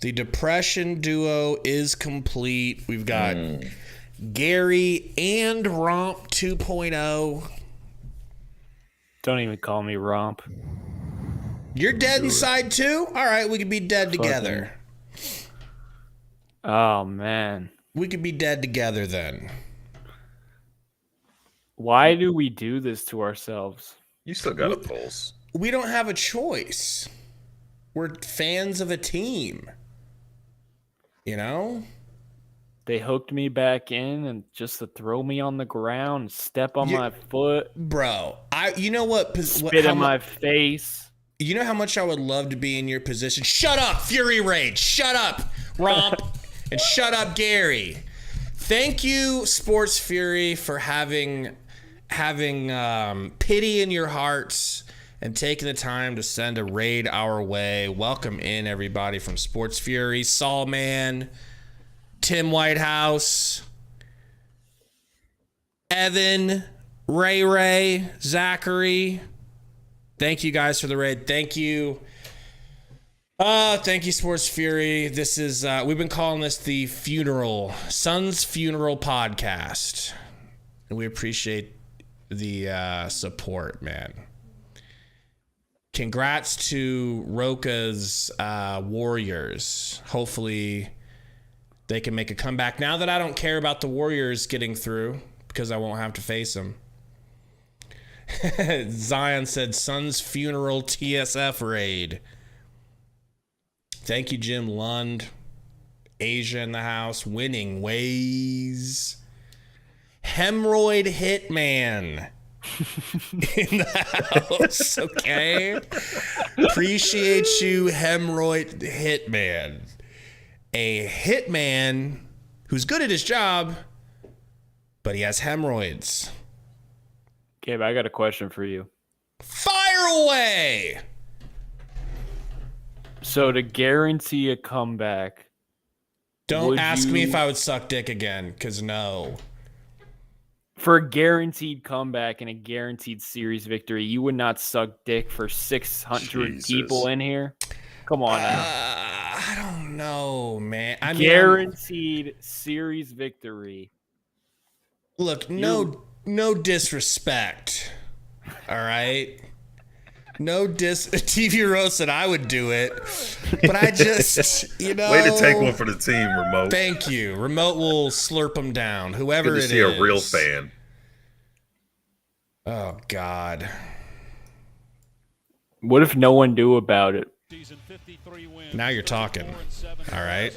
The Depression duo is complete. We've got Gary and Romp 2.0. Don't even call me Romp. You're dead inside too? All right, we could be dead together. Oh, man. We could be dead together then. Why do we do this to ourselves? You still got a pulse. We don't have a choice. We're fans of a team. You know? They hooked me back in and just to throw me on the ground, step on my foot. Bro, you know what? Spit in my face. You know how much I would love to be in your position? Shut up, Fury Rage. Shut up, Romp. And shut up, Gary. Thank you, Sports Fury, for having pity in your hearts and taking the time to send a raid our way. Welcome in, everybody, from Sports Fury, Saul Man, Tim Whitehouse, Evan, Ray, Zachary. Thank you guys for the raid. Thank you. Thank you, Sports Fury. This is, we've been calling this the Son's Funeral Podcast. And we appreciate the support, man. Congrats to Roka's Warriors. Hopefully they can make a comeback. Now that I don't care about the Warriors getting through, because I won't have to face them. Zion said, Son's Funeral TSF raid. Thank you, Jim Lund. Asia in the house. Winning ways. Hemorrhoid Hitman in the house. Okay. Appreciate you, Hemorrhoid Hitman. A hitman who's good at his job, but he has hemorrhoids. Gabe, I got a question for you. Fire away! So to guarantee a comeback, don't ask me if I would suck dick again, because no. For a guaranteed comeback and a guaranteed series victory, you would not suck dick for 600 people in here? Come on now. I don't know, man. I mean, guaranteed series victory. Look, no disrespect. All right? No TV Rose said I would do it. But I just, you know. Way to take one for the team, Remote. Thank you. Remote will slurp them down. Whoever Good to it see is. a real fan. Oh, God. What if no one knew about it? Now you're talking. All right.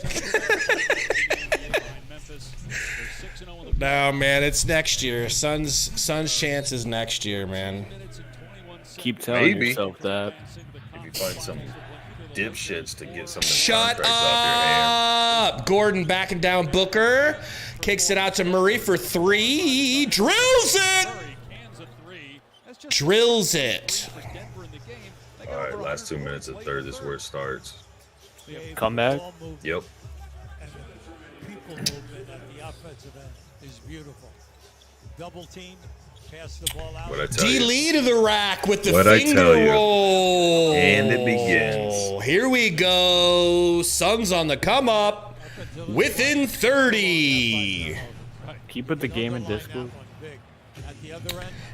No, man, it's next year. Sun's chances next year, man. Keep telling yourself that. If you find some dipshits to get some of the Shut contracts off your hands. Gordon backing down Booker. Kicks it out to Murray for 3. Drills it! Drills it. All right, last 2 minutes of third is where it starts. Comeback? Yep. People movement at the offensive end is beautiful. Double team, pass the ball out. What I tell you. D-Lee to the rack with the What I finger tell you. roll. And it begins. Here we go. Suns on the come up. Within 30. Can you put the game in Discord?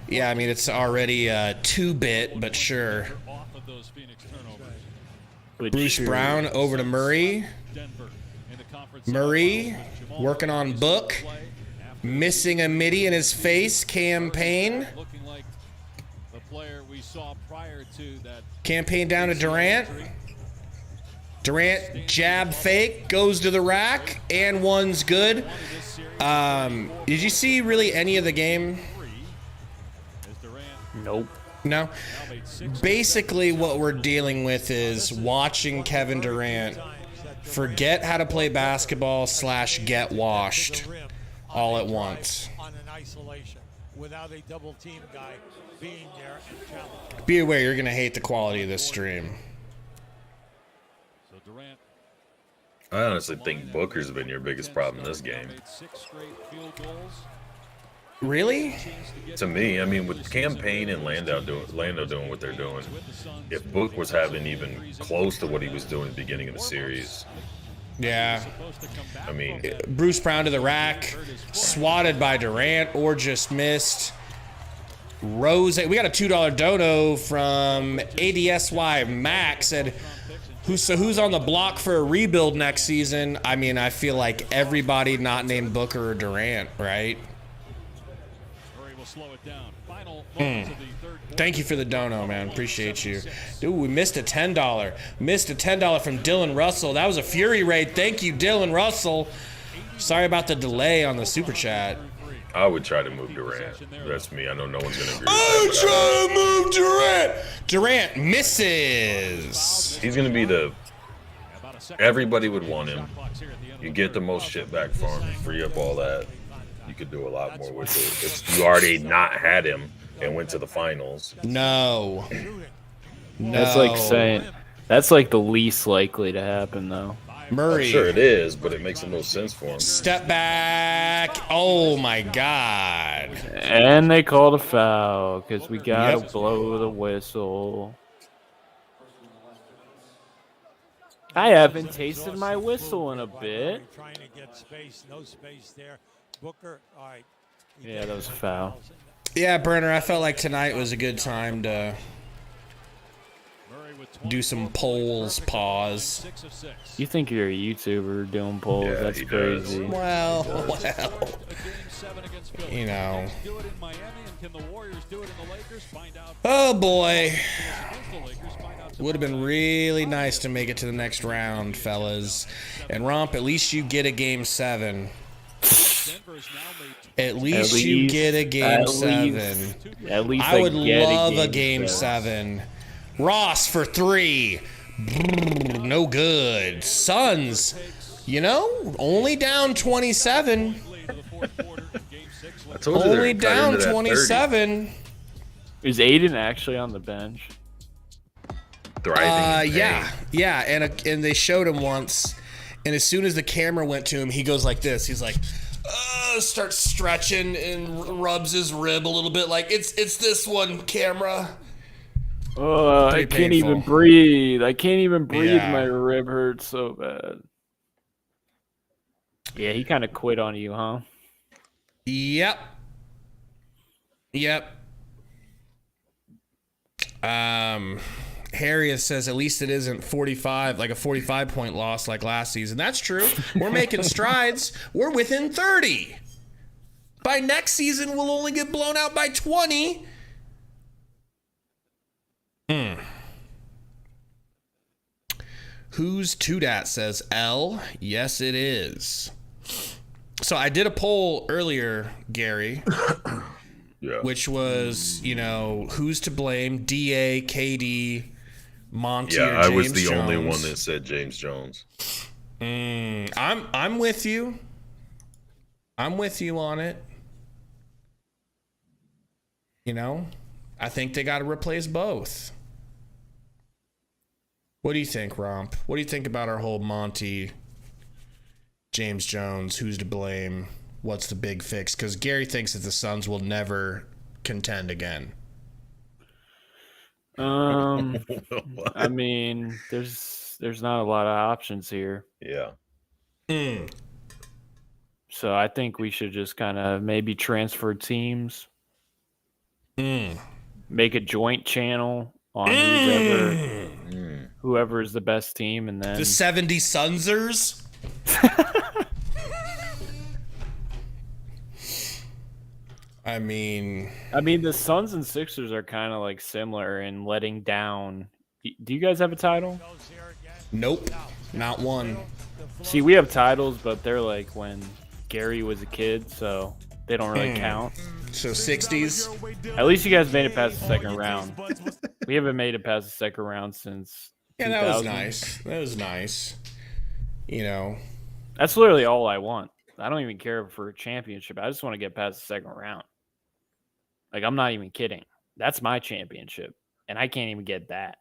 Yeah, I mean, it's already 2-bit, but sure. Bruce Brown over to Murray. Murray working on Book. Missing a midi in his face. Campaign. Campaign down to Durant. Durant jab fake. Goes to the rack. And one's good. Did you see really any of the game? Nope. No. Basically, what we're dealing with is watching Kevin Durant forget how to play basketball / get washed all at once. On an isolation without a double team guy being there and challenging. Be aware, you're going to hate the quality of this stream. I honestly think Booker's been your biggest problem in this game. Really? To me, I mean, with Campaign and Lando doing what they're doing, if Book was having even close to what he was doing at the beginning of the series, yeah. I mean, Bruce Brown to the rack, swatted by Durant or just missed. Rose, we got a $2 dono from ADSY Max said, who's on the block for a rebuild next season? I mean, I feel like everybody not named Booker or Durant, right? Thank you for the dono, man. Appreciate you. Dude, we missed a $10. Missed a $10 from Dylan Russell. That was a Fury raid. Thank you, Dylan Russell. Sorry about the delay on the super chat. I would try to move Durant. That's me. I know no one's going to agree I with that. would try to move Durant. Durant misses. He's going to be everybody would want him. You get the most shit back for him. You free up all that. You could do a lot more with it. If you already not had him and went to the finals. No. That's like saying, that's like the least likely to happen, though. Murray. I'm sure it is, but it makes the most sense for him. Step back. Oh, my God. And they called a foul because we got to blow the whistle. I haven't tasted my whistle in a bit. Trying to get space, no space there. Booker, all right. Yeah, that was a foul. Yeah, Burner, I felt like tonight was a good time to do some polls, pause. You think you're a YouTuber doing polls? Yeah, That's he crazy. Well, you know. Oh, boy. Would have been really nice to make it to the next round, fellas. And Romp, at least you get a game 7. At least you get a game 7. At least I would love a game 7. Ross for 3. No good. Suns, you know, only down 27. I told you Only down 27. Is Aiden actually on the bench? Thriving. Yeah, and they showed him once, and as soon as the camera went to him, he goes like this. He's like, starts stretching and rubs his rib a little bit, like it's this one, camera. Oh, I can't even breathe. I can't even breathe. Yeah. My rib hurts so bad. Yeah, he kind of quit on you, huh? Yep. Harriet says at least it isn't 45, like a 45-point loss like last season. That's true. We're making strides. We're within 30. By next season, we'll only get blown out by 20. Who's to dat says L? Yes, it is. So I did a poll earlier, Gary. Yeah. Which was, you know, who's to blame? DA, KD, Monty, yeah, or James I was the Jones? only one that said James Jones. I'm with you. I'm with you on it. You know, I think they got to replace both. What do you think, Romp? What do you think about our whole Monty, James Jones, who's to blame? What's the big fix? Because Gary thinks that the Suns will never contend again. I mean, there's not a lot of options here. Yeah. So I think we should just kind of maybe transfer teams. Make a joint channel on whoever is the best team, and then the 70 Sunsers. I mean, the Suns and Sixers are kind of like similar in letting down. Do you guys have a title? Nope, not one. See, we have titles, but they're like when Gary was a kid, so they don't really count. So 60s. At least you guys made it past the second round. We haven't made it past the second round since. Yeah, that was nice. That was nice. You know, that's literally all I want. I don't even care for a championship. I just want to get past the second round. Like, I'm not even kidding. That's my championship, and I can't even get that.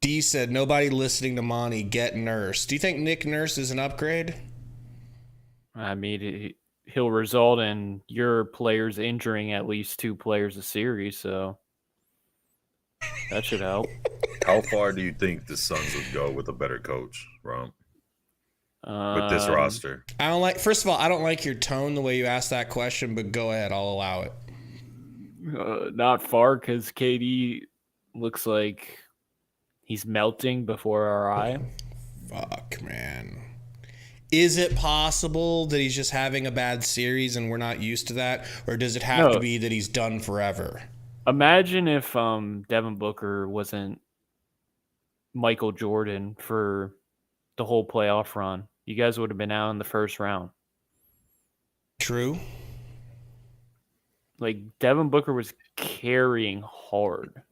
D said, nobody listening to Monty, get Nurse. Do you think Nick Nurse is an upgrade? I mean, he'll result in your players injuring at least 2 players a series, so that should help. How far do you think the Suns would go with a better coach, Rom? With this roster? First of all, I don't like your tone, the way you asked that question, but go ahead. I'll allow it. Not far, because KD looks like he's melting before our eye. Fuck, man. Is it possible that he's just having a bad series and we're not used to that? Or does it have to be that he's done forever? Imagine if Devin Booker wasn't Michael Jordan for the whole playoff run. You guys would have been out in the first round. True. Like, Devin Booker was carrying hard.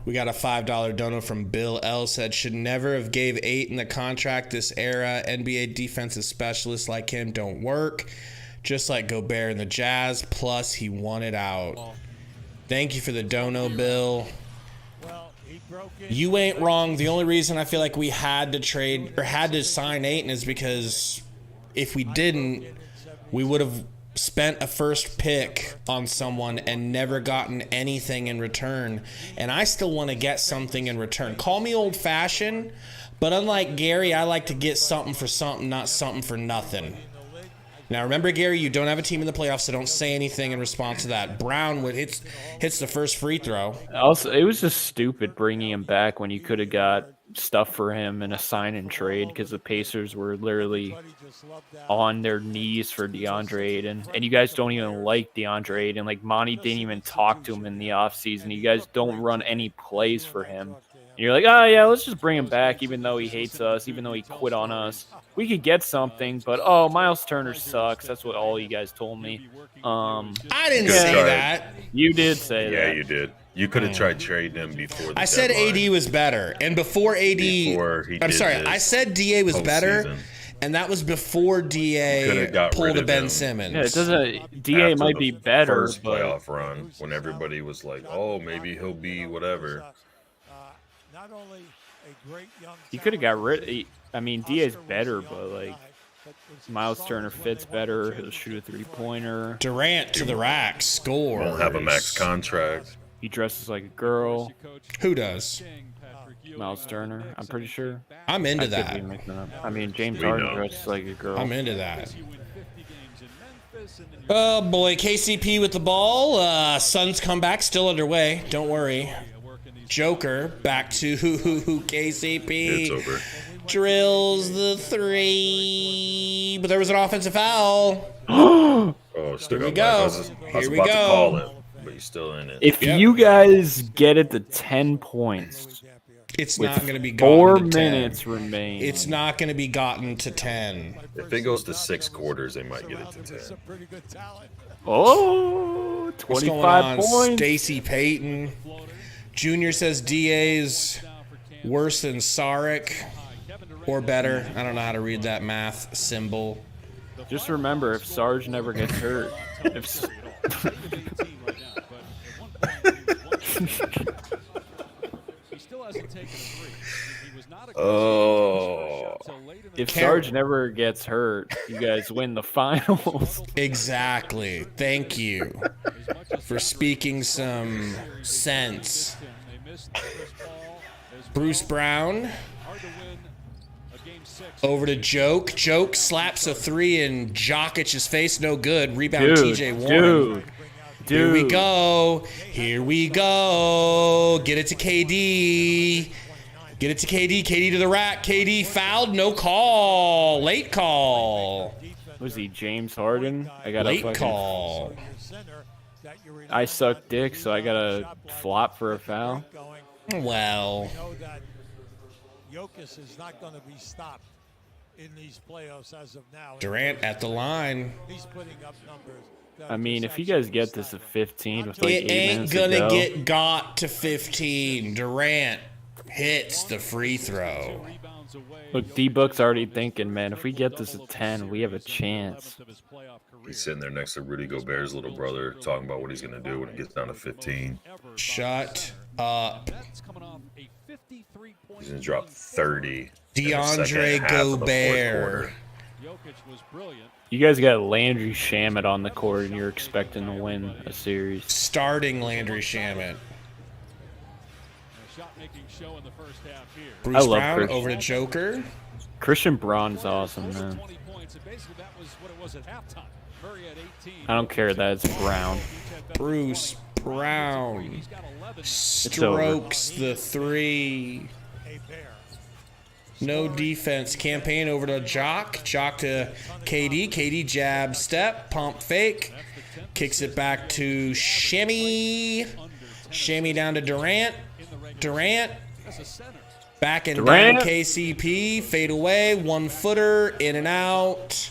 We got a $5 dono from Bill L. Said, should never have gave 8 in the contract this era. NBA defensive specialists like him don't work. Just like Gobert and the Jazz. Plus, he wanted out. Thank you for the dono, Bill. You ain't wrong. The only reason I feel like we had to trade or had to sign Ayton is because if we didn't, we would have spent a first pick on someone and never gotten anything in return. And I still want to get something in return. Call me old-fashioned, but unlike Gary, I like to get something for something, not something for nothing. Now, remember, Gary, you don't have a team in the playoffs, so don't say anything in response to that. Brown hits the first free throw. Also, it was just stupid bringing him back when you could have got stuff for him in a sign and trade because the Pacers were literally on their knees for DeAndre Ayton. And you guys don't even like DeAndre Ayton. Like, Monty didn't even talk to him in the offseason. You guys don't run any plays for him. And you're like, oh, yeah, let's just bring him back even though he hates us, even though he quit on us. We could get something, but, oh, Miles Turner sucks. That's what all you guys told me. I didn't say that. You did say that. Yeah, you did. You could have tried trading him before the I said deadline. AD was better. And before AD... I'm sorry, I said DA was better, and that was before DA pulled a Ben Simmons. Yeah, it doesn't... DA might be better, first but... playoff run, when everybody was like, oh, maybe he'll be whatever. He could have got rid... I mean, DA's better, but, like... Miles Turner fits better. He'll shoot a three-pointer. Durant to the rack. Score. Won't have a max contract. He dresses like a girl. Who does? Miles Turner, I'm pretty sure. I'm into that. I mean, James Harden dresses like a girl. I'm into that. Oh, boy. KCP with the ball. Suns comeback still underway. Don't worry. Joker back to KCP. It's over. Drills the three, but there was an offensive foul. Oh, still Here we go. I was about to call it, but he's still in it. If you guys get it to 10 points, it's not going to be gotten 4 to 10. minutes remain. It's not going to be gotten to 10. If it goes to 6 quarters, they might get it to 10. Oh, 25 points. Stacey Payton. Junior says DA's worse than Saric. Or better. I don't know how to read that math symbol. Just remember, if Sarge never gets hurt, if Sarge never gets hurt, you guys win the finals. Exactly. Thank you for speaking some sense. Bruce Brown. Over to Joke. Joke slaps a three in Jokic's face. No good. Rebound TJ Warren. Here we go. Here we go. Get it to KD. Get it to KD. KD to the rack. KD fouled. No call. Late call. Was he James Harden? I got late call. I suck dick, so I got to flop for a foul. Well. Jokic is not going to be stopped in these playoffs as of now. Durant at the line. He's putting up numbers. I mean, if you guys get this at 15 with like 8 minutes to go. It ain't gonna get got to 15. Durant hits the free throw. Look, D-Book's already thinking, man, if we get this at 10, we have a chance. He's sitting there next to Rudy Gobert's little brother talking about what he's going to do when it gets down to 15. Shut up. He's going to drop 30. DeAndre Gobert. You guys got Landry Shamet on the court, and you're expecting to win a series. Starting Landry Shamet. I love Brown Christian. over to Joker. Christian Braun's awesome, man. I don't care that it's Brown. Bruce Brown strokes the three. No defense. Campaign over to Jock. Jock to KD. KD jab step. Pump fake. Kicks it back to Shammy. Shammy down to Durant. Durant. Back and down KCP. Fade away. 1 footer. In and out.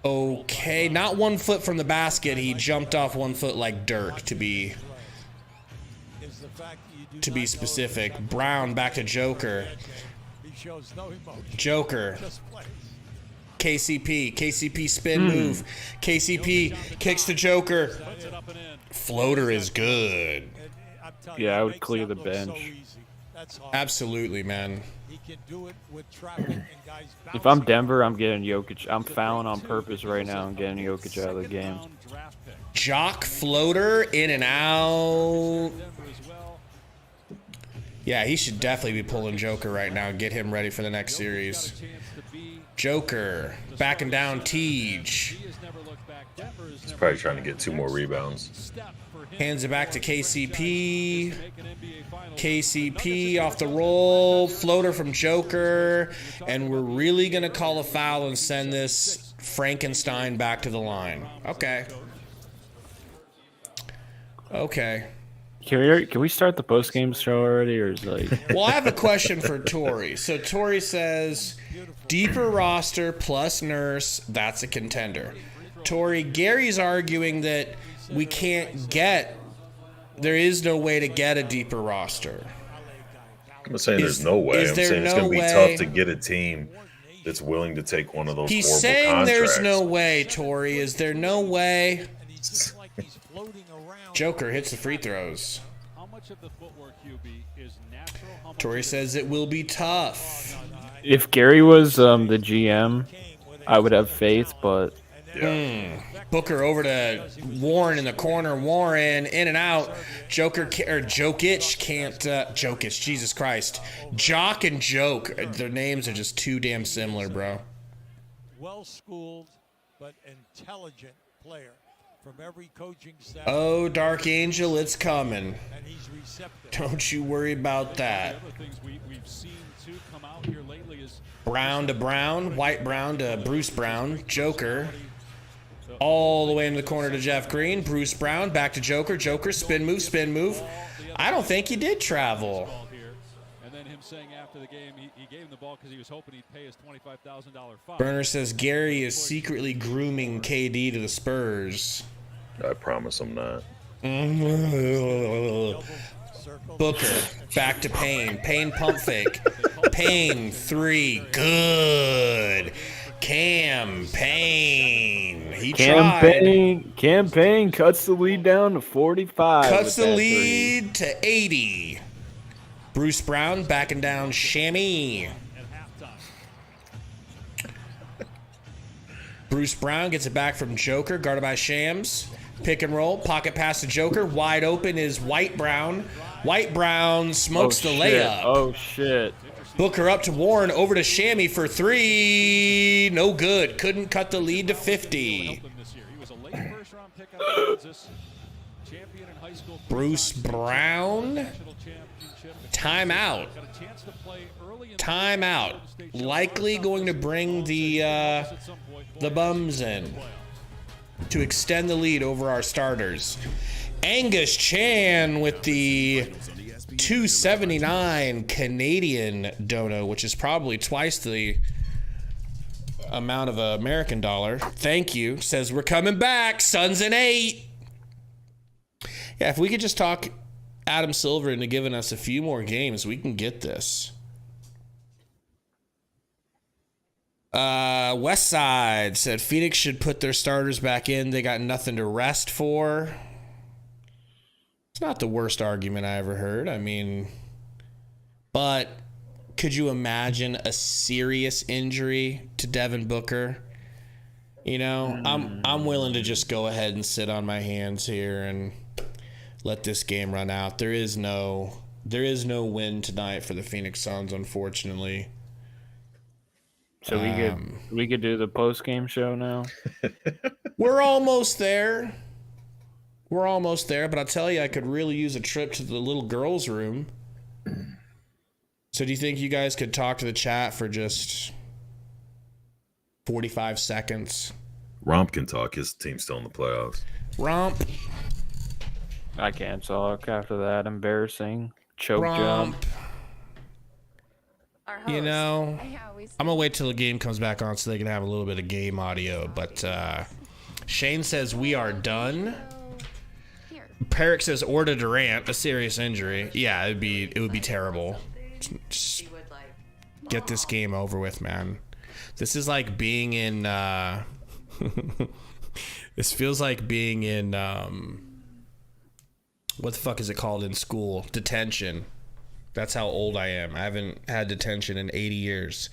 Okay. Not 1 foot from the basket. He jumped off 1 foot like Dirk to be specific. Brown back to Joker. Joker. KCP. KCP spin move. KCP kicks to Joker. Floater is good. I'm telling you, Yeah, he I would makes clear that the look so bench. easy. That's hard. Absolutely, man. He can do it with traffic and guys If I'm bouncing. Denver, I'm getting Jokic. I'm fouling on purpose right now and getting Jokic out of the game. Jock floater in and out. Yeah, he should definitely be pulling Joker right now and get him ready for the next series. Joker backing down Tej. He's probably trying to get 2 more rebounds. Hands it back to KCP. KCP off the roll. Floater from Joker. And we're really going to call a foul and send this Frankenstein back to the line. Okay. Okay. Can we start the post-game show already, or is it like... Well, I have a question for Tori. So Tori says, deeper roster plus Nurse, that's a contender. Tori, Gary's arguing that we can't get, there is no way to get a deeper roster. I'm not saying there's no way. I'm saying it's going to be tough to get a team that's willing to take one of those He's horrible saying contracts. there's no way, Tori. Is there no way? Joker hits the free throws. Tori says it will be tough. If Gary was the GM, I would have faith, but... Booker over to Warren in the corner. Warren in and out. Jokic can't. Jokic, Jesus Christ. Jock and Joke. Their names are just too damn similar, bro. Well-schooled but intelligent player from every coaching staff. Oh, Dark Angel, it's coming. And he's receptive. Don't you worry about that. Brown to Brown, White Brown to Bruce Brown, Joker. All the way into the corner to Jeff Green. Bruce Brown back to Joker. Joker spin move, spin move. I don't think he did travel. And then him saying after the game, he gave him the ball because he was hoping he'd pay his $25,000 fine. Burner says Gary is secretly grooming KD to the Spurs. I promise I'm not. Booker back to Payne. Payne pump fake. Payne 3. Good. Campaign. He tried. Campaign cuts the lead down to 45. Cuts the lead to 80. Bruce Brown backing down Shammy. Bruce Brown gets it back from Joker, guarded by Shams. Pick and roll, pocket pass to Joker. Wide open is White Brown. White Brown smokes the layup. Oh, shit. Booker up to Warren, over to Shammy for 3. No good. Couldn't cut the lead to 50. Bruce Brown. Timeout. Timeout. Likely going to bring the bums in to extend the lead over our starters. Angus Chan with the $2.79 Canadian dono, which is probably twice the amount of an American dollar. Thank you. Says we're coming back. Suns in 8. Yeah, if we could just talk Adam Silver into giving us a few more games, we can get this. West Side said Phoenix should put their starters back in. They got nothing to rest for. It's not the worst argument I ever heard. I mean, but could you imagine a serious injury to Devin Booker? You know, I'm willing to just go ahead and sit on my hands here and let this game run out. There is no win tonight for the Phoenix Suns, unfortunately. So we could do the post game show now. We're almost there. We're almost there, but I'll tell you, I could really use a trip to the little girls' room. So do you think you guys could talk to the chat for just 45 seconds? Romp can talk. His team's still in the playoffs. Romp. I can't talk after that. Embarrassing. Choke Romp. job. You know, I'm going to wait till the game comes back on so they can have a little bit of game audio. But Shane says we are done. Perrick says Orta Durant, a serious injury. Yeah, it would be terrible. Just get this game over with, man. This is like being in this feels like being in What the fuck is it called in school? Detention. That's how old I am. I haven't had detention in 80 years.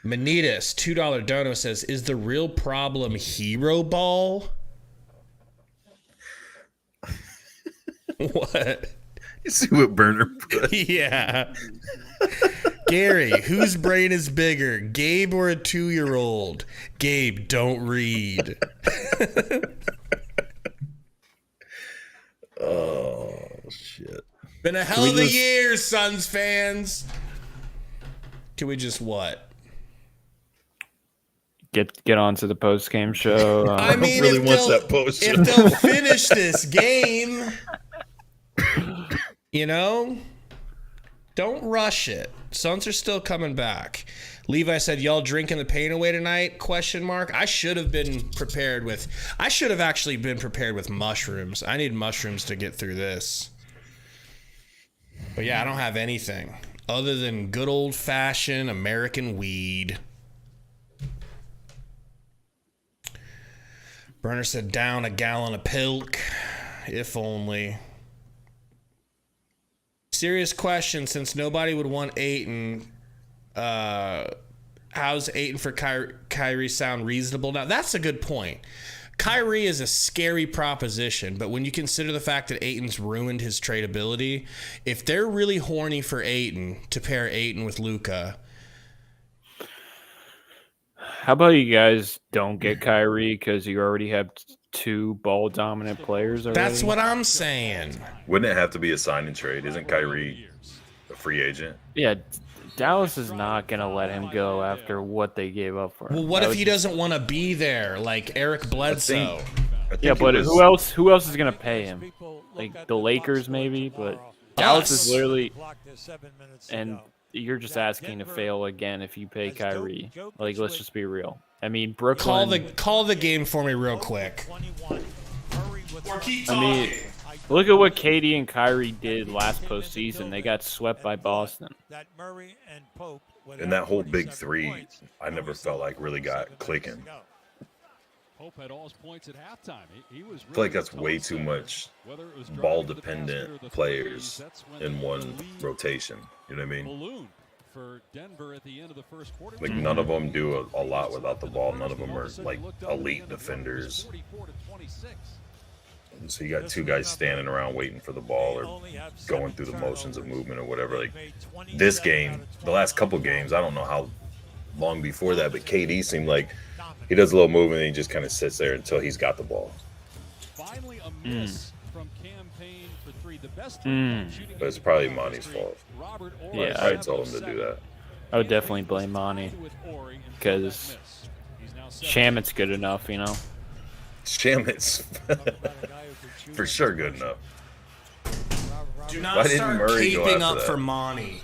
Manitas, $2 dono says, is the real problem hero ball? What? You see what Burner put? Yeah. Gary, whose brain is bigger, Gabe or a 2-year-old? Gabe, don't read. Oh, shit. Been a hell of a year, Suns fans. Can we just what? Get on to the post-game show. I mean, really wants that post show. If they'll finish this game, you know, don't rush it. Suns are still coming back. Levi said, y'all drinking the pain away tonight? ? I should have actually been prepared with mushrooms. I need mushrooms to get through this. But yeah, I don't have anything other than good old-fashioned American weed. Burner said, down a gallon of pilk. If only. Serious question, since nobody would want Ayton, how's Ayton for Kyrie sound reasonable now? That's a good point. Kyrie is a scary proposition, but when you consider the fact that Ayton's ruined his tradability, if they're really horny for Ayton, to pair Ayton with Luka. How about you guys don't get Kyrie because you already have 2 ball-dominant players already? That's what I'm saying. Wouldn't it have to be a sign and trade? Isn't Kyrie a free agent? Yeah, Dallas is not going to let him go after what they gave up for him. Well, what if he doesn't want to be there, like Eric Bledsoe? I think yeah, but who else is going to pay him? Like the Lakers maybe, but Dallas is literally, and you're just asking to fail again if you pay Kyrie. Like, let's just be real. I mean, Brooklyn. Call the game for me real quick. I mean, look at what KD and Kyrie did last postseason. They got swept by Boston. And that whole big three, I never felt like really got clicking. Pope had all his points at halftime. He was I feel like that's way too much ball-dependent players in one rotation. You know what I mean? For Denver at the end of the first quarter. Like, none of them do a lot without the ball. None of them are, like, elite defenders. And so you got 2 guys standing around waiting for the ball or going through the motions of movement or whatever. Like, this game, the last couple games, I don't know how long before that, but KD seemed like he does a little movement and he just kind of sits there until he's got the ball. Finally a miss from campaign for 3. The best But it's probably Monty's fault. Yeah, I told him to do that. I would definitely blame Monty because Shamit's good enough, you know. Shamit's for sure good enough. Do not start keeping up for Monty.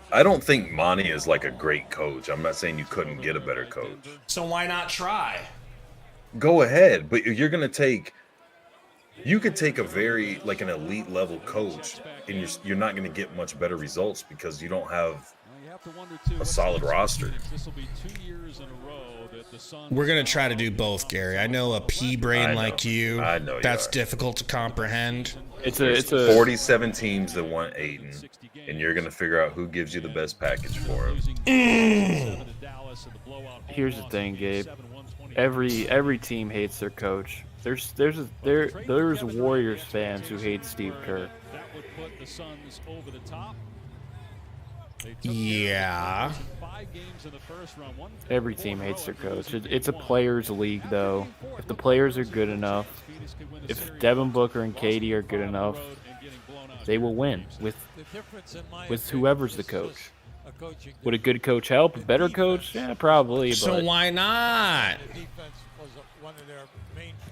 I don't think Monty is like a great coach. I'm not saying you couldn't get a better coach. So why not try? Go ahead, but you're gonna take. You could take a very like an elite level coach, and you're not gonna get much better results because you don't have a solid roster. We're gonna try to do both, Gary. I know a pea brain like you. I know that's difficult to comprehend. It's 47 teams that want Ayton, and you're gonna figure out who gives you the best package for him. Here's the thing, Gabe. Every team hates their coach. There's Warriors fans who hate Steve Kerr. Yeah. Every team hates their coach. It's a players' league, though. If the players are good enough, if Devin Booker and KD are good enough, they will win with whoever's the coach. Would a good coach help? A better coach? Yeah, probably. So but why not?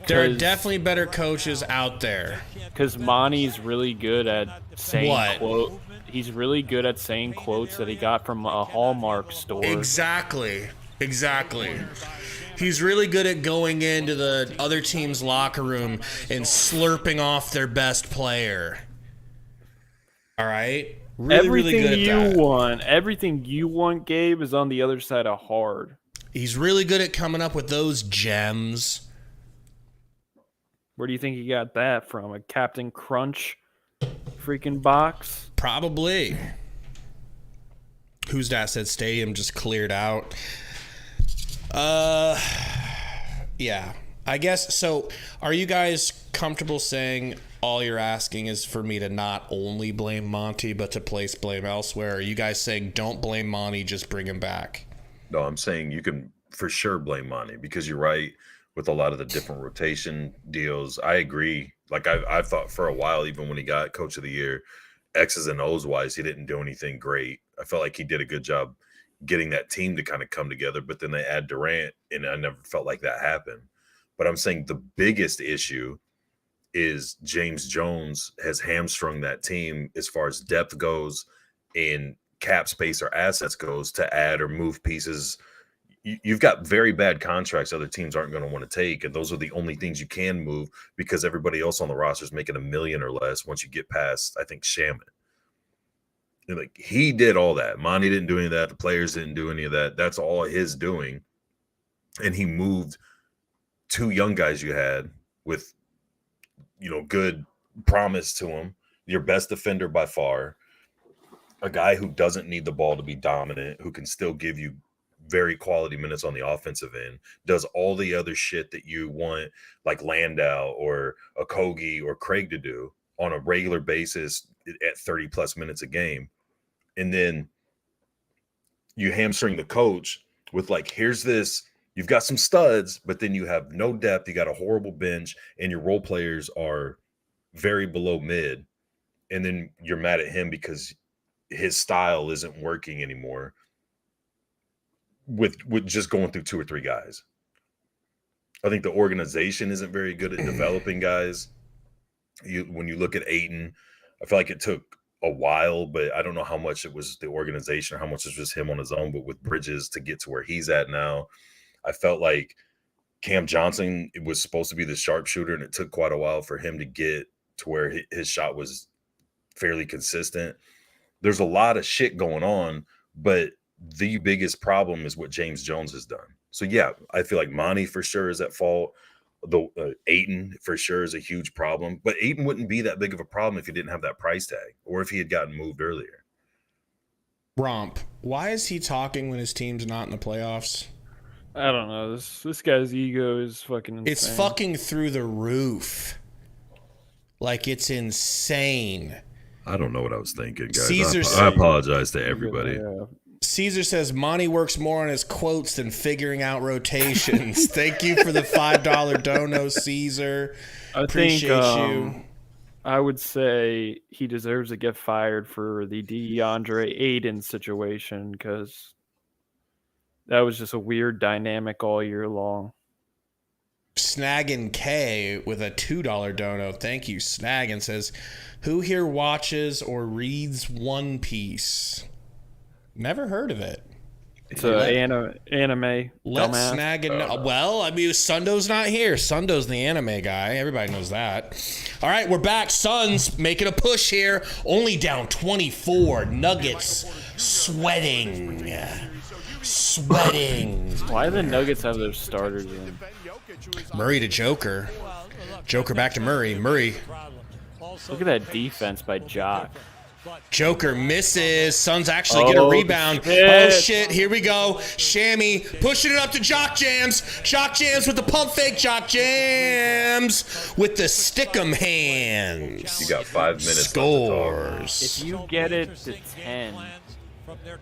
There are definitely better coaches out there. Because Monty's really good at saying What? He's really good at saying quotes that he got from a Hallmark store. Exactly. He's really good at going into the other team's locker room and slurping off their best player. All right? Really good at that. Everything you want, Gabe, is on the other side of hard. He's really good at coming up with those gems. Where do you think he got that from? A Captain Crunch freaking box? Probably. Who's that said stadium just cleared out? Yeah. I guess so. Are you guys comfortable saying all you're asking is for me to not only blame Monty, but to place blame elsewhere? Are you guys saying don't blame Monty, just bring him back? No, I'm saying you can for sure blame Monty because you're right with a lot of the different rotation deals. I agree. Like I thought for a while, even when he got Coach of the Year, X's and O's wise, he didn't do anything great. I felt like he did a good job getting that team to kind of come together, but then they add Durant, and I never felt like that happened. But I'm saying the biggest issue is James Jones has hamstrung that team as far as depth goes and cap space or assets goes to add or move pieces. You've got very bad contracts other teams aren't going to want to take, and those are the only things you can move because everybody else on the roster is making $1 million or less once you get past, I think, Shaman. And like he did all that. Monty didn't do any of that. The players didn't do any of that. That's all his doing. And he moved 2 young guys you had with, good promise to him. Your best defender by far. A guy who doesn't need the ball to be dominant, who can still give you very quality minutes on the offensive end, does all the other shit that you want, like Landau or Okogie or Craig to do on a regular basis at 30-plus minutes a game. And then you hamstring the coach with here's this. You've got some studs, but then you have no depth. You got a horrible bench, and your role players are very below mid. And then you're mad at him because his style isn't working anymore with just going through 2 or 3 guys. I think the organization isn't very good at developing guys. When you look at Ayton, I feel like it took a while, but I don't know how much it was the organization or how much it was just him on his own. But with Bridges to get to where he's at now, I felt like Cam Johnson was supposed to be the sharpshooter, and it took quite a while for him to get to where his shot was fairly consistent. There's a lot of shit going on, but the biggest problem is what James Jones has done. So, yeah, I feel like Monty for sure is at fault. Ayton for sure is a huge problem. But Ayton wouldn't be that big of a problem if he didn't have that price tag or if he had gotten moved earlier. Romp, why is he talking when his team's not in the playoffs? I don't know. This guy's ego is fucking insane. It's fucking through the roof. Like, it's insane. I don't know what I was thinking, guys. Caesar I apologize to everybody. Yeah. Caesar says Monty works more on his quotes than figuring out rotations. Thank you for the $5 dono, Caesar. Appreciate you. I would say he deserves to get fired for the DeAndre Ayton situation because that was just a weird dynamic all year long. Snaggin' K with a $2 dono. Thank you, Snaggin' says, who here watches or reads One Piece? Never heard of it. It's an anime. Let dumbass. Snaggin' know. Well, I mean, Sundo's not here. Sundo's the anime guy. Everybody knows that. All right, we're back. Suns making a push here. Only down 24. Nuggets sweating. Why do the Nuggets have their starters in? Murray to Joker. Joker back to Murray. Murray. Look at that defense by Jock. Joker misses. Suns actually get a rebound. Shit. Oh, shit. Here we go. Shammy pushing it up to Jock Jams. Jock Jams with the pump fake. Jock Jams with the stick'em hands. You got 5 minutes. Scores. If you get it to 10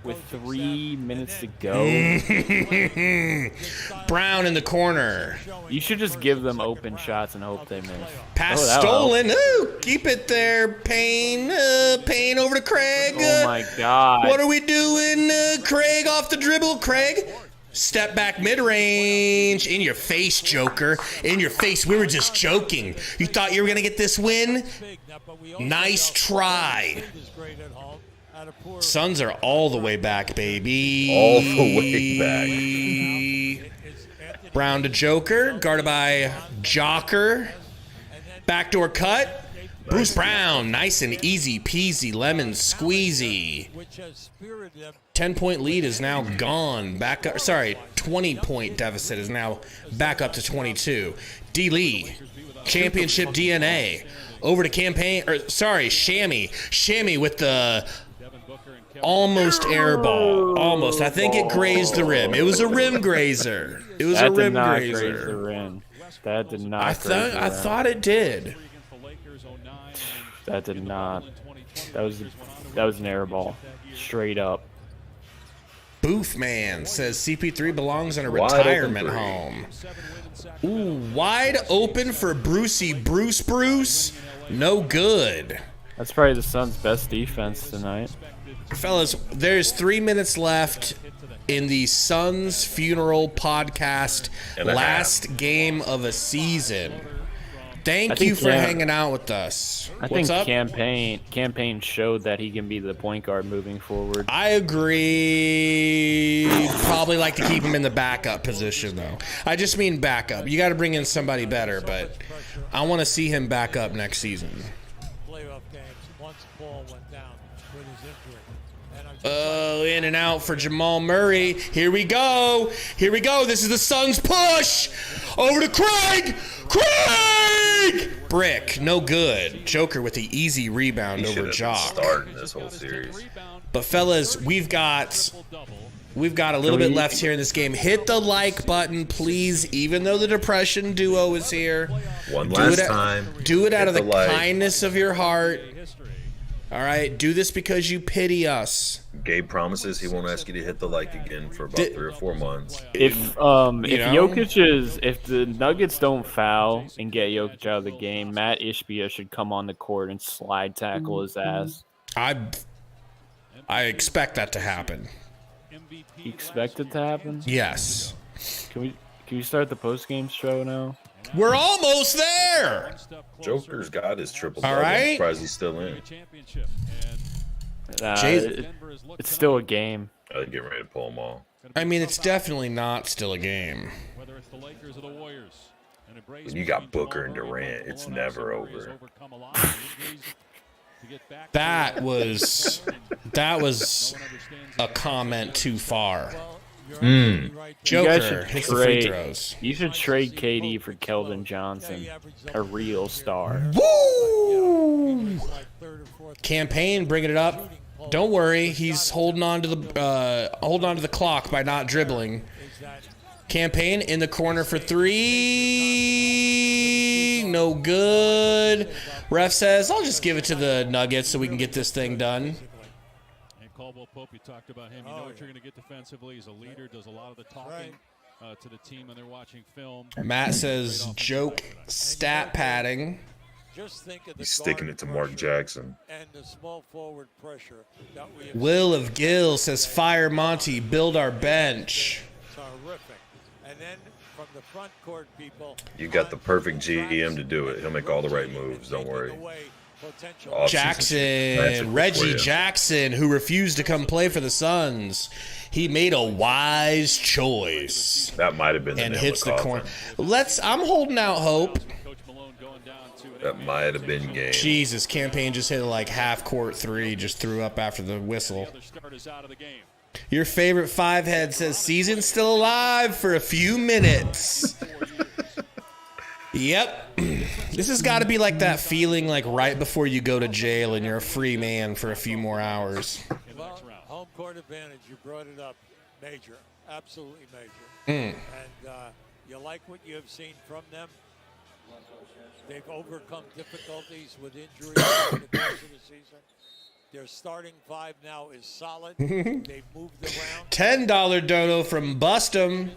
with 3 minutes to go, Brown in the corner. You should just give them open shots and hope they miss. Pass stolen. Ooh, keep it there. Payne. Payne over to Craig. Oh my God. What are we doing? Craig off the dribble. Craig. Step back mid-range. In your face, Joker. In your face. We were just joking. You thought you were going to get this win? Nice try. Suns are all the way back, baby. All the way back. Brown to Joker. Guarded by Jocker. Backdoor cut. Bruce Brown, nice and easy peasy lemon squeezy. 10-point lead is now gone. Back up. Sorry, 20-point deficit is now back up to 22. D. Lee, championship DNA. Over to Shammy. Shammy with the almost air ball. Almost. I think it grazed the rim. It was a rim grazer. It was a rim grazer. Graze the rim. That did not. I thought it did. That did not. That was an air ball, straight up. Booth Man says CP3 belongs in a retirement home. Ooh, wide open for Bruce. No good. That's probably the Suns' best defense tonight. Fellas, there's 3 minutes left in the Suns Funeral Podcast, last game of a season. Thank you for hanging out with us. I think Campaign showed that he can be the point guard moving forward. I agree. Probably like to keep him in the backup position, though. I just mean backup. You got to bring in somebody better, but I want to see him back up next season. Playoff games, once Paul went down with his injury. Oh, in and out for Jamal Murray. Here we go. This is the Suns' push. Over to Craig. Brick, no good. Joker with the easy rebound over Jock. Starting this whole series. But fellas, we've got a little bit left here in this game. Hit the like button, please. Even though the depression duo is here, One last time. Do it out of the kindness of your heart. All right, do this because you pity us. Gabe promises he won't ask you to hit the like again for about 3 or 4 months. If the Nuggets don't foul and get Jokic out of the game, Matt Ishbia should come on the court and slide tackle his ass. I expect that to happen. You expect it to happen? Yes. Can we start the post-game show now? We're almost there. Joker's got his triple. All right. I'm surprised he's still in. It's still a game. I'd get ready to pull them all. I mean, it's definitely not still a game. When you got Booker and Durant, it's never over. That was a comment too far. Joker hits the free throws. You should trade KD for Keldon Johnson, a real star. Woo! Campaign bringing it up. Don't worry, he's holding on to the clock by not dribbling. Campaign in the corner for 3. No good. Ref says, I'll just give it to the Nuggets so we can get this thing done. Caldwell Pope, you talked about him. You know what you're going to get defensively. He's a leader, does a lot of the talking to the team when they're watching film. Matt says, joke stat padding. Just think of He's sticking it to Mark Jackson. And the small forward pressure that we have. Will of Gill says, fire Monty, build our bench. Terrific. And then from the front court, people. You got the perfect GM to do it. He'll make all the right moves. Don't worry. Jackson, Reggie Jackson, who refused to come play for the Suns. He made a wise choice. That might have been and hits the corner. I'm holding out hope. That might have been game. Jesus, Campaign just hit like half-court 3, just threw up after the whistle. Your favorite five head says season's still alive for a few minutes. Yep. This has got to be like that feeling like right before you go to jail and you're a free man for a few more hours. Well, home court advantage, you brought it up. Major. Absolutely major. And you like what you have seen from them? They've overcome difficulties with injuries in the course of the season. Their starting five now is solid. They've moved around. $10 dono from Bustum.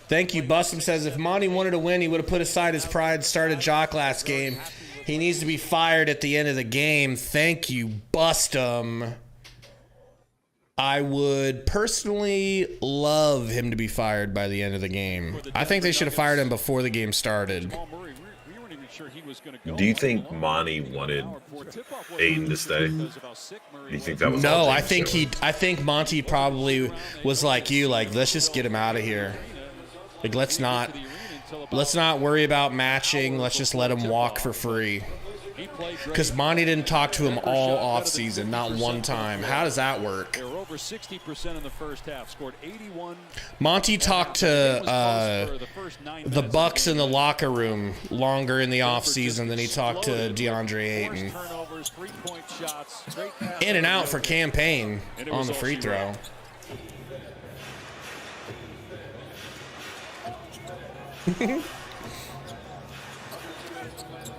Thank you. Bustum says, if Monty wanted to win, he would have put aside his pride, started Jock last game. He needs to be fired at the end of the game. Thank you, Bustum. I would personally love him to be fired by the end of the game. I think they should have fired him before the game started. Do you think Monty wanted Aiden to stay? Do you think that was No, I think Monty probably was like you, like, let's just get him out of here. Like, let's not worry about matching. Let's just let him walk for free. Because Monty didn't talk to him all offseason, not one time. How does that work? They were over 60% in the first half. Scored 81. Monty talked to the Bucks in the locker room longer in the offseason than he talked to DeAndre Ayton. In and out for campaign on the free throw.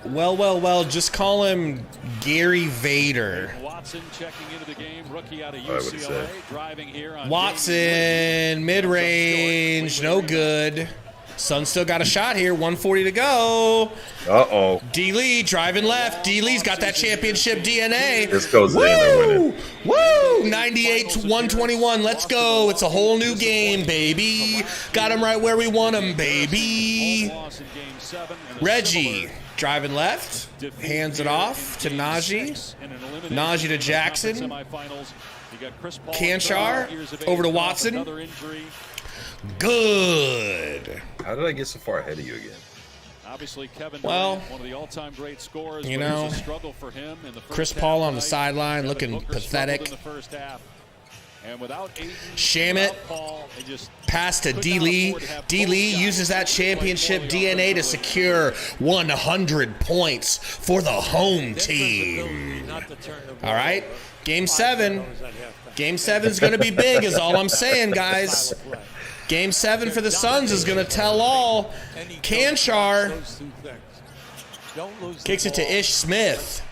Well, just call him Gary Vader. Watson checking into the game, rookie out of UCLA, driving here on Watson, mid-range, no good. Suns still got a shot here, 1:40 to go. Uh-oh. D. Lee driving left. D. Lee's got that championship DNA. This goes in and winning. Woo! 98-121. Let's go. It's a whole new game, baby. Got him right where we want him, baby. Reggie driving left. Hands it off to Najee. Najee to Jackson. Kanchar over to Watson. Good. How did I get so far ahead of you again? Obviously, Kevin well, Durant, one of the all-time great scorers, you know, a struggle for him in the first Chris half Paul on the tonight. sideline looking pathetic. In the first half. And without Ayton, Shamit, pass to D. Lee. D. Lee uses that championship DNA to secure 100 points for the home team. All right, Game 7. Game 7's going to be big is all I'm saying, guys. Game 7 for the Suns is going to tell all. Kanchar kicks it to Ish Smith.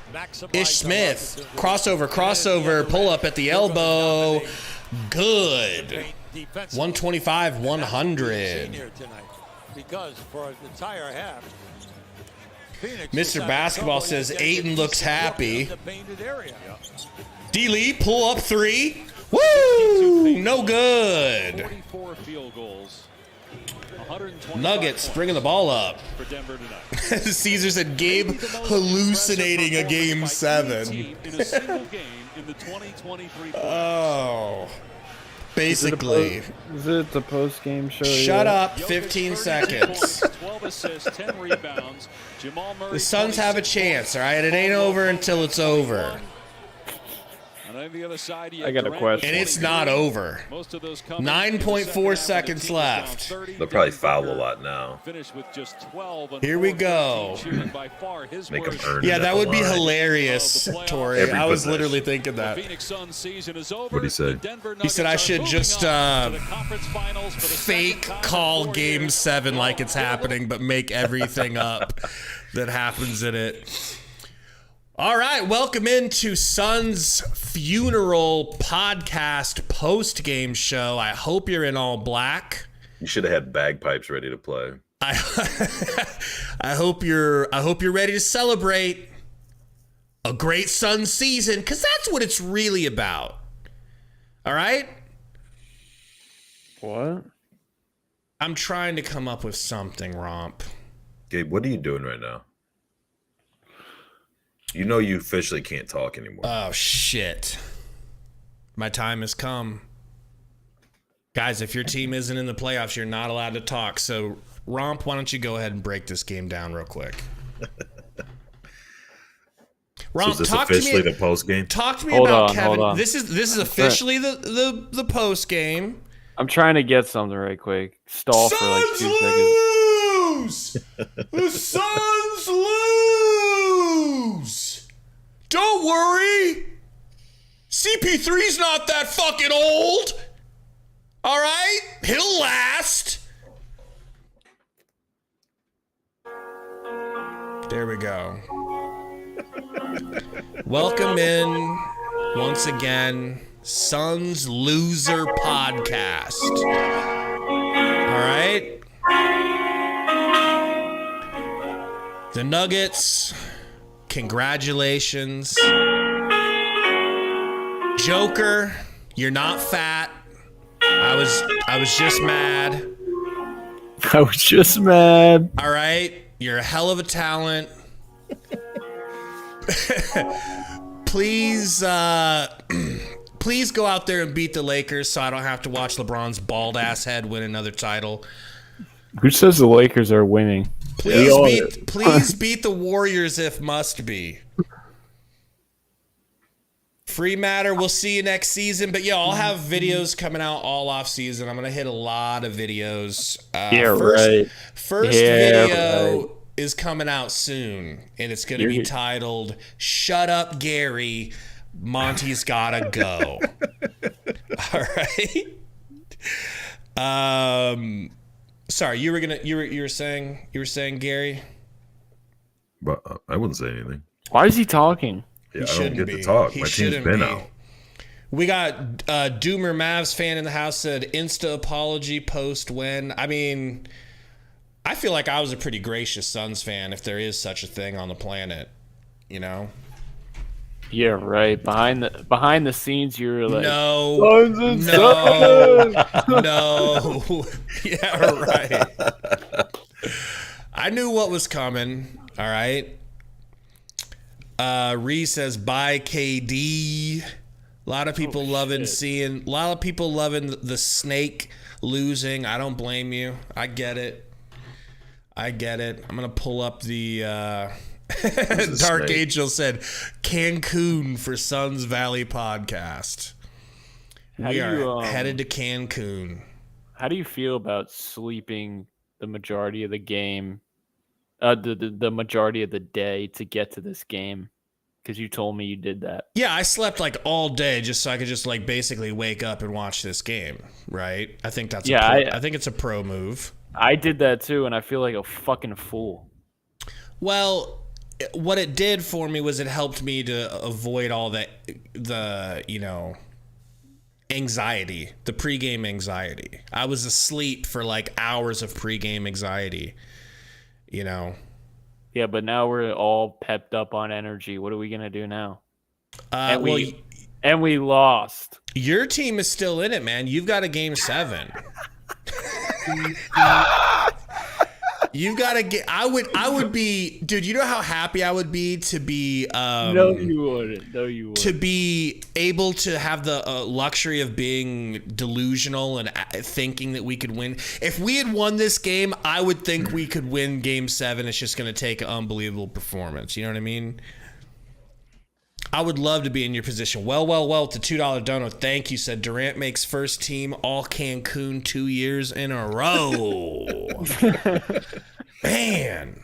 Ish Smith. Crossover. Pull up at the elbow. Good. 125-100. Because for the entire half, Mr. Basketball says Ayton looks happy. D. Lee, pull up 3. Woo! No good. 44 field goals. Nuggets bringing the ball up. For Denver tonight. Caesar said Gabe hallucinating a Game 7. In a single game in the 2023 Oh. Basically. Is it the post-game show? Shut up. 15 seconds. 12 assists, 10 rebounds. Jamal Murray. The Suns have a chance, all right? It ain't over until it's over. On the other side, I got a question. And it's not over. 9.4 seconds left. They'll probably foul a lot now. Here we go. Make them earn Yeah, it that at would the be line. hilarious, Tori. Every I was possession. literally thinking that. What'd he say? He said I should just fake call Game 7 like it's happening, but make everything up that happens in it. All right, welcome into Suns Funeral Podcast post-game show. I hope you're in all black. You should have had bagpipes ready to play. I hope you're ready to celebrate a great Suns season, because that's what it's really about. All right? What? I'm trying to come up with something, Romp. Gabe, what are you doing right now? You know you officially can't talk anymore. Oh, shit. My time has come. Guys, if your team isn't in the playoffs, you're not allowed to talk. So, Romp, why don't you go ahead and break this game down real quick? Romp, so is this talk officially to me, the post game? Talk to me Hold about on, Kevin. hold on. This is officially the post game. I'm trying to get something right quick. Stall for like 2 seconds. Lose! The Suns lose! Don't worry! CP3's not that fucking old! Alright? He'll last! There we go. Welcome in, once again, Suns Loser Podcast. Alright? The Nuggets, congratulations. Joker, you're not fat. I was just mad. I was just mad. All right, you're a hell of a talent. Please please go out there and beat the Lakers so I don't have to watch LeBron's bald ass head win another title. Who says the Lakers are winning? Please beat the Warriors if must be. Free matter. We'll see you next season. But yeah, I'll have videos coming out all off season. I'm gonna hit a lot of videos. First video is coming out soon, and it's gonna be titled "Shut Up, Gary. Monty's Gotta Go." All right. Sorry, you were saying Gary. But I wouldn't say anything. Why is he talking? Yeah, I don't get to talk. My team's been out. We got Doomer Mavs fan in the house said Insta apology post win. I mean, I feel like I was a pretty gracious Suns fan, if there is such a thing on the planet, you know. Yeah, right. Behind the scenes, you're like, no. Yeah, right. I knew what was coming. All right. Ree says bye KD. A lot of people loving the snake losing. I don't blame you. I get it. I'm gonna pull up the Dark Angel said Cancun for Suns Valley podcast. We are headed to Cancun. How do you feel about sleeping the majority of the game? The majority of the day to get to this game, because you told me you did that. Yeah, I slept like all day just so I could just like basically wake up and watch this game, right? I think that's I think it's a pro move. I did that too, and I feel like a fucking fool. Well, what it did for me was it helped me to avoid all the anxiety, the pregame anxiety. I was asleep for like hours of pregame anxiety. You know. Yeah, but now we're all pepped up on energy. What are we gonna do now? And we lost. Your team is still in it, man. You've got a game 7. You've got to get. I would be, dude. You know how happy I would be to be. No, you wouldn't. To be able to have the luxury of being delusional and thinking that we could win. If we had won this game, I would think we could win Game 7. It's just going to take an unbelievable performance. You know what I mean? I would love to be in your position. Well, to $2 dono. Thank you, said Durant makes first team all Cancun 2 years in a row. Man.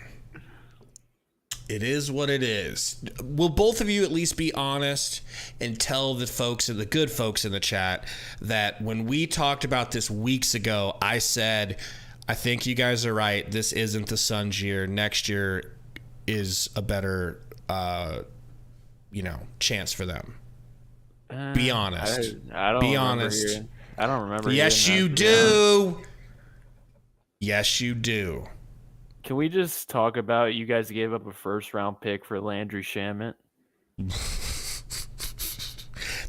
It is what it is. Will both of you at least be honest and tell the folks and the good folks in the chat that when we talked about this weeks ago, I said, I think you guys are right. This isn't the Suns year. Next year is a better chance for them. Be honest. I don't. Be honest. I don't remember. Yes, you do. Yes, you do. Can we just talk about you guys gave up a first-round pick for Landry Shamet?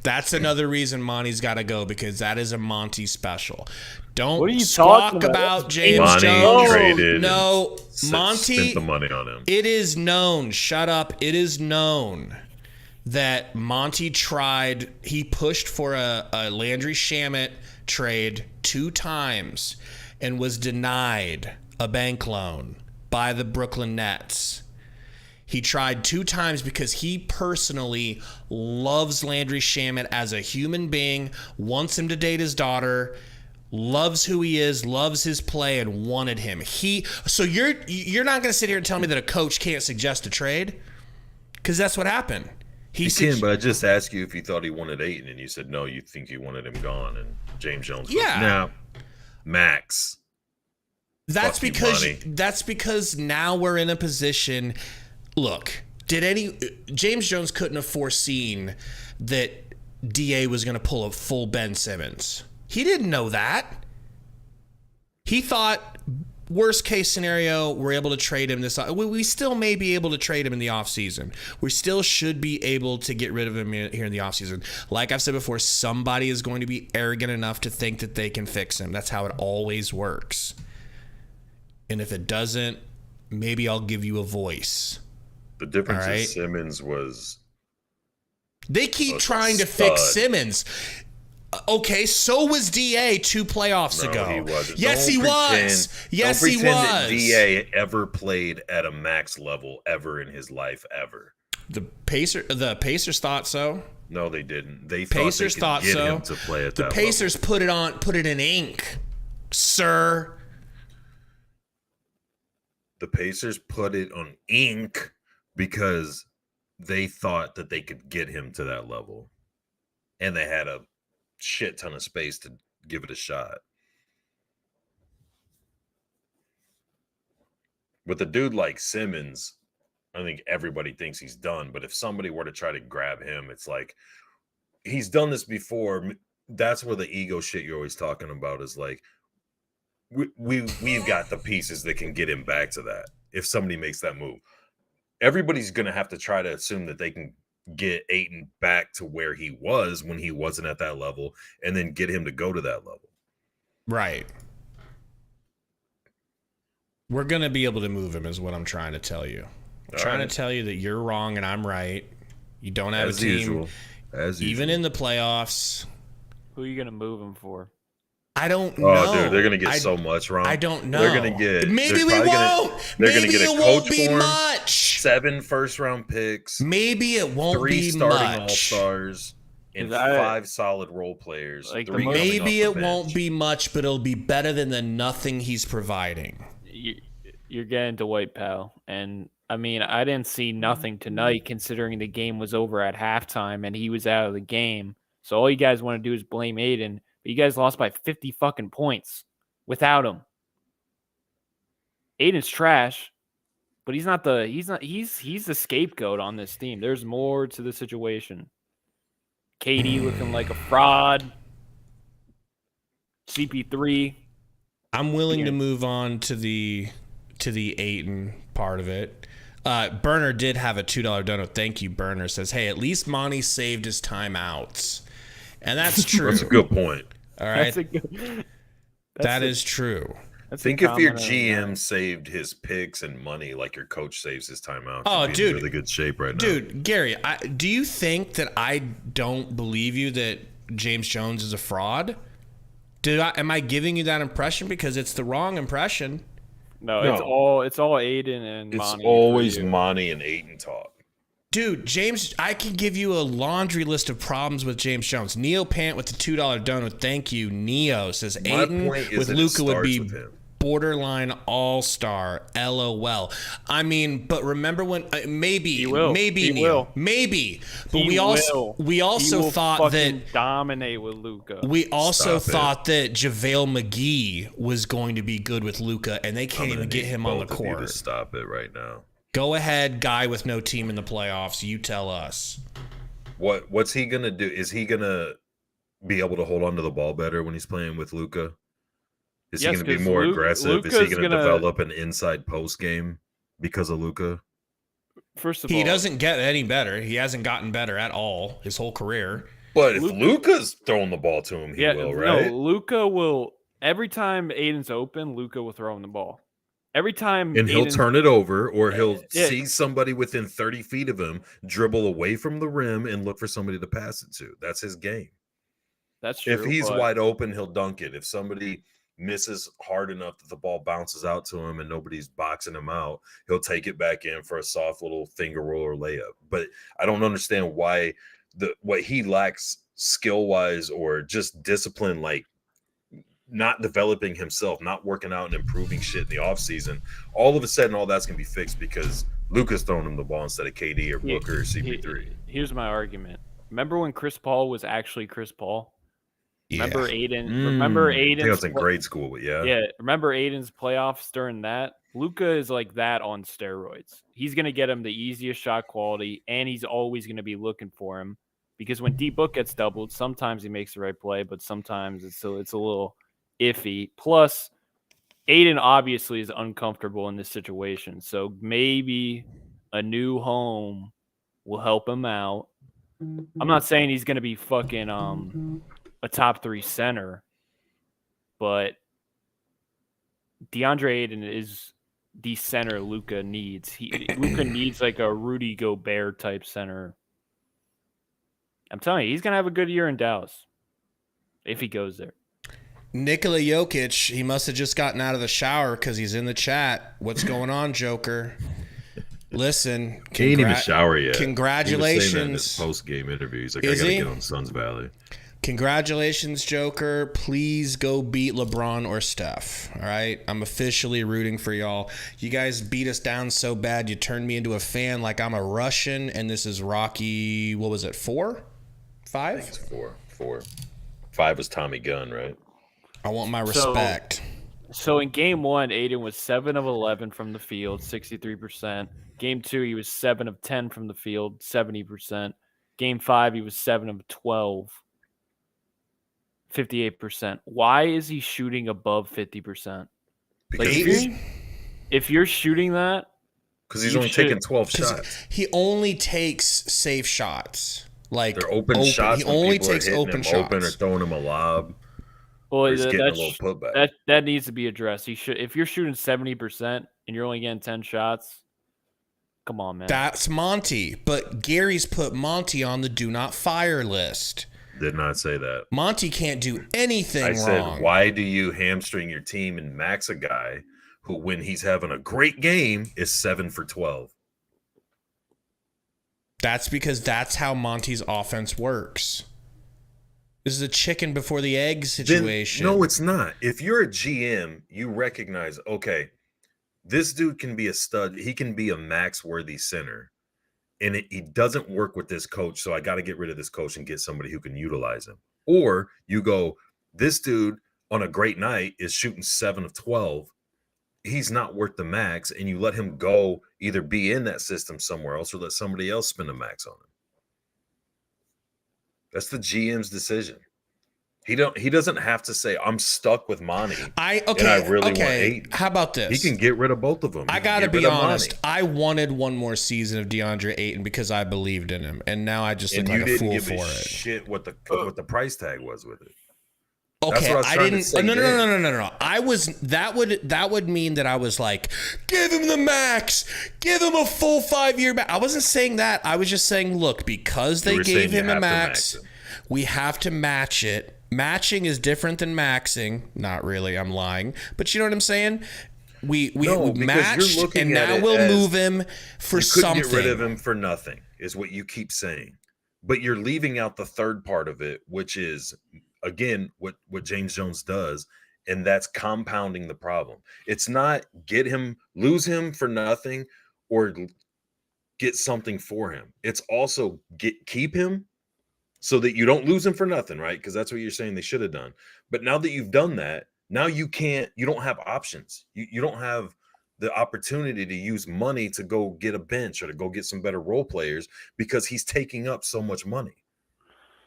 That's another reason Monty's got to go, because that is a Monty special. Don't what are you talk about James Monty Jones. Traded No, Monty. Spent the money on him. It is known. Shut up. It is known that Monty tried. He pushed for a Landry Shamet trade 2 times and was denied a bank loan by the Brooklyn Nets. He tried 2 times because he personally loves Landry Shamet as a human being, wants him to date his daughter, loves who he is, loves his play, and wanted him. So you're not going to sit here and tell me that a coach can't suggest a trade? Because that's what happened. He can, but I just asked you if you thought he wanted Ayton, and you said no, you think you wanted him gone. And James Jones goes, no, max. That's because now we're in a position. Look, James Jones couldn't have foreseen that DA was going to pull a full Ben Simmons. He didn't know that. He thought worst case scenario, we're able to trade him this. We still may be able to trade him in the offseason. We still should be able to get rid of him here in the offseason. Like I've said before, somebody is going to be arrogant enough to think that they can fix him. That's how it always works. And if it doesn't, maybe I'll give you a voice. The difference is Simmons was. They keep trying to fix Simmons. Okay, so was DA 2 playoffs ago. He wasn't. Yes, he was. Yes, don't he pretend was. that DA ever played at a max level ever in his life ever. The Pacers thought so. No, they didn't. They Pacers thought they could thought get so. him to play at the that Pacers level. put it in ink, sir. The Pacers put it on ink because they thought that they could get him to that level. And they had a shit ton of space to give it a shot. With a dude like Simmons, I think everybody thinks he's done. But if somebody were to try to grab him, it's like, he's done this before. That's where the ego shit you're always talking about is like, we've got the pieces that can get him back to that. If somebody makes that move, everybody's going to have to try to assume that they can get Ayton back to where he was when he wasn't at that level and then get him to go to that level. Right. We're going to be able to move him is what I'm trying to tell you. I'm trying to tell you that you're wrong and I'm right. You don't have As a team. usual. As even usual. in the playoffs. Who are you going to move him for? I don't know. Oh, dude, they're going to get so much wrong. I don't know. They're going to get. Maybe we won't. They're going to Maybe get a it coach won't be for him, much. 7 first-round picks. Maybe it won't 3 be starting much. all-stars and 5 solid role players. Like 3 Maybe it bench. won't be much, but it'll be better than the nothing he's providing. You're getting Dwight Powell. And, I mean, I didn't see nothing tonight considering the game was over at halftime and he was out of the game. So all you guys want to do is blame Aiden. But you guys lost by 50 fucking points without him. Aiden's trash, but he's the scapegoat on this team. There's more to the situation. KD looking like a fraud. CP3. I'm willing to move on to the Ayton part of it. Burner did have a $2 donut. Thank you, Burner. Says, hey, at least Monty saved his timeouts. And that's true. That's a good point. All right. That a- is true. Think if your GM saved his picks and money like your coach saves his timeout. Oh, you'd be dude. in really good shape right now. Dude, Gary, do you think that I don't believe you that James Jones is a fraud? Am I giving you that impression because it's the wrong impression? No, it's all Aiden and It's Monty. always Monty and Ayton talk. Dude, James, I can give you a laundry list of problems with James Jones. Neo Pant with the $2 donut. Thank you. Neo says Aiden with Luka would be borderline all-star. LOL. I mean, but remember when maybe He will. Neo, maybe. But He we also will thought that dominate with Luka. we also thought that JaVale McGee was going to be good with Luka, and they can't even get him on the court. Stop it right now. Go ahead, guy with no team in the playoffs. You tell us. What's he gonna do? Is he gonna be able to hold on to the ball better when he's playing with Luka? Is he gonna be more aggressive? Is he gonna develop an inside post game because of Luka? First of He all, doesn't get any better. He hasn't gotten better at all his whole career. But if Luka's throwing the ball to him, he will, right? No, Luka will. Every time Aiden's open, Luka will throw him the ball. Every time, And he'll turn it over, or he'll see somebody within 30 feet of him, dribble away from the rim, and look for somebody to pass it to. That's his game. That's true. If he's wide open, he'll dunk it. If somebody misses hard enough that the ball bounces out to him and nobody's boxing him out, he'll take it back in for a soft little finger roll or layup. But I don't understand why what he lacks skill-wise or just discipline, like not developing himself, not working out and improving shit in the offseason. All of a sudden, all that's going to be fixed because Luka's throwing him the ball instead of KD or Booker or CP3. Here's my argument. Remember when Chris Paul was actually Chris Paul? Remember Aiden? Remember I Aiden? think I was in grade school, but yeah. Yeah, remember Aiden's playoffs during that? Luka is like that on steroids. He's going to get him the easiest shot quality, and he's always going to be looking for him because when D-Book gets doubled, sometimes he makes the right play, but sometimes it's a little iffy. Plus, Aiden obviously is uncomfortable in this situation, so maybe a new home will help him out. I'm not saying he's going to be fucking a top 3 center, but DeAndre Ayton is the center Luka needs. Luka needs like a Rudy Gobert type center. I'm telling you, he's going to have a good year in Dallas. if he goes there. Nikola Jokic, he must have just gotten out of the shower because he's in the chat. What's going on, Joker? Listen, he ain't even shower yet. Congratulations. He was saying that in his post-game interview. He's like, I gotta get on Suns Valley. Congratulations, Joker. Please go beat LeBron or Steph. All right? I'm officially rooting for y'all. You guys beat us down so bad you turned me into a fan like I'm a Russian, and this is Rocky, what was it, 4? 5? I think it's 4. 5 was Tommy Gunn, right? I want my respect. So in game 1, Aiden was 7 of 11 from the field, 63%. Game 2, he was 7 of 10 from the field, 70%. Game 5, he was 7 of 12, 58%. Why is he shooting above 50%? Because if you're shooting that, because he's only taking 12 shots. He only takes safe shots. Like they're open shots. He only takes open shots. Open or throwing him a lob. Well, he's getting a little putback. That needs to be addressed. He should. If you're shooting 70% and you're only getting 10 shots, come on, man. That's Monty. But Gary's put Monty on the do not fire list. Did not say that. Monty can't do anything wrong. I said, why do you hamstring your team and max a guy who, when he's having a great game, is 7 for 12? That's because that's how Monty's offense works. This is a chicken before the egg situation. No, it's not. If you're a GM, you recognize, okay, this dude can be a stud. He can be a max-worthy center. And he doesn't work with this coach, so I got to get rid of this coach and get somebody who can utilize him. Or you go, this dude on a great night is shooting 7 of 12. He's not worth the max, and you let him go either be in that system somewhere else or let somebody else spend a max on him. That's the GM's decision. He doesn't have to say, I'm stuck with Monty. I really want Aiden. How about this? He can get rid of both of them. I got to be honest. I wanted one more season of DeAndre Ayton because I believed in him, and now I just look like a fool for it. Shit, what the price tag was with it. Okay, I didn't. No. I was that would mean that I was like, give him the max, give him a full 5-year max. I wasn't saying that. I was just saying, look, because they gave him a max, we have to match it. Matching is different than maxing. Not really. I'm lying, but you know what I'm saying. We matched, and now we'll move him for something. Get rid of him for nothing is what you keep saying, but you're leaving out the third part of it, which is, again, what James Jones does, and that's compounding the problem. It's not lose him for nothing or get something for him. It's also keep him so that you don't lose him for nothing, right? Because that's what you're saying they should have done. But now that you've done that, now you don't have options. You don't have the opportunity to use money to go get a bench or to go get some better role players because he's taking up so much money.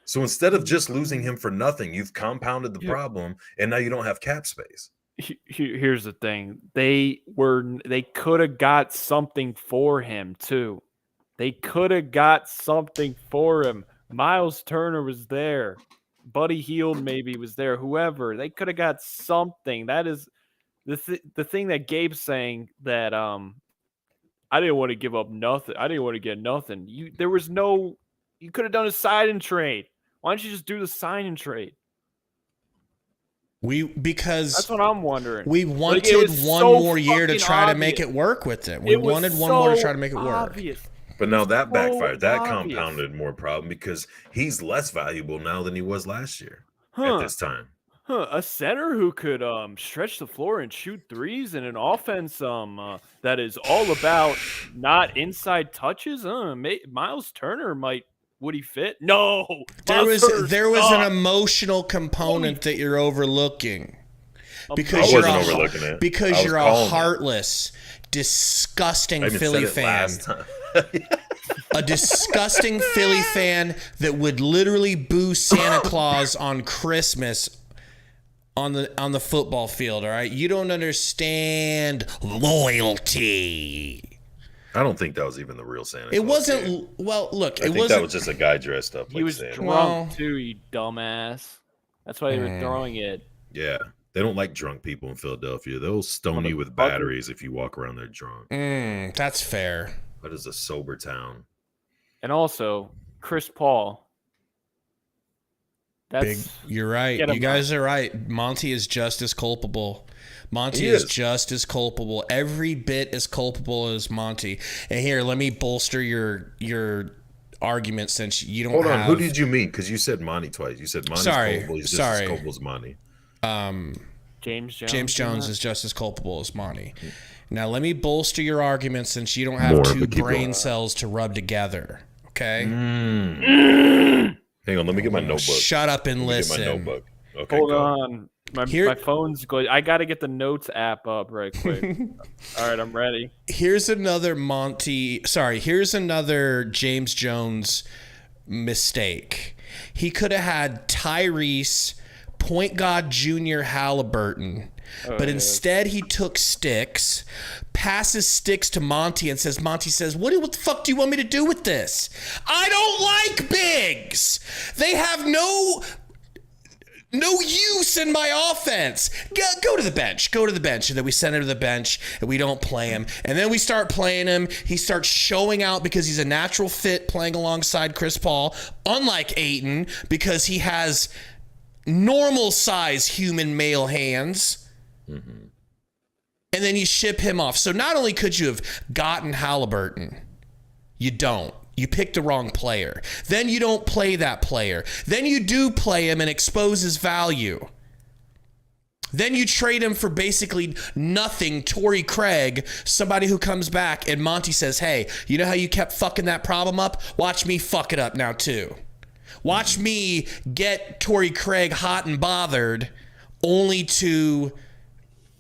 So instead of just losing him for nothing, you've compounded the problem, and now you don't have cap space. Here's the thing. They could have got something for him, too. They could have got something for him. Miles Turner was there. Buddy Hield maybe was there. Whoever. They could have got something. That is the thing that Gabe's saying, that I didn't want to give up nothing. I didn't want to get nothing. You could have done a sign and trade. Why don't you just do the sign and trade? Because that's what I'm wondering. We wanted one more year to try to make it work with it. We wanted one more to try to make it work. But now that backfired. That compounded more problem because he's less valuable now than he was last year at this time. A center who could stretch the floor and shoot threes in an offense that is all about not inside touches. Miles Turner would he fit? No. There was an emotional component that you're overlooking. Because you're a heartless, disgusting Philly fan. A disgusting Philly fan that would literally boo Santa Claus on Christmas on the football field, all right? You don't understand loyalty. I don't think that was even the real Santa Claus. It wasn't. Well, look, I think that was just a guy dressed up like Santa. He was drunk too, you dumbass. That's why they were throwing it. Yeah. They don't like drunk people in Philadelphia. They'll stone you with batteries if you walk around there drunk. That's fair. That is a sober town. And also, Chris Paul. You're right. You guys are right. Monty is just as culpable. Monty is just as culpable. Every bit as culpable as Monty. And here, let me bolster your argument since you don't Hold on, who did you mean? Because you said Monty twice. You said Monty's culpable. He's just as culpable as Monty. James Jones is just as culpable as Monty. Now, let me bolster your argument since you don't have two brain cells to rub together. Okay? Hang on, let me get my notebook. Shut up and listen. Get my notebook. Okay, Hold on. My phone's going. I got to get the notes app up right quick. All right, I'm ready. Here's another Here's another James Jones mistake. He could have had Tyrese, point guard Junior Halliburton, but instead he took Sticks, passes Sticks to Monty, and Monty says, what the fuck do you want me to do with this? I don't like bigs. They have no use in my offense. Go to the bench. Go to the bench. And then we send him to the bench and we don't play him. And then we start playing him. He starts showing out because he's a natural fit playing alongside Chris Paul, unlike Ayton, because he has normal size human male hands. Mm-hmm. And then you ship him off. So not only could you have gotten Halliburton, you don't. You picked the wrong player. Then you don't play that player. Then you do play him and expose his value. Then you trade him for basically nothing, Torrey Craig, somebody who comes back, and Monty says, hey, you know how you kept fucking that problem up? Watch me fuck it up now too. Watch me get Torrey Craig hot and bothered only to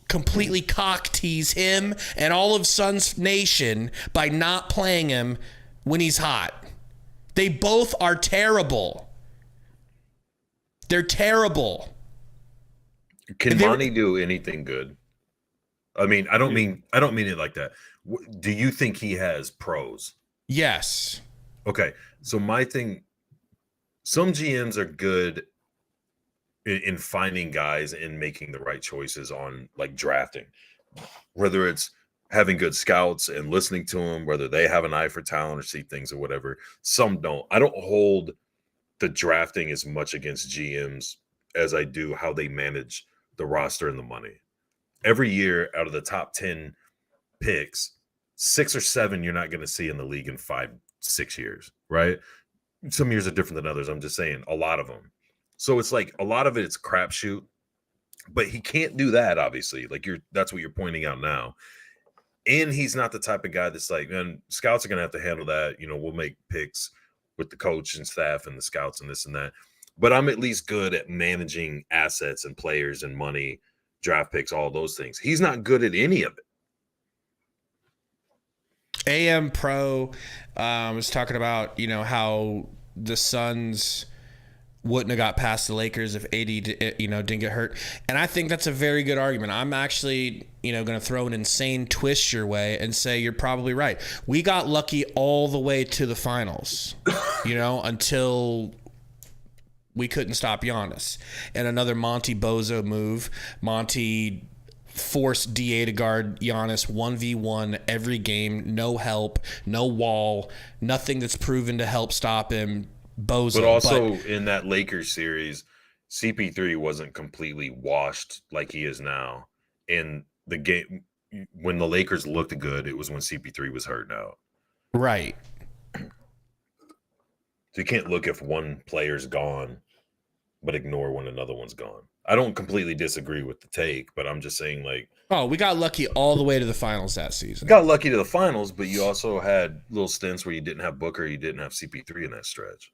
completely cock tease him and all of Suns Nation by not playing him when he's hot. They both are terrible. They're terrible. Can Monty do anything good? I mean, I don't mean it like that. Do you think he has pros? Yes. Okay. So my thing, some GMs are good in finding guys and making the right choices on like drafting, whether it's having good scouts and listening to them, whether they have an eye for talent or see things or whatever. Some don't. I don't hold the drafting as much against GMs as I do how they manage the roster and the money. Every year out of the top 10 picks, 6 or 7 you're not going to see in the league in 5-6 years, right? Some years are different than others. I'm just saying a lot of them. So it's like a lot of it's crapshoot, but he can't do that, obviously. Like that's what you're pointing out now. And he's not the type of guy that's like, man, scouts are going to have to handle that. You know, we'll make picks with the coach and staff and the scouts and this and that. But I'm at least good at managing assets and players and money, draft picks, all those things. He's not good at any of it. AM Pro was talking about, you know, how the Suns wouldn't have got past the Lakers if AD, didn't get hurt. And I think that's a very good argument. I'm actually, going to throw an insane twist your way and say you're probably right. We got lucky all the way to the finals, until we couldn't stop Giannis. And another Monty Bozo move. Monty forced DA to guard Giannis 1v1 every game. No help, no wall, nothing that's proven to help stop him. Bozo. But also in that Lakers series, CP3 wasn't completely washed like he is now. In the game, when the Lakers looked good, it was when CP3 was hurt out. Right. So you can't look if one player's gone, but ignore when another one's gone. I don't completely disagree with the take, but I'm just saying, like, we got lucky all the way to the finals that season. Got lucky to the finals, but you also had little stints where you didn't have Booker, you didn't have CP3 in that stretch.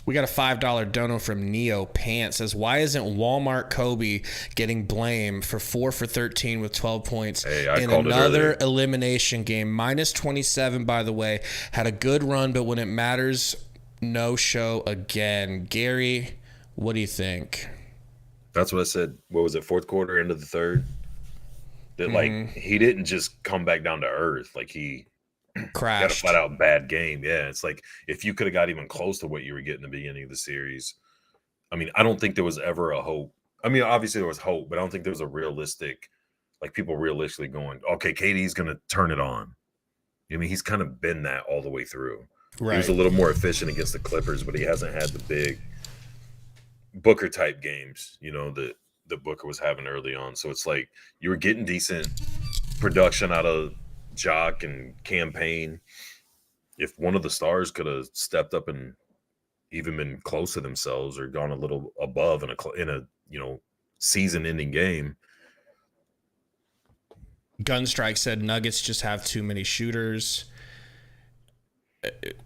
We got a $5 dono from Neo Pants. Says, why isn't Walmart Kobe getting blamed for 4 for 13 with 12 points in another elimination game? Minus 27, by the way. Had a good run, but when it matters, no show again. Gary, what do you think? That's what I said. What was it, fourth quarter, end of the third? That, like, he didn't just come back down to earth. Like, he crashed. Got a flat-out bad game. Yeah, it's like if you could have got even close to what you were getting in the beginning of the series. I mean, I don't think there was ever a hope. I mean, obviously there was hope, but I don't think there was a realistic, like, people realistically going, okay, KD's going to turn it on. I mean, he's kind of been that all the way through. Right. He was a little more efficient against the Clippers, but he hasn't had the Booker type games, that Booker was having early on. So it's like you were getting decent production out of Jock and Campaign. If one of the stars could have stepped up and even been close to themselves or gone a little above in a season-ending game. Gunstrike said Nuggets just have too many shooters.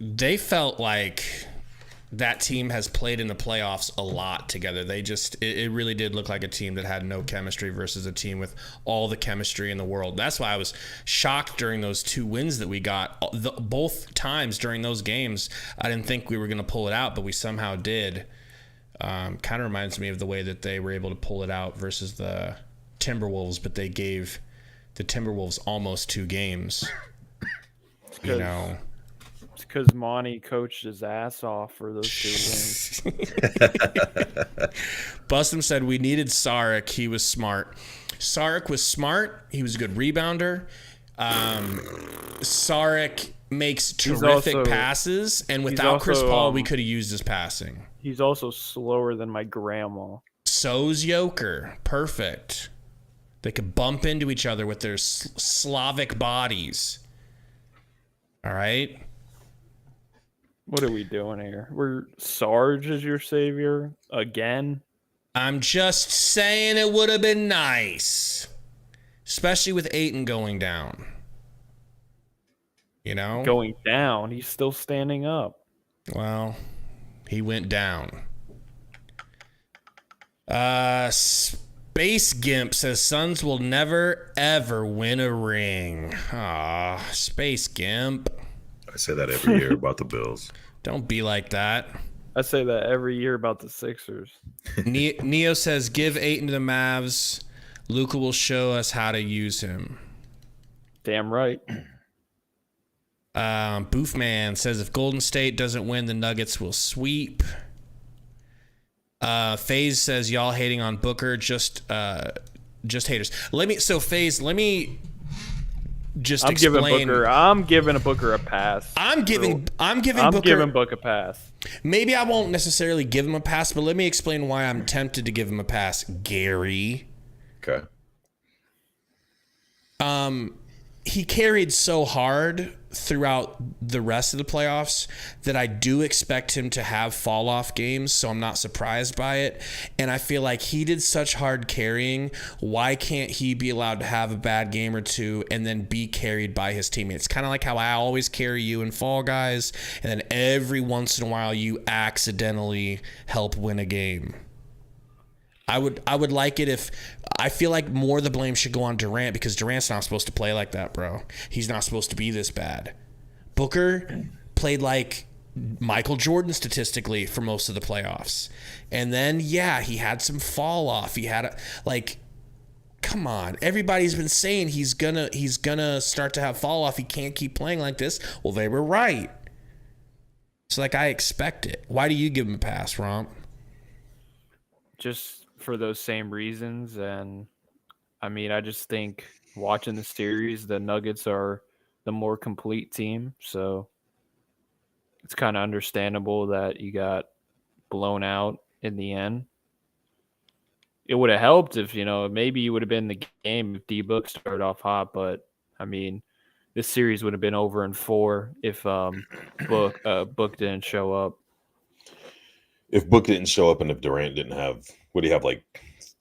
They felt like that team has played in the playoffs a lot together. It really did look like a team that had no chemistry versus a team with all the chemistry in the world. That's why I was shocked during those 2 wins that we got. Both times during those games, I didn't think we were going to pull it out, but we somehow did. Kind of reminds me of the way that they were able to pull it out versus the Timberwolves, but they gave the Timberwolves almost 2 games. It's because Monty coached his ass off for those 2 wins. Bustum said we needed Saric. He was smart. Saric was smart. He was a good rebounder. Saric makes terrific passes, and without Chris Paul, we could have used his passing. He's also slower than my grandma. So's Joker. Perfect. They could bump into each other with their Slavic bodies. All right? What are we doing here? We're Sarge is your savior again? I'm just saying it would have been nice. Especially with Ayton going down. Going down. He's still standing up. Well, he went down. Space Gimp says Suns will never, ever win a ring. Aw, Space Gimp. I say that every year about the Bills. Don't be like that. I say that every year about the Sixers. Neo says, give Ayton to the Mavs. Luka will show us how to use him. Damn right. Boofman says, if Golden State doesn't win, the Nuggets will sweep. FaZe says, y'all hating on Booker, just haters. Let me just explain. I'm giving Booker a pass. I'm giving Book a pass. Maybe I won't necessarily give him a pass, but let me explain why I'm tempted to give him a pass, Gary. Okay. He carried so hard throughout the rest of the playoffs that I do expect him to have fall off games, so I'm not surprised by it. And I feel like he did such hard carrying. Why can't he be allowed to have a bad game or 2 and then be carried by his teammates? Kind of like how I always carry you in Fall Guys, and then every once in a while you accidentally help win a game. I would like it if I feel like more of the blame should go on Durant, because Durant's not supposed to play like that, bro. He's not supposed to be this bad. Booker played like Michael Jordan statistically for most of the playoffs. And then, yeah, he had some fall off. He had come on. Everybody's been saying he's gonna start to have fall off. He can't keep playing like this. Well, they were right. So I expect it. Why do you give him a pass, Romp? Just for those same reasons. And I just think watching the series, the Nuggets are the more complete team. So it's kind of understandable that you got blown out in the end. It would have helped if, maybe you would have been in the game if D-Book started off hot. But, this series would have been over in 4 if Book didn't show up. If Book didn't show up and if Durant didn't have, would he have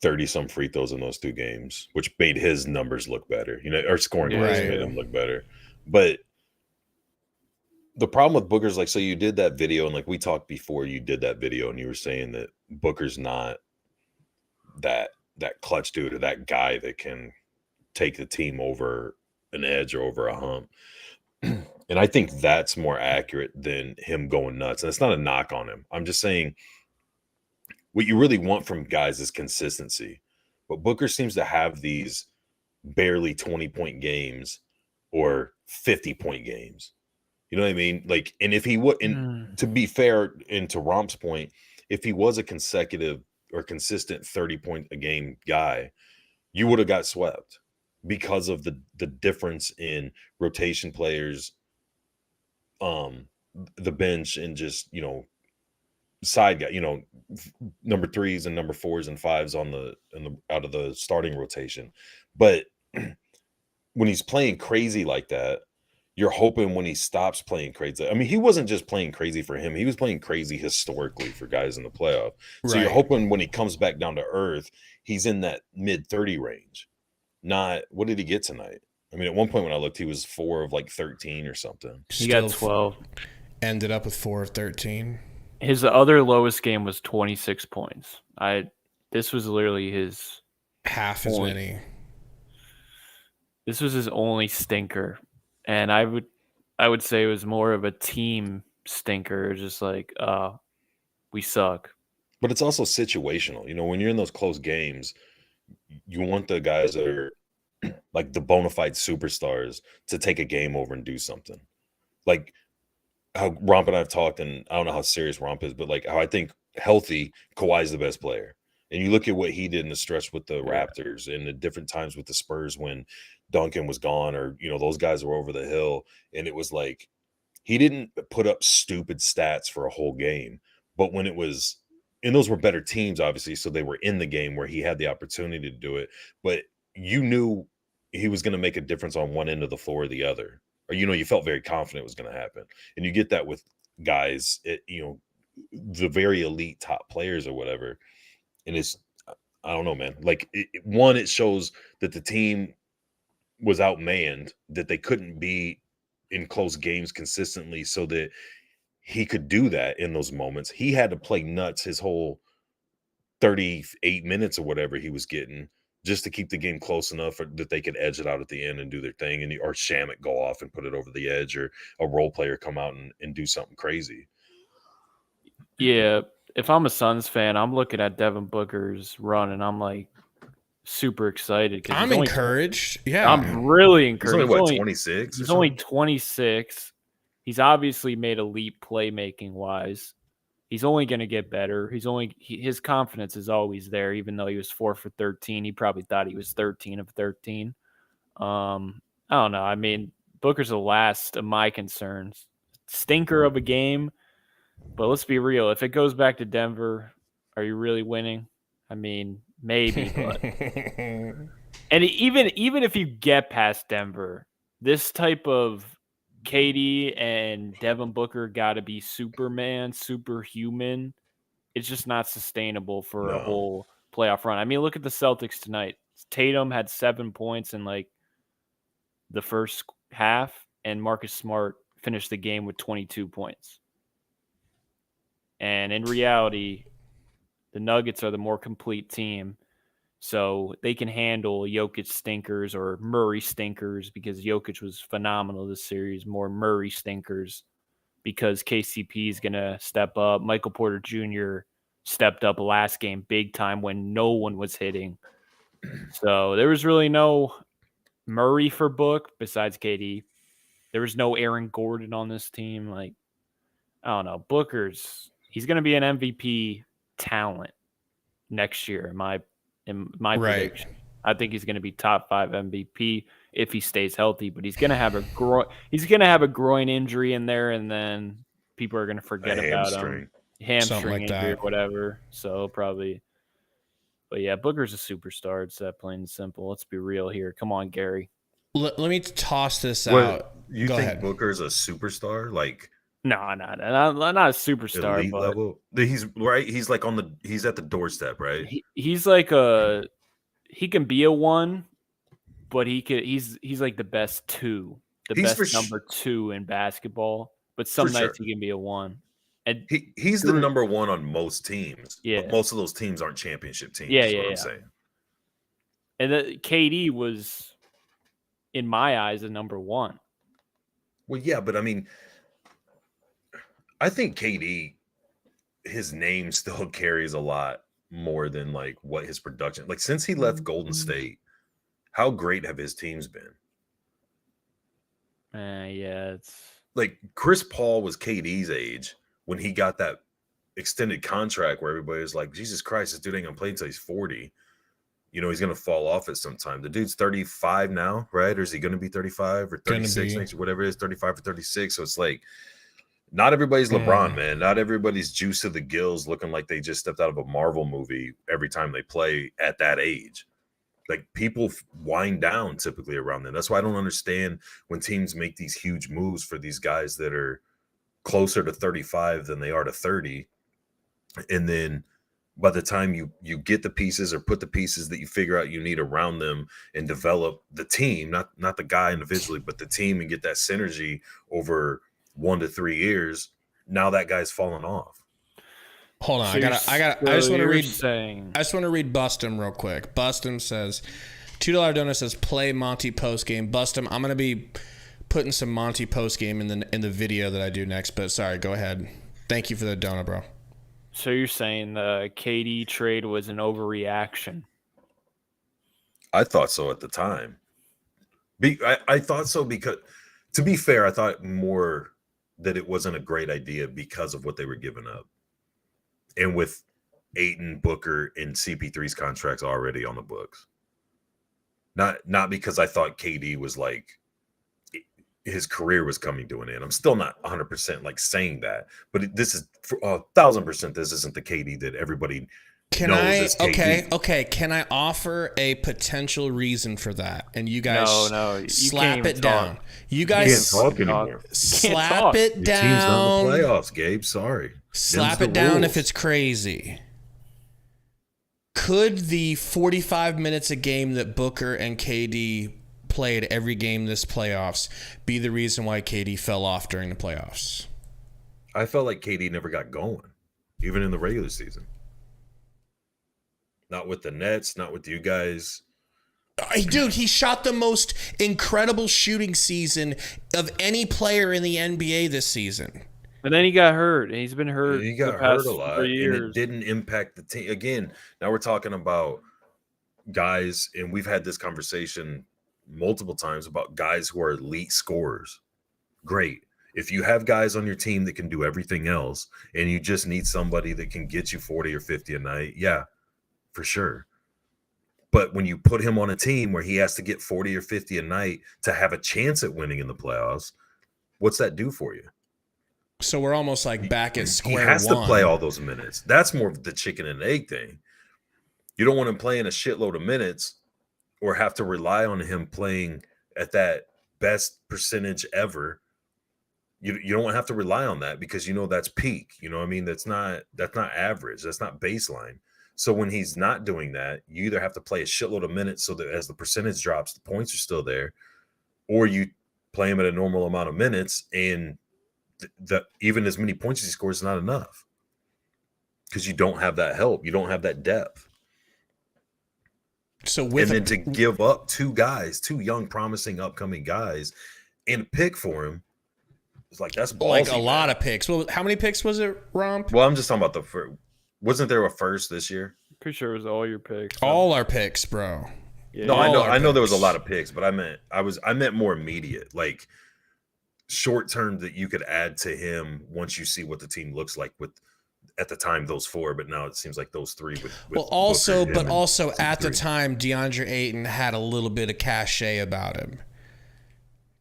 30-some free throws in those 2 games, which made his numbers look better, or scoring wise made him look better. But the problem with Booker's so you did that video, and we talked before you did that video, and you were saying that Booker's not that clutch dude or that guy that can take the team over an edge or over a hump. And I think that's more accurate than him going nuts. And it's not a knock on him. I'm just saying what you really want from guys is consistency. But Booker seems to have these barely 20-point games or 50-point games. You know what I mean? And if he would, and to be fair, and to Romp's point, if he was a consecutive or consistent 30-point a game guy, you would have got swept because of the difference in rotation players, the bench, and just, side guy, number 3s and number 4s and 5s out of the starting rotation. But when he's playing crazy like that, you're hoping when he stops playing crazy. I mean, he wasn't just playing crazy for him. He was playing crazy historically for guys in the playoff. So you're hoping when he comes back down to earth, he's in that mid 30 range. Not, what did he get tonight? I mean, at one point when I looked, he was 4 of like 13 or something. He got 12. Ended up with 4 of 13. His other lowest game was 26 points. This was literally his half as many. This was his only stinker, and I would say it was more of a team stinker, just like we suck. But it's also situational. When you're in those close games, you want the guys that are like the bona fide superstars to take a game over and do something. Like how Romp and I have talked, and I don't know how serious Romp is, but like how I think healthy Kawhi's the best player. And you look at what he did in the stretch with the Raptors and the different times with the Spurs when Duncan was gone, or those guys were over the hill, and it was like he didn't put up stupid stats for a whole game. But when it was, and those were better teams, obviously, so they were in the game where he had the opportunity to do it. But you knew he was going to make a difference on one end of the floor or the other. Or, you felt very confident it was going to happen. And you get that with guys, the very elite top players or whatever. And it's, I don't know, man. Like, it shows that the team was outmanned, that they couldn't be in close games consistently, so that he could do that in those moments. He had to play nuts his whole 38 minutes or whatever he was getting, just to keep the game close enough that they could edge it out at the end and do their thing, or Shamet go off and put it over the edge, or a role player come out and do something crazy. Yeah, if I'm a Suns fan, I'm looking at Devin Booker's run, and I'm like super excited. I'm encouraged. I'm really encouraged. He's only 26? He's only 26. He's obviously made a leap playmaking wise. He's only going to get better. His confidence is always there, even though he was 4 for 13. He probably thought he was 13 of 13. I don't know. I mean, Booker's the last of my concerns. Stinker of a game, but let's be real. If it goes back to Denver, are you really winning? I mean, maybe, but and even if you get past Denver, this type of KD and Devin Booker got to be Superman, superhuman. It's just not sustainable for a whole playoff run. I mean, look at the Celtics tonight. Tatum had 7 points in like the first half, and Marcus Smart finished the game with 22 points. And in reality, the Nuggets are the more complete team. So they can handle Jokic stinkers or Murray stinkers, because Jokic was phenomenal this series. More Murray stinkers because KCP is going to step up. Michael Porter Jr. stepped up last game big time when no one was hitting. So there was really no Murray for Book besides KD. There was no Aaron Gordon on this team. Like, I don't know. He's going to be an MVP talent next year, in my prediction. I think he's going to be top 5 MVP if he stays healthy, but he's going to have a groin injury in there, and then people are going to forget about him. Hamstring like injury that. or whatever. So probably. But yeah, Booker's a superstar. It's that plain and simple. Let's be real here. Come on, Gary. Let me toss this out. You Go think ahead. Booker's a superstar? Like, No, not a superstar, elite but level? He's right. He's like he's at the doorstep, right? he's like he can be a 1, but he's like the best 2, best number 2 in basketball. But some nights he can be a 1. And he's the number 1 on most teams. Yeah. But most of those teams aren't championship teams. Yeah, is yeah, what I'm yeah. saying. And KD was, in my eyes, a number 1. Well, yeah, but I mean, I think KD, his name still carries a lot more than like what his production. Like, since he left Golden State, how great have his teams been? Yeah, it's like Chris Paul was KD's age when he got that extended contract where everybody was like, Jesus Christ, this dude ain't gonna play until he's 40. He's gonna fall off at some time. The dude's 35 now, right? Or is he gonna be 35 or 36 next year, whatever it is, 35 or 36? So it's like, Not everybody's LeBron, man. Not everybody's juice to the gills looking like they just stepped out of a Marvel movie every time they play at that age. Like, people wind down typically around then. That's why I don't understand when teams make these huge moves for these guys that are closer to 35 than they are to 30. And then by the time you get the pieces or put the pieces that you figure out you need around them and develop the team, not the guy individually, but the team, and get that synergy over 1 to 3 years, now that guy's falling off. Hold on, I just want to read Bustum real quick. Bustum says, $2 donor says, play Monty Postgame. Bustum, I'm gonna be putting some Monty Postgame in the video that I do next. But sorry, go ahead. Thank you for the donor, bro. So you're saying the KD trade was an overreaction? I thought so at the time. I thought so because, to be fair, I thought more that it wasn't a great idea because of what they were giving up. And with Ayton, Booker, and CP3's contracts already on the books. Not because I thought KD was like, his career was coming to an end. I'm still not 100% like saying that, but this is 1,000%. This isn't the KD that everybody knows as KD. Okay. Can I offer a potential reason for that? And you guys you slap it down. You guys guys can't talk anymore. Slap it Your down. team's not in the playoffs, Gabe. Sorry. Slap Them's it the down rules. if it's crazy. Could the 45 minutes a game that Booker and KD played every game this playoffs be the reason why KD fell off during the playoffs? I felt like KD never got going, even in the regular season. Not with the Nets, not with you guys. Dude, he shot the most incredible shooting season of any player in the NBA this season. And then he got hurt. And he's been hurt. He got the past hurt a lot, 3 and years. it didn't impact the team. Again, now we're talking about guys, and we've had this conversation multiple times about guys who are elite scorers. Great. If you have guys on your team that can do everything else, and you just need somebody that can get you 40 or 50 a night, yeah, for sure. But when you put him on a team where he has to get 40 or 50 a night to have a chance at winning in the playoffs, what's that do for you? So we're almost like back at square one. He has to play all those minutes. That's more of the chicken and egg thing. You don't want him playing a shitload of minutes or have to rely on him playing at that best percentage ever. You don't have to rely on that because you know that's peak. You know what I mean? That's not average. That's not baseline. So when he's not doing that, you either have to play a shitload of minutes so that as the percentage drops, the points are still there, or you play him at a normal amount of minutes, and the even as many points as he scores is not enough because you don't have that help. You don't have that depth. So with and then to give up two young, promising, upcoming guys, and a pick for him, it's like that's ballsy, like a lot of picks. Well, how many picks was it, Romp? Well, I'm just talking about the first. Wasn't there a first this year? Pretty sure it was all your picks. All our picks, bro. Yeah, no, I know there was a lot of picks, but I meant more immediate, like short term that you could add to him once you see what the team looks like with at the time those four, but now it seems like those three with also Booker, at the time DeAndre Ayton had a little bit of cachet about him.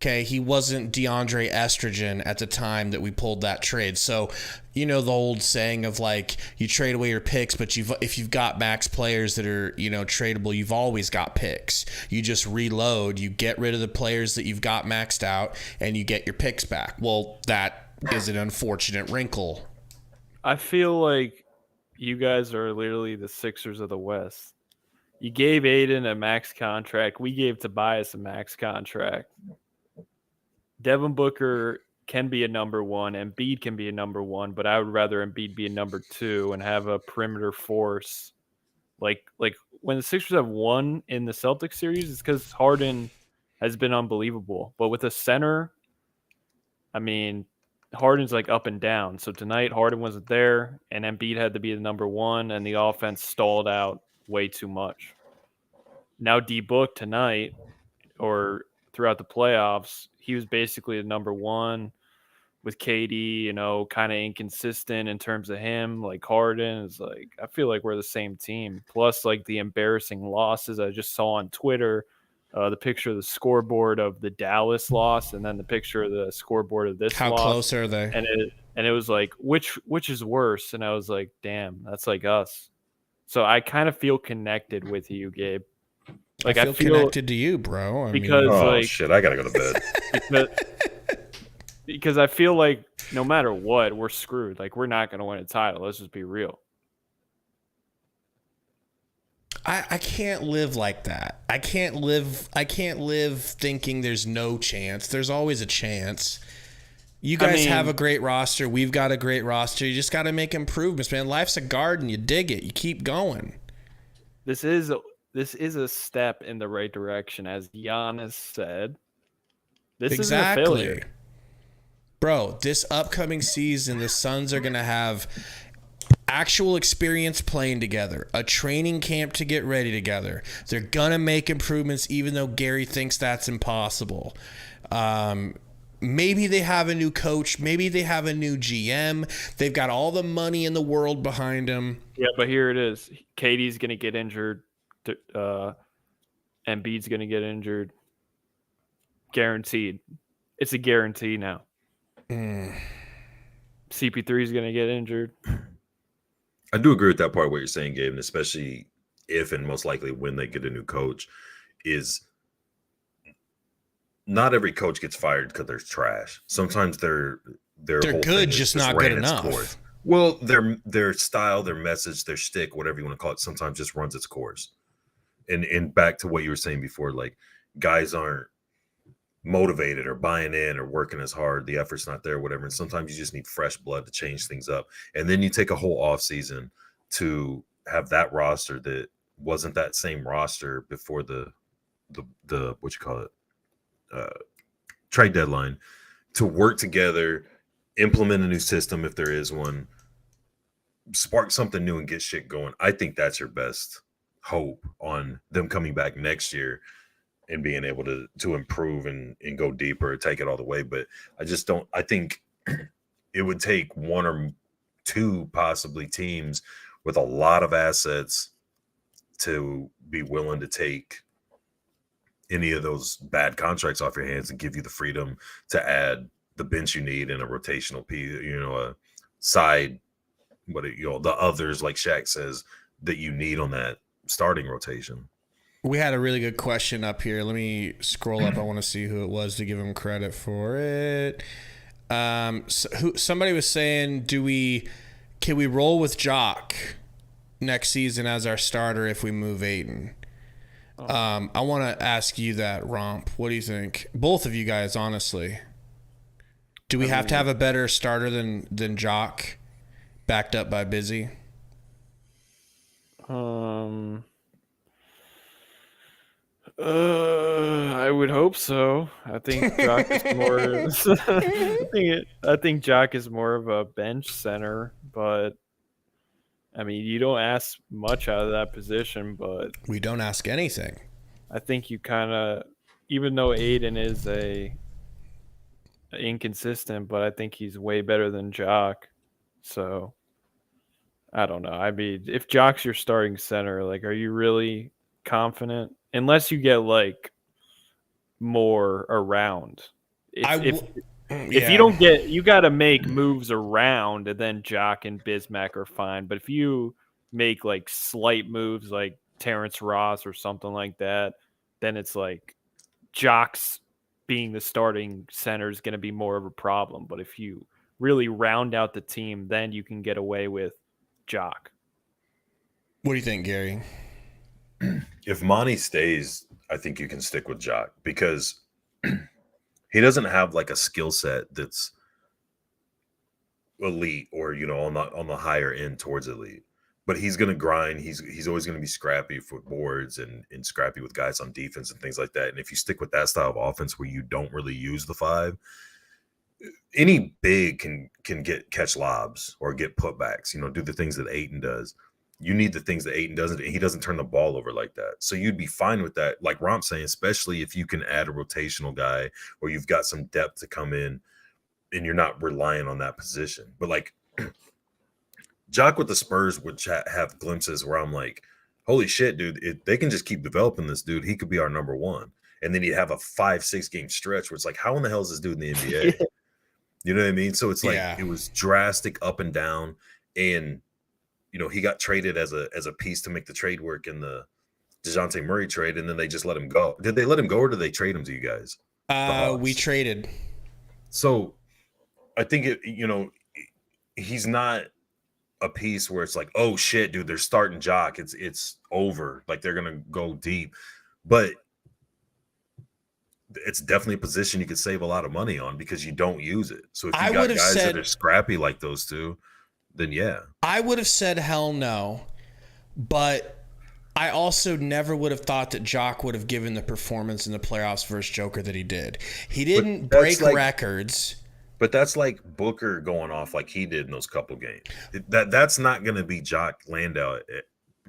Okay, he wasn't DeAndre Estrogen at the time that we pulled that trade. So, you know the old saying of like you trade away your picks, but if you've got max players that are, tradable, you've always got picks. You just reload, you get rid of the players that you've got maxed out, and you get your picks back. Well, that is an unfortunate wrinkle. I feel like you guys are literally the Sixers of the West. You gave Aiden a max contract. We gave Tobias a max contract. Devin Booker can be a number one. Embiid can be a number one, but I would rather Embiid be a number two and have a perimeter force. Like when the Sixers have won in the Celtics series, it's because Harden has been unbelievable. But with a center, I mean, Harden's like up and down. So tonight Harden wasn't there, and Embiid had to be the number one, and the offense stalled out way too much. Now D-Book tonight, or throughout the playoffs, he was basically the number one with KD, kind of inconsistent in terms of him. Like Harden is like, I feel like we're the same team. Plus, like the embarrassing losses I just saw on Twitter the picture of the scoreboard of the Dallas loss, and then the picture of the scoreboard of this How loss. close are they? And it was like, which is worse? And I was like, damn, that's like us. So I kind of feel connected with you, Gabe. Like I feel connected to you, bro. Oh shit, I gotta go to bed. because I feel like no matter what, we're screwed. Like, we're not going to win a title. Let's just be real. I can't live like that. I can't live thinking there's no chance. There's always a chance. You guys have a great roster. We've got a great roster. You just got to make improvements, man. Life's a garden. You dig it. You keep going. This is a step in the right direction, as Giannis said. This isn't a failure. Bro, this upcoming season, the Suns are going to have actual experience playing together, a training camp to get ready together. They're going to make improvements even though Gary thinks that's impossible. Maybe they have a new coach. Maybe they have a new GM. They've got all the money in the world behind them. Yeah, but here it is. Katie's going to get injured. Embiid's going to get injured. Guaranteed. It's a guarantee now. CP3 is going to get injured. I do agree with that part of what you're saying, Gabe, and especially if and most likely when they get a new coach, is not every coach gets fired because they're trash. Sometimes they're good, just not good enough. Course. Well, their style, their message, their shtick, whatever you want to call it, sometimes just runs its course. And back to what you were saying before, like, guys aren't motivated or buying in or working as hard. The effort's not there, whatever. And sometimes you just need fresh blood to change things up. And then you take a whole off season to have that roster that wasn't that same roster before the what you call it, trade deadline, to work together, implement a new system if there is one, spark something new and get shit going. I think that's your best hope on them coming back next year and being able to improve and go deeper, take it all the way. But I think it would take one or two possibly teams with a lot of assets to be willing to take any of those bad contracts off your hands and give you the freedom to add the bench you need and a rotational piece, a side, the others, like Shaq says, that you need on that starting rotation. We had a really good question up here. Let me scroll up. I want to see who it was to give him credit for it. Somebody was saying, can we roll with Jock next season as our starter if we move Ayton? I want to ask you that, Romp. What do you think? Both of you guys, honestly. Do we have to have a better starter than Jock, backed up by Busy? I would hope so. I think Jock is more. I think Jock is more of a bench center, but I mean, you don't ask much out of that position. But we don't ask anything. I think you kind of, even though Aiden is inconsistent, but I think he's way better than Jock. So I don't know. I mean, if Jock's your starting center, like, are you really confident? Unless you get like more around. If you don't get, you got to make moves around, and then Jock and Bismack are fine. But if you make like slight moves, like Terrence Ross or something like that, then it's like Jock's being the starting center is going to be more of a problem. But if you really round out the team, then you can get away with Jock. What do you think, Gary? If Monty stays, I think you can stick with Jock because he doesn't have like a skill set that's elite or on the higher end towards elite. But he's gonna grind. He's always gonna be scrappy for boards and scrappy with guys on defense and things like that. And if you stick with that style of offense where you don't really use the five, any big can catch lobs or get putbacks. Do the things that Ayton does. You need the things that Ayton doesn't. He doesn't turn the ball over like that. So you'd be fine with that. Like Romp's saying, especially if you can add a rotational guy or you've got some depth to come in and you're not relying on that position. But like Jock with the Spurs would have glimpses where I'm like, holy shit, dude, they can just keep developing this dude. He could be our number one. and then he'd have a 5-6 game stretch where it's like, how in the hell is this dude in the NBA? You know what I mean? So it's like it was drastic up and down, and he got traded as a piece to make the trade work in the DeJounte Murray trade, and then they just let him go. Did they let him go, or did they trade him to you guys? We traded. So I think he's not a piece where it's like, oh shit, dude, they're starting Jock. It's over. Like they're gonna go deep, but it's definitely a position you could save a lot of money on because you don't use it. So if you got guys that are scrappy like those two, then yeah. I would have said hell no, but I also never would have thought that Jock would have given the performance in the playoffs versus Joker that he did. He didn't break records. But that's like Booker going off like he did in those couple games. That's not going to be Jock Landau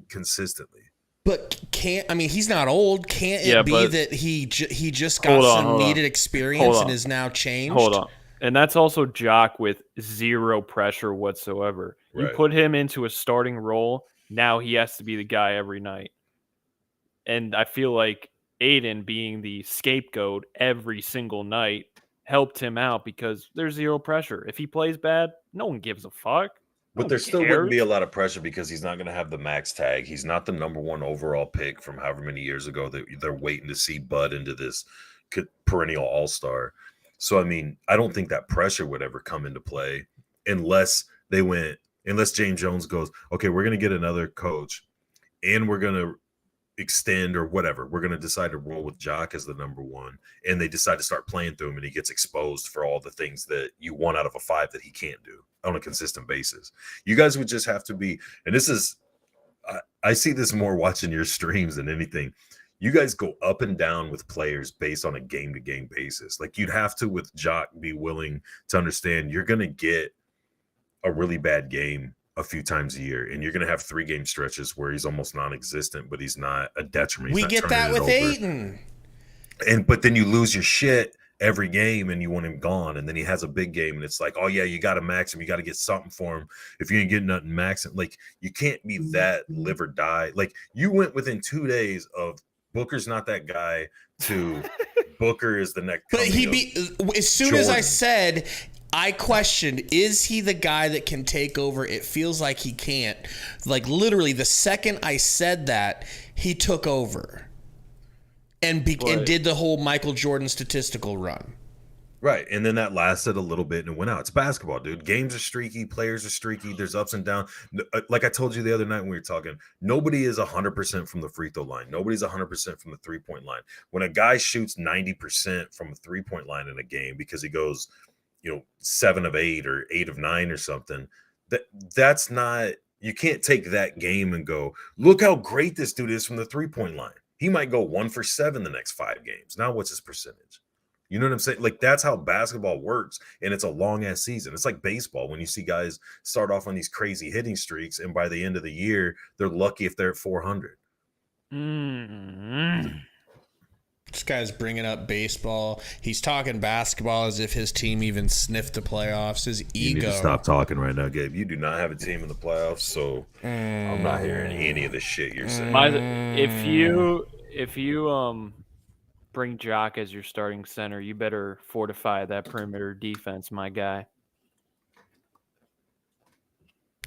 consistently. But he's not old. Can't it be that he just got some needed experience and is now changed? Hold on. And that's also Jock with zero pressure whatsoever. You put him into a starting role, now he has to be the guy every night. And I feel like Aiden being the scapegoat every single night helped him out because there's zero pressure. If he plays bad, no one gives a fuck. But there still wouldn't be a lot of pressure because he's not going to have the max tag. He's not the number 1 overall pick from however many years ago that they're waiting to see bud into this perennial all-star. So, I mean, I don't think that pressure would ever come into play unless James Jones goes, okay, we're going to get another coach and we're going to extend or whatever. We're going to decide to roll with Jock as the number 1. And they decide to start playing through him and he gets exposed for all the things that you want out of a 5 that he can't do on a consistent basis. You guys would just have to be, and this is, I see this more watching your streams than anything. You guys go up and down with players based on a game-to-game basis. Like you'd have to, with Jock, be willing to understand you're going to get a really bad game a few times a year, and you're going to have 3-game stretches where he's almost non-existent, but he's not a detriment. We get that with Aiden. But then you lose your shit every game and you want him gone, and then he has a big game and it's like, oh yeah, you got to max him, you got to get something for him. If you ain't getting nothing, max him. Like you can't be that live or die. Like you went within 2 days of Booker's not that guy to Booker is the next. But as soon as I said, I questioned, is he the guy that can take over? It feels like he can't. Like literally the second I said that, he took over and did the whole Michael Jordan statistical run. Right. And then that lasted a little bit and it went out. It's basketball, dude. Games are streaky. Players are streaky. There's ups and downs. Like I told you the other night when we were talking, nobody is 100% from the free throw line. Nobody's 100% from the 3-point line. When a guy shoots 90% from a 3-point line in a game because he goes, 7 of 8 or 8 of 9 or something, that's not, you can't take that game and go, look how great this dude is from the 3-point line. He might go 1 for 7 the next 5 games. Now what's his percentage? You know what I'm saying? Like that's how basketball works, and it's a long ass season. It's like baseball when you see guys start off on these crazy hitting streaks, and by the end of the year, they're lucky if they're at 400. Mm-hmm. This guy's bringing up baseball. He's talking basketball as if his team even sniffed the playoffs. His ego. You need to stop talking right now, Gabe. You do not have a team in the playoffs, so I'm not hearing any of the shit you're saying. If you bring Jock as your starting center, you better fortify that perimeter defense, my guy.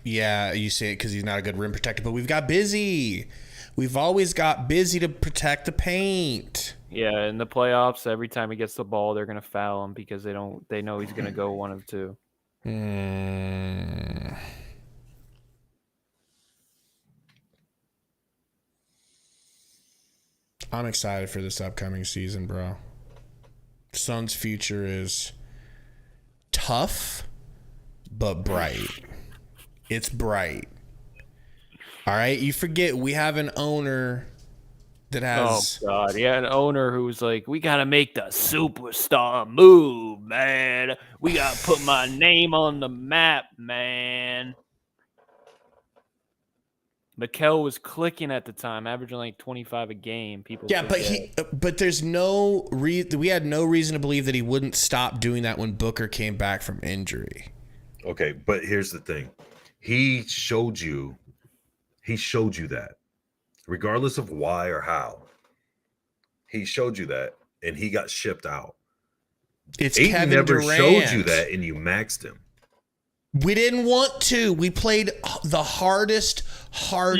Yeah, you say it because he's not a good rim protector, but we've got Busy. We've always got Busy to protect the paint. Yeah, in the playoffs, every time he gets the ball, they're gonna foul him because they know he's gonna go 1 of 2. I'm excited for this upcoming season, bro. Suns' future is tough, but bright. It's bright. All right, you forget we have an owner that has... Oh, God. Yeah, an owner who's like, we got to make the superstar move, man. We got to put my name on the map, man. Mikal was clicking at the time, averaging like 25 a game. People, yeah, but there's no we had no reason to believe that he wouldn't stop doing that when Booker came back from injury. Okay, but here's the thing: he showed you that, regardless of why or how, he showed you that, and he got shipped out. It's Ayton Kevin never Durant. showed you that, and you maxed him. We didn't want to. We played the hardest You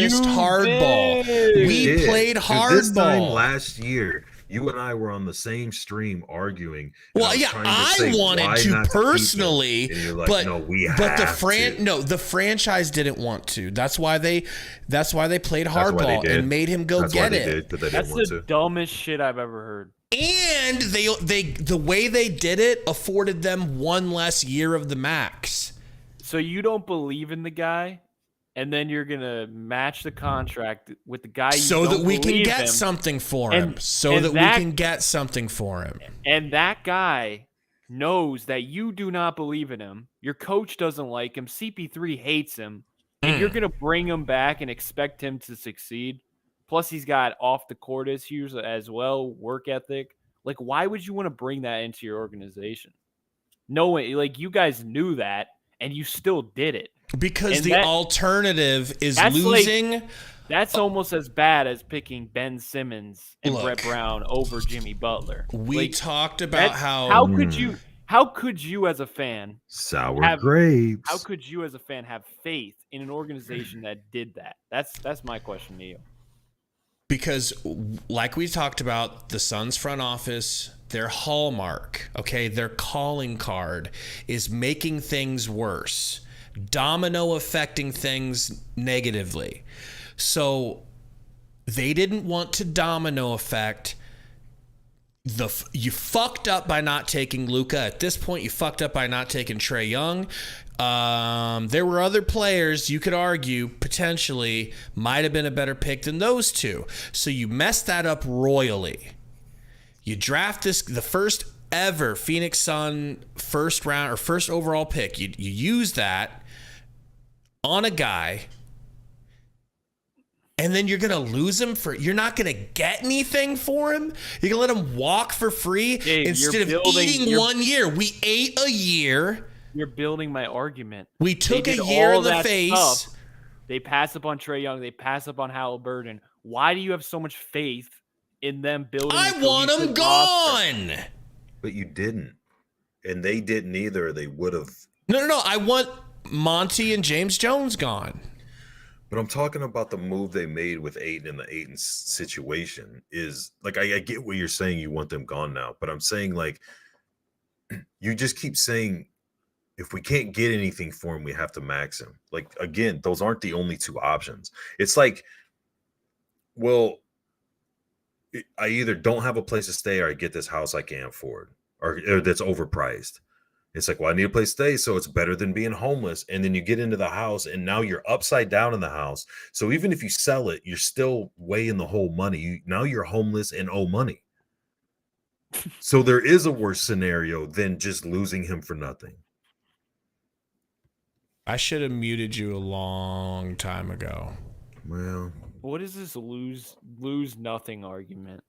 hardball. did. We played This time hardball. last year, you and I were on the same stream arguing. and Well, was yeah, trying to I say wanted why to not keep him, personally, and you're like, but no, we but the have to. the franchise didn't want to. That's why they played That's why they hardball did. and made him go That's get why they it. did, 'cause they That's didn't want the to. dumbest shit I've ever heard. And they the way they did it afforded them one less year of the max. So you don't believe in the guy, and then you're gonna match the contract with the guy you So don't that we can believe get him. something for And- him. So and that that- we can get something for him. And that guy knows that you do not believe in him. Your coach doesn't like him. CP3 hates him. And you're going to bring him back and expect him to succeed. Plus, he's got off the court issues as well, work ethic. Like, why would you want to bring that into your organization? Knowing, like, you guys knew that, and you still did it. Because And the that- alternative is that's losing. That's almost as bad as picking Ben Simmons and Look. Brett Brown over Jimmy Butler. We Like, talked about that- how how could you as a fan Sour grapes. how could you as a fan have faith in an organization that did that? That's my question to you. because like we talked about, the Suns front office, their hallmark, okay, their calling card is making things worse, domino affecting things negatively. So they didn't want to domino effect. You fucked up by not taking Luka. At this point, you fucked up by not taking Trae Young. There were other players you could argue potentially might have been a better pick than those two. So you messed that up royally. You draft the first ever Phoenix Sun first round or first overall pick. You use that on a guy, and then you're gonna lose him you're not gonna get anything for him. You're gonna let him walk for free instead of eating 1 year. We ate a year. You're building my argument. We took They a did year all in the that face. stuff. They pass up on Trae Young. They pass up on Halliburton. Why do you have so much faith in them building? I a want him cohesive roster? gone. But you didn't. And they didn't either. They would have. No. I want Monty and James Jones gone. But I'm talking about the move they made with Ayton and the Ayton situation is like, I get what you're saying. You want them gone now. But I'm saying, like, you just keep saying, if we can't get anything for him, we have to max him. Like, again, those aren't the only two options. It's like, well, I either don't have a place to stay or I get this house I can't afford or that's overpriced. It's like, well, I need a place to stay, so it's better than being homeless. And then you get into the house, and now you're upside down in the house. So even if you sell it, you're still weighing the whole money. Now you're homeless and owe money. So there is a worse scenario than just losing him for nothing. I should have muted you a long time ago. Well, What is this lose nothing argument?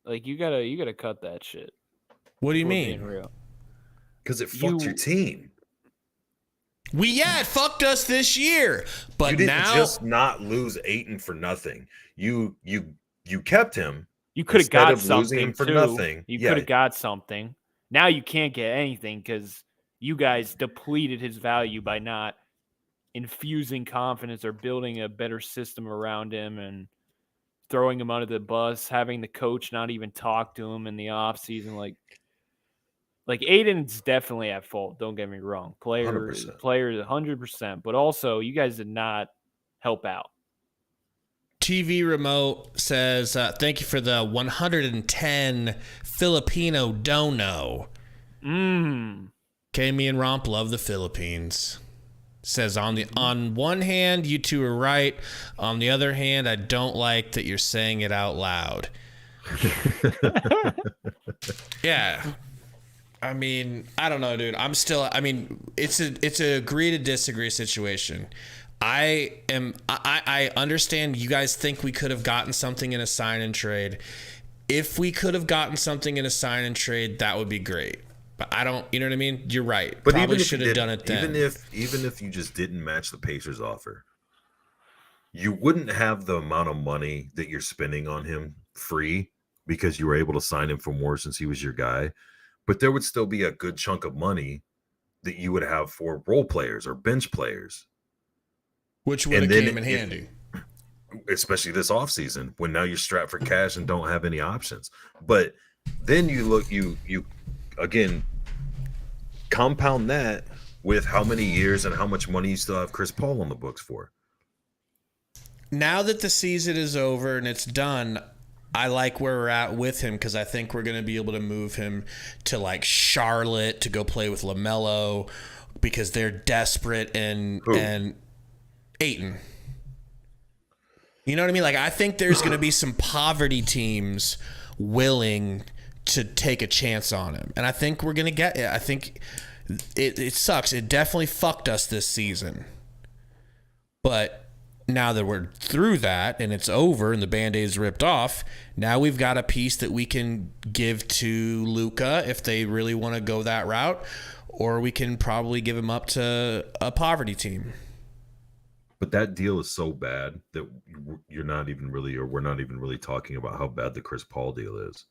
Like, you gotta cut that shit. What do you We're being mean? real. because it fucked your team. It fucked us this year. But You didn't now just not lose Ayton for nothing. You kept him. You could have instead got of losing something him for too. nothing. You Yeah. could have got something. Now you can't get anything because you guys depleted his value by not infusing confidence or building a better system around him and throwing him under the bus, having the coach not even talk to him in the offseason. Like Aiden's definitely at fault. Don't get me wrong. Player 100%. But also, you guys did not help out. TV Remote says, thank you for the 110 Filipino dono. Okay, me and Romp love the Philippines. Says on one hand, you two are right. On the other hand, I don't like that you're saying it out loud. Yeah. I mean, I don't know, dude. It's a agree to disagree situation. I understand you guys think we could have gotten something in a sign and trade. If we could have gotten something in a sign and trade, that would be great. But I don't, you know what I mean? You're right. But Probably even if should you have didn't- done it then. Even if you just didn't match the Pacers offer, you wouldn't have the amount of money that you're spending on him free because you were able to sign him for more since he was your guy. But there would still be a good chunk of money that you would have for role players or bench players. Which would have came in handy. Especially this offseason when now you're strapped for cash and don't have any options. But then you again compound that with how many years and how much money you still have Chris Paul on the books for. Now that the season is over and it's done, I like where we're at with him because I think we're going to be able to move him to like Charlotte to go play with LaMelo because they're desperate and Ayton. You know what I mean? Like, I think there's going to be some poverty teams willing to take a chance on him. And I think we're going to get it. I think it sucks. It definitely fucked us this season. But now that we're through that and it's over and the Band-Aid's ripped off, now we've got a piece that we can give to Luka if they really want to go that route, or we can probably give him up to a poverty team. But that deal is so bad that we're not even really talking about how bad the Chris Paul deal is.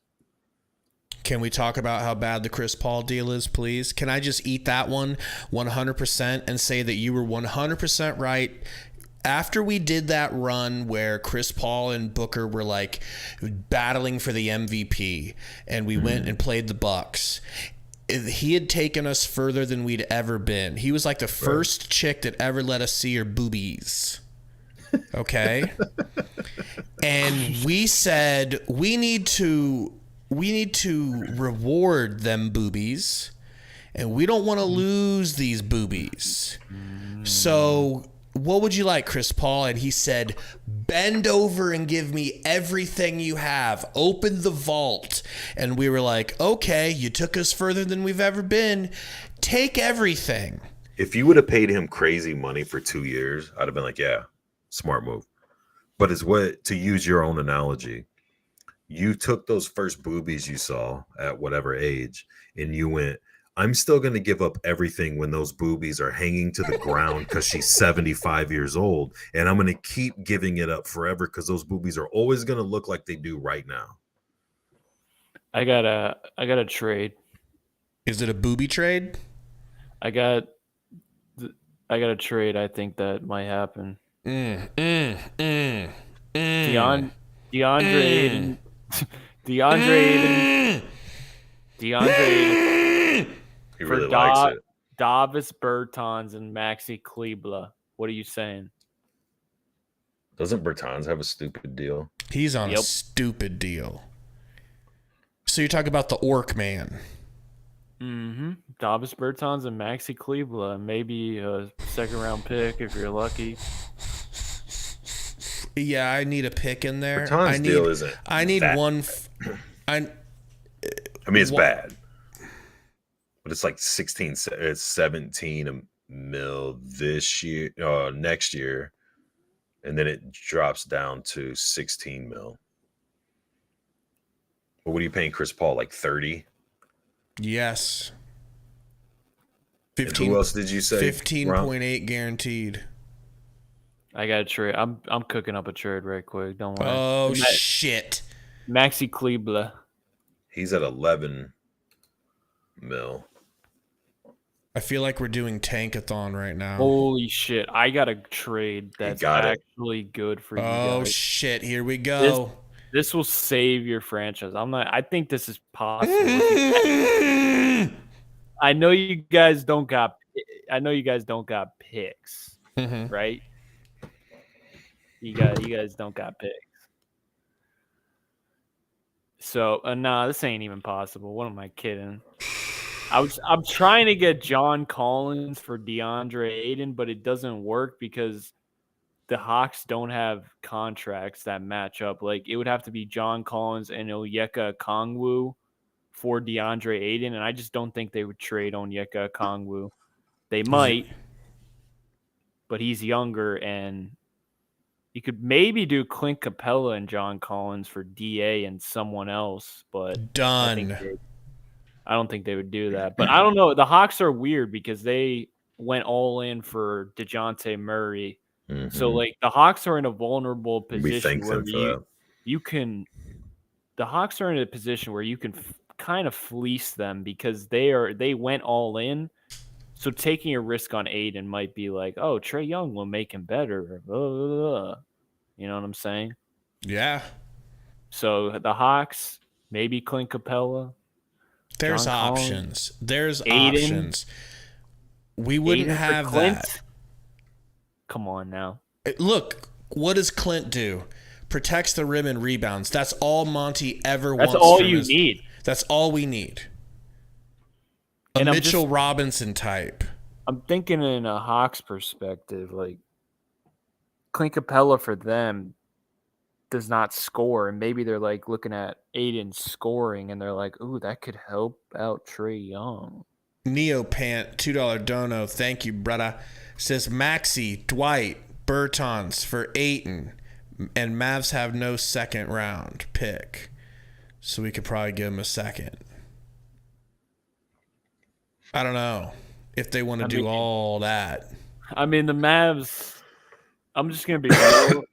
Can we talk about how bad the Chris Paul deal is, please? Can I just eat that one 100% and say that you were 100% right? After we did that run where Chris Paul and Booker were like battling for the MVP and we went and played the Bucks, he had taken us further than we'd ever been. He was like the first chick that ever let us see her boobies. Okay? And we said we need to reward them boobies, and we don't want to lose these boobies. So what would you like, Chris Paul? And he said, bend over and give me everything you have. Open the vault. And we were like, okay, you took us further than we've ever been. Take everything. If you would have paid him crazy money for 2 years, I'd have been like, yeah, smart move. But to use your own analogy, you took those first boobies you saw at whatever age and you went, I'm still going to give up everything when those boobies are hanging to the ground because she's 75 years old. And I'm going to keep giving it up forever because those boobies are always going to look like they do right now. I got a trade. Is it a booby trade? I got a trade. I think that might happen. DeAndre He really likes it. Davis Bertans and Maxi Kleber. What are you saying? Doesn't Bertans have a stupid deal? He's on a stupid deal. So you're talking about the Orc Man. Mm-hmm. Davis Bertans and Maxi Kleber. Maybe a second-round pick if you're lucky. Yeah, I need a pick in there. Bertans' deal isn't. I need one. I mean, it's bad. But it's like 16, it's 17 mil this year, next year, and then it drops down to 16 mil. But what are you paying Chris Paul? Like 30? Yes. 15. And who else did you say? 15.8 guaranteed. I got a trade. I'm cooking up a trade right quick. Don't worry. Oh shit. Maxi Kleber. He's at 11 mil. I feel like we're doing Tankathon right now. Holy shit. I got a trade that's actually good for you guys. Oh shit, here we go. This will save your franchise. I think this is possible. I know you guys don't got picks, right? You guys don't got picks. So, this ain't even possible. What am I kidding? I'm trying to get John Collins for DeAndre Ayton, but it doesn't work because the Hawks don't have contracts that match up. Like, it would have to be John Collins and Onyeka Okongwu for DeAndre Ayton, and I just don't think they would trade Onyeka Okongwu. They might, but he's younger, and you could maybe do Clint Capella and John Collins for DA and someone else, but done. I don't think they would do that. But I don't know. The Hawks are weird because they went all in for DeJounte Murray. Mm-hmm. So, like, the Hawks are in a vulnerable position where you can the Hawks are in a position where you can kind of fleece them because they went all in. So taking a risk on Aiden might be like, oh, Trae Young will make him better. Blah, blah, blah. You know what I'm saying? Yeah. So the Hawks, maybe Clint Capella. There's John options. Collins, There's Aiden, options. We wouldn't Aiden have Clint. that. Come on now. Look, what does Clint do? Protects the rim and rebounds. That's all Monty ever wants. That's all you need. That's all we need. A Mitchell Robinson type. I'm thinking in a Hawks perspective, like Clint Capella for them does not score, and maybe they're like looking at Aiden scoring, and they're like, "Ooh, that could help out Trae Young." Neopant $2 dono, thank you, brother. Says Maxey, Dwight, Bertans for Ayton, and Mavs have no second round pick, so we could probably give him a second. I don't know if they want to do all that. I mean, the Mavs. I'm just gonna be real.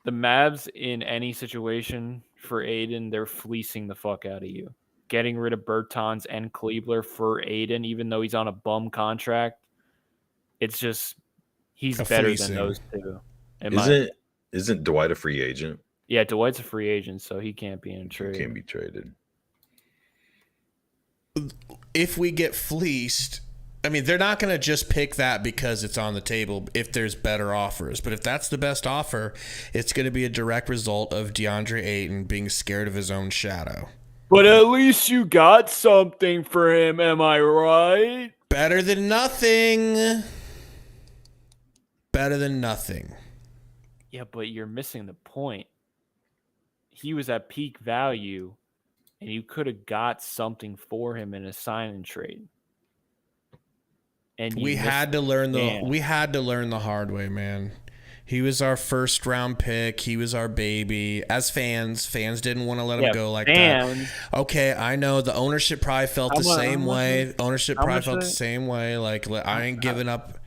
The Mavs in any situation for Aiden, they're fleecing the fuck out of you. Getting rid of Bertans and Kleebler for Aiden, even though he's on a bum contract, it's just he's better than those two. Isn't Dwight a free agent? Yeah, Dwight's a free agent, so he can't be in a trade. He can't be traded. If we get fleeced, I mean, they're not going to just pick that because it's on the table if there's better offers. But if that's the best offer, it's going to be a direct result of DeAndre Ayton being scared of his own shadow. But at least you got something for him, am I right? Better than nothing. Better than nothing. Yeah, but you're missing the point. He was at peak value, and you could have got something for him in a sign and trade. And we had to learn the hard way, man. He was our first round pick. He was our baby. As fans didn't want to let him go like that. Okay, I know the ownership probably felt the same way. Ownership probably felt the same way. Like, I ain't giving up.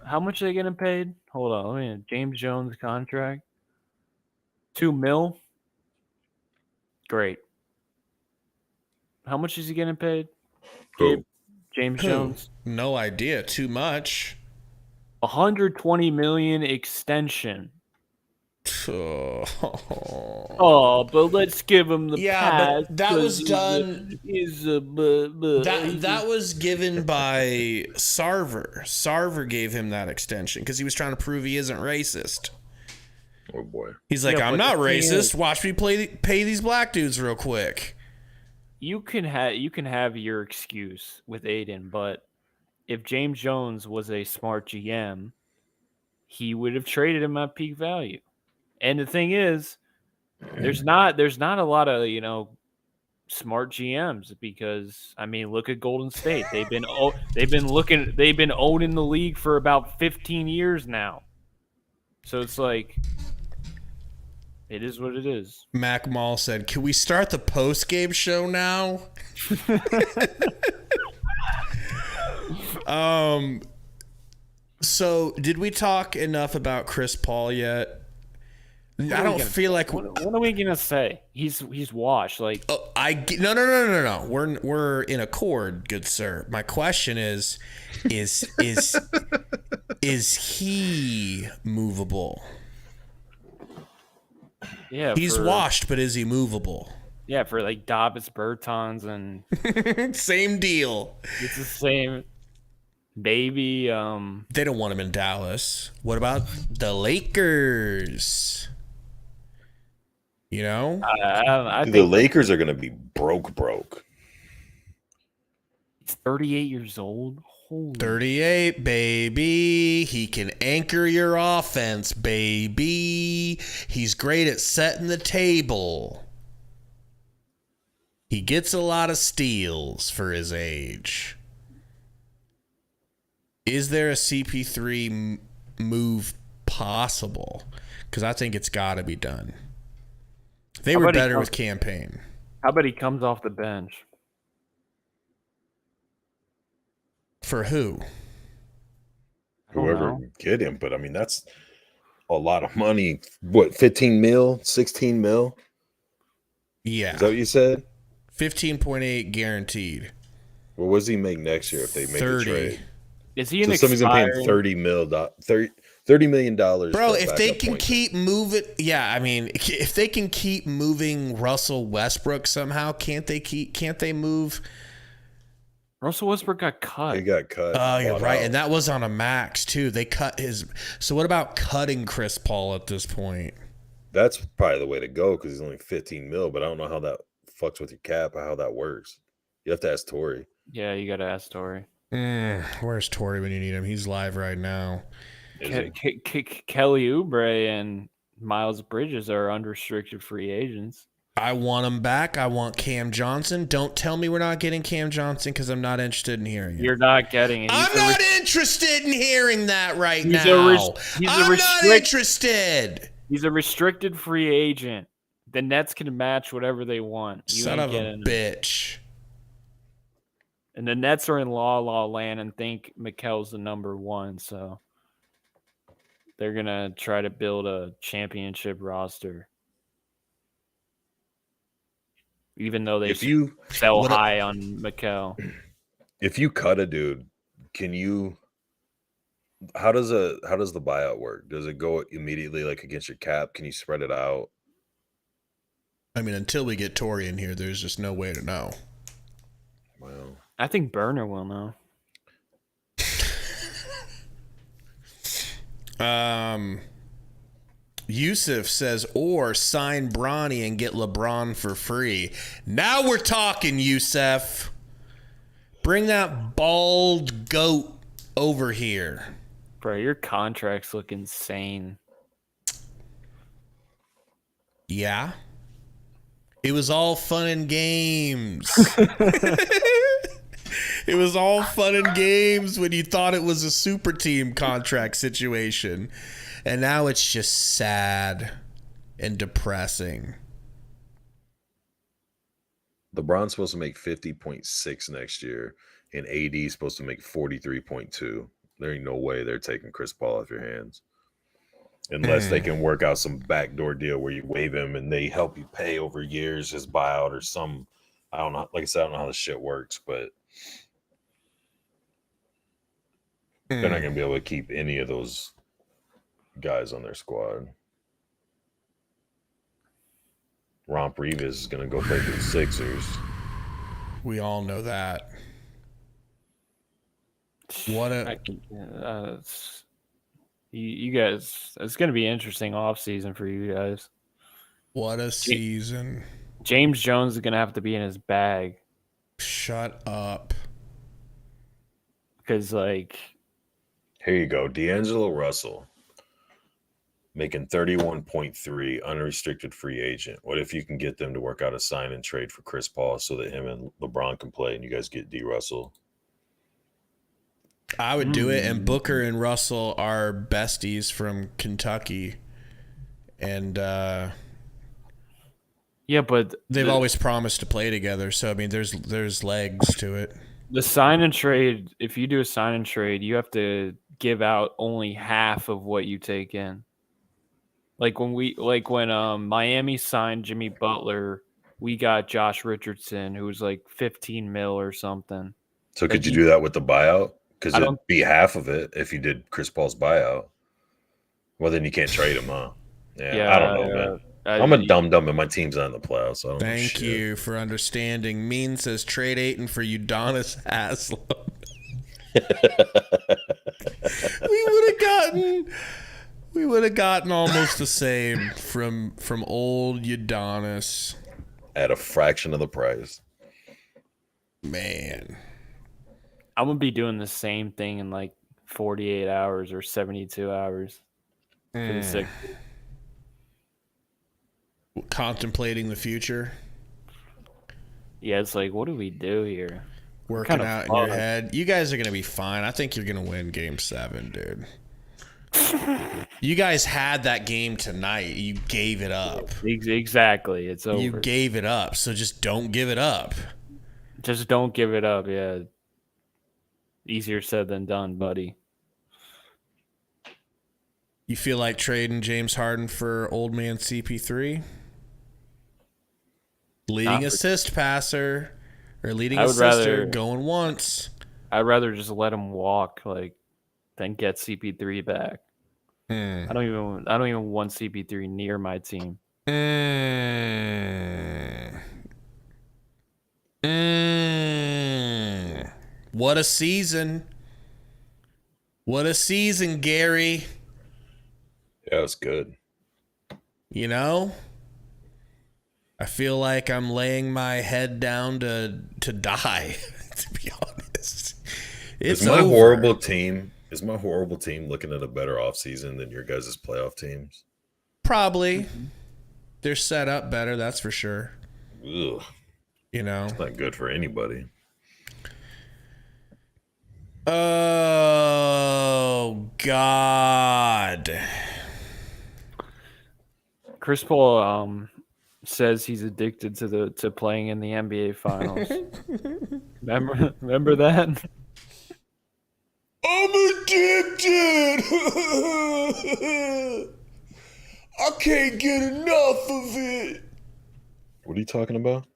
How much are they getting paid? Hold on, let me James Jones contract. $2 million. Great. How much is he getting paid? James Jones. No idea. Too much. $120 million extension. Oh, but let's give him the pass. But that was done. That was given by Sarver. Sarver gave him that extension because he was trying to prove he isn't racist. Oh boy. He's like, I'm not racist. Watch me pay these black dudes real quick. You can have your excuse with Aiden, but if James Jones was a smart GM, he would have traded him at peak value. And the thing is, there's not a lot of, smart GMs because I mean, look at Golden State. They've been owning the league for about 15 years now. So it's like it is what it is. Mac Mall said, "Can we start the post-game show now?" So did we talk enough about Chris Paul yet? I don't feel like. What are we gonna say? He's washed. Like, no. We're in accord, good sir. My question is he movable? Yeah, he's washed, but is he movable? Yeah, for like Davis Bertans and same deal. It's the same. Baby, they don't want him in Dallas. What about the Lakers? I think the Lakers are going to be broke. He's 38 years old. Holy 38, baby. He can anchor your offense, baby. He's great at setting the table. He gets a lot of steals for his age. Is there a CP3 move possible? Because I think it's got to be done. They were better with campaign. How about he comes off the bench? For who? Whoever get him, but I mean that's a lot of money. What, 15 mil, 16 mil? Yeah. Is that what you said? 15.8 guaranteed. What does he make next year if they make 30. the trade? Is he an So somebody's gonna pay him expiring? $30 million. Bro, for a if they backup can point keep moving, yeah, I mean, if they can keep moving Russell Westbrook somehow, can't they move? Russell Westbrook got cut. He got cut. Oh, you're bought right, out. and that was on a max too. They cut his. So what about cutting Chris Paul at this point? That's probably the way to go because he's only 15 mil. But I don't know how that fucks with your cap or how that works. You have to ask Tori. Yeah, you got to ask Tori. Where's Tori when you need him? He's live right now. Kelly Oubre and Miles Bridges are unrestricted free agents. I want him back. I want Cam Johnson. Don't tell me we're not getting Cam Johnson because I'm not interested in hearing it. You're not getting it. I'm not interested in hearing that right now. I'm not interested. He's a restricted free agent. The Nets can match whatever they want. Son of a bitch. And the Nets are in la land and think Mikel's the number one, so they're going to try to build a championship roster. Even though they sell high on Mikel. If you cut a dude, can you how does the buyout work? Does it go immediately like against your cap? Can you spread it out? I mean, until we get Tori in here, there's just no way to know. Well, I think Burner will know. Yusuf says, or sign Bronny and get LeBron for free. Now we're talking, Yusuf. Bring that bald goat over here. Bro, your contracts look insane. Yeah. It was all fun and games. It was all fun and games when you thought it was a super team contract situation. And now it's just sad and depressing. LeBron's supposed to make 50.6 next year, and AD is supposed to make 43.2. There ain't no way they're taking Chris Paul off your hands. Unless they can work out some backdoor deal where you waive him and they help you pay over years his buyout or some. I don't know. Like I said, I don't know how this shit works, but they're not going to be able to keep any of those guys on their squad. Romp Reeves is going to go play for the Sixers. We all know that. What a... You guys, it's going to be an interesting offseason for you guys. What a season. James Jones is going to have to be in his bag. Shut up. Because, like... Here you go. D'Angelo Russell making 31.3 unrestricted free agent. What if you can get them to work out a sign and trade for Chris Paul so that him and LeBron can play and you guys get D. Russell? I would do it, and Booker and Russell are besties from Kentucky, and yeah, but they've always promised to play together. So I mean, there's legs to it. The sign and trade. If you do a sign and trade, you have to give out only half of what you take in. Like when Miami signed Jimmy Butler, we got Josh Richardson, who was like 15 mil or something. So could you do that with the buyout? Because it'd be half of it if you did Chris Paul's buyout. Well, then you can't trade him, huh? Yeah, I don't know, man. I'm a dum-dum and my team's not in the plawoffs. So I don't know Thank shit. you for understanding. Mean says trade Ayton for Udonis Haslem. We would have gotten almost the same from old Udonis at a fraction of the price. Man. I'm going to be doing the same thing in like 48 hours or 72 hours. For the Sixers. Contemplating the future. Yeah, it's like, what do we do here? Working out in your head. You guys are going to be fine. I think you're going to win Game 7, dude. You guys had that game tonight. You gave it up. Exactly. It's over. You gave it up, so just don't give it up. Just don't give it up, yeah. Easier said than done, buddy. You feel like trading James Harden for old man CP3? Leading assist passer or leading I would assister rather- going once. I'd rather just let him walk, than get CP3 back. I don't even want CP3 near my team. What a season. What a season, Gary. Yeah, it's good. You know? I feel like I'm laying my head down to die, to be honest. It's Is my over. horrible team looking at a better offseason than your guys' playoff teams? Probably. They're set up better, that's for sure. Ugh. You know? It's not good for anybody. Oh, God. Chris Paul says he's addicted to playing in the NBA Finals. Remember that? I'm addicted. I can't get enough of it. What are you talking about?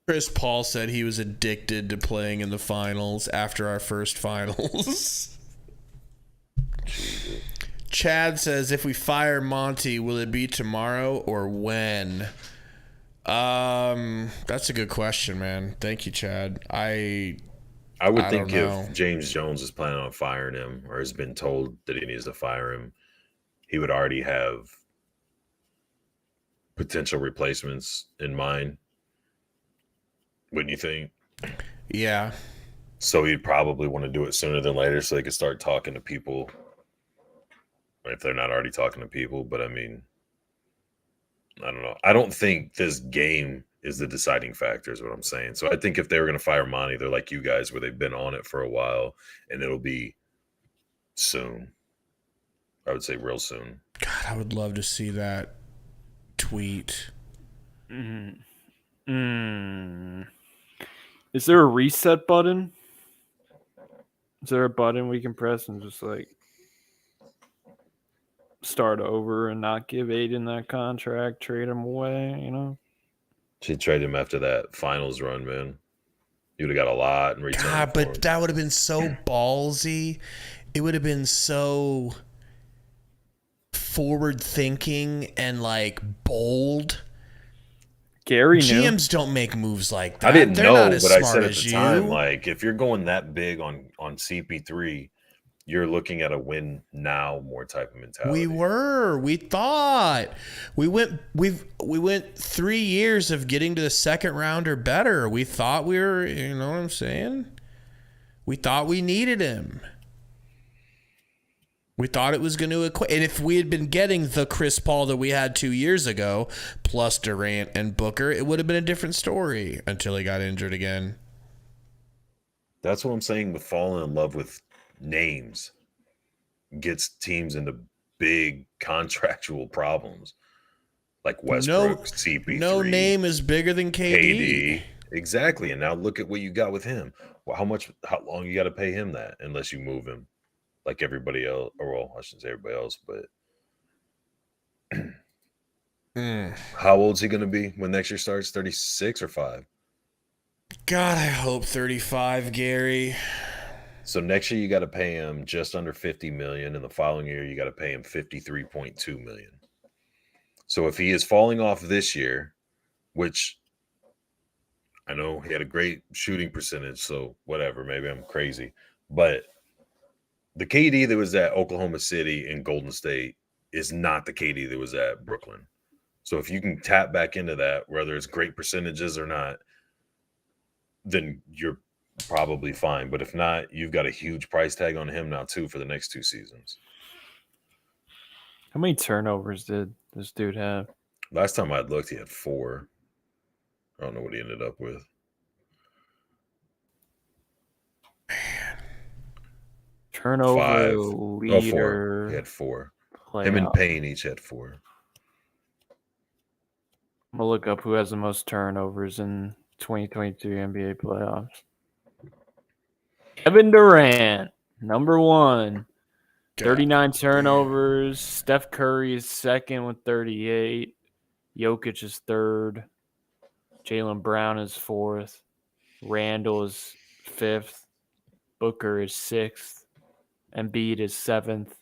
Chris Paul said he was addicted to playing in the finals after our first finals. Chad says, if we fire Monty, will it be tomorrow or when? That's a good question, man. Thank you, Chad. I would think don't know. if James Jones is planning on firing him or has been told that he needs to fire him, he would already have potential replacements in mind. Wouldn't you think? Yeah. So he'd probably want to do it sooner than later so they could start talking to people if they're not already talking to people. But I mean, I don't know. I don't think this game is the deciding factor is what I'm saying. So I think if they were going to fire Monty, they're like you guys where they've been on it for a while and it'll be soon. I would say real soon. God, I would love to see that tweet. Is there a reset button? Is there a button we can press and just start over and not give Aiden that contract, trade him away, you know? Should trade him after that finals run, man. You would have got a lot in return. God, but that would have been so ballsy. It would have been so forward thinking and bold. Gary knew. GMs don't make moves like that. I didn't They're know, not as but I smart said at as the you. time, if you're going that big on CP3, you're looking at a win now more type of mentality. We thought we went 3 years of getting to the second round or better. We thought we were, you know what I'm saying? We thought we needed him. We thought it was going to equate. And if we had been getting the Chris Paul that we had 2 years ago, plus Durant and Booker, it would have been a different story until he got injured again. That's what I'm saying with falling in love with names. Gets teams into big contractual problems. Like Westbrook, CP3. No name is bigger than KD. Exactly. And now look at what you got with him. Well, how long you got to pay him that unless you move him? Like everybody else, or well, I shouldn't say everybody else, but how old's he going to be when next year starts? 36 or 5? God, I hope 35, Gary. So next year you got to pay him just under $50 million, and the following year you got to pay him $53.2 million. So if he is falling off this year, which I know he had a great shooting percentage, so whatever, maybe I'm crazy, but the KD that was at Oklahoma City and Golden State is not the KD that was at Brooklyn. So if you can tap back into that, whether it's great percentages or not, then you're probably fine. But if not, you've got a huge price tag on him now too for the next 2 seasons. How many turnovers did this dude have? Last time I looked, he had 4. I don't know what he ended up with. Turnover 5. leader. 4. He had 4. Playoff. Him and Payne each had 4. I'm gonna look up who has the most turnovers in 2022 NBA playoffs. Kevin Durant, number 1, 39 turnovers. Steph Curry is second with 38. Jokic is third. Jaylen Brown is 4th. Randall is 5th. Booker is 6th. Embiid is 7th.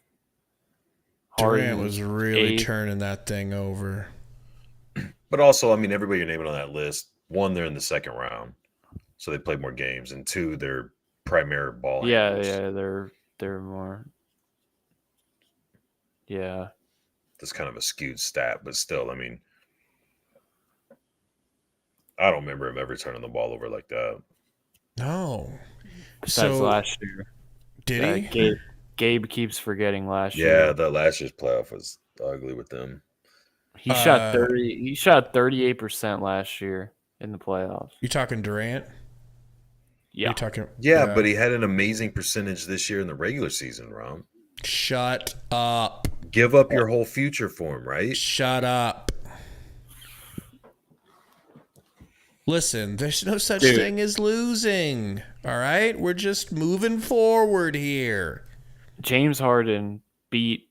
Durant was really 8th. turning that thing over. But also, I mean, everybody you're naming on that list, one, they're in the second round, so they played more games, and two, they're primary ball handlers. Yeah, they're more. Yeah. That's kind of a skewed stat, but still, I mean, I don't remember him ever turning the ball over like that. No. Besides last year. Did he? Gabe keeps forgetting last year. Yeah, that last year's playoff was ugly with them. He shot 30. He shot 38% last year in the playoffs. You talking Durant? Yeah. You talking? Yeah, but he had an amazing percentage this year in the regular season, Ron. Shut up. Give up your whole future for him, right? Shut up. Listen, there's no such thing as losing. All right? We're just moving forward here. James Harden beat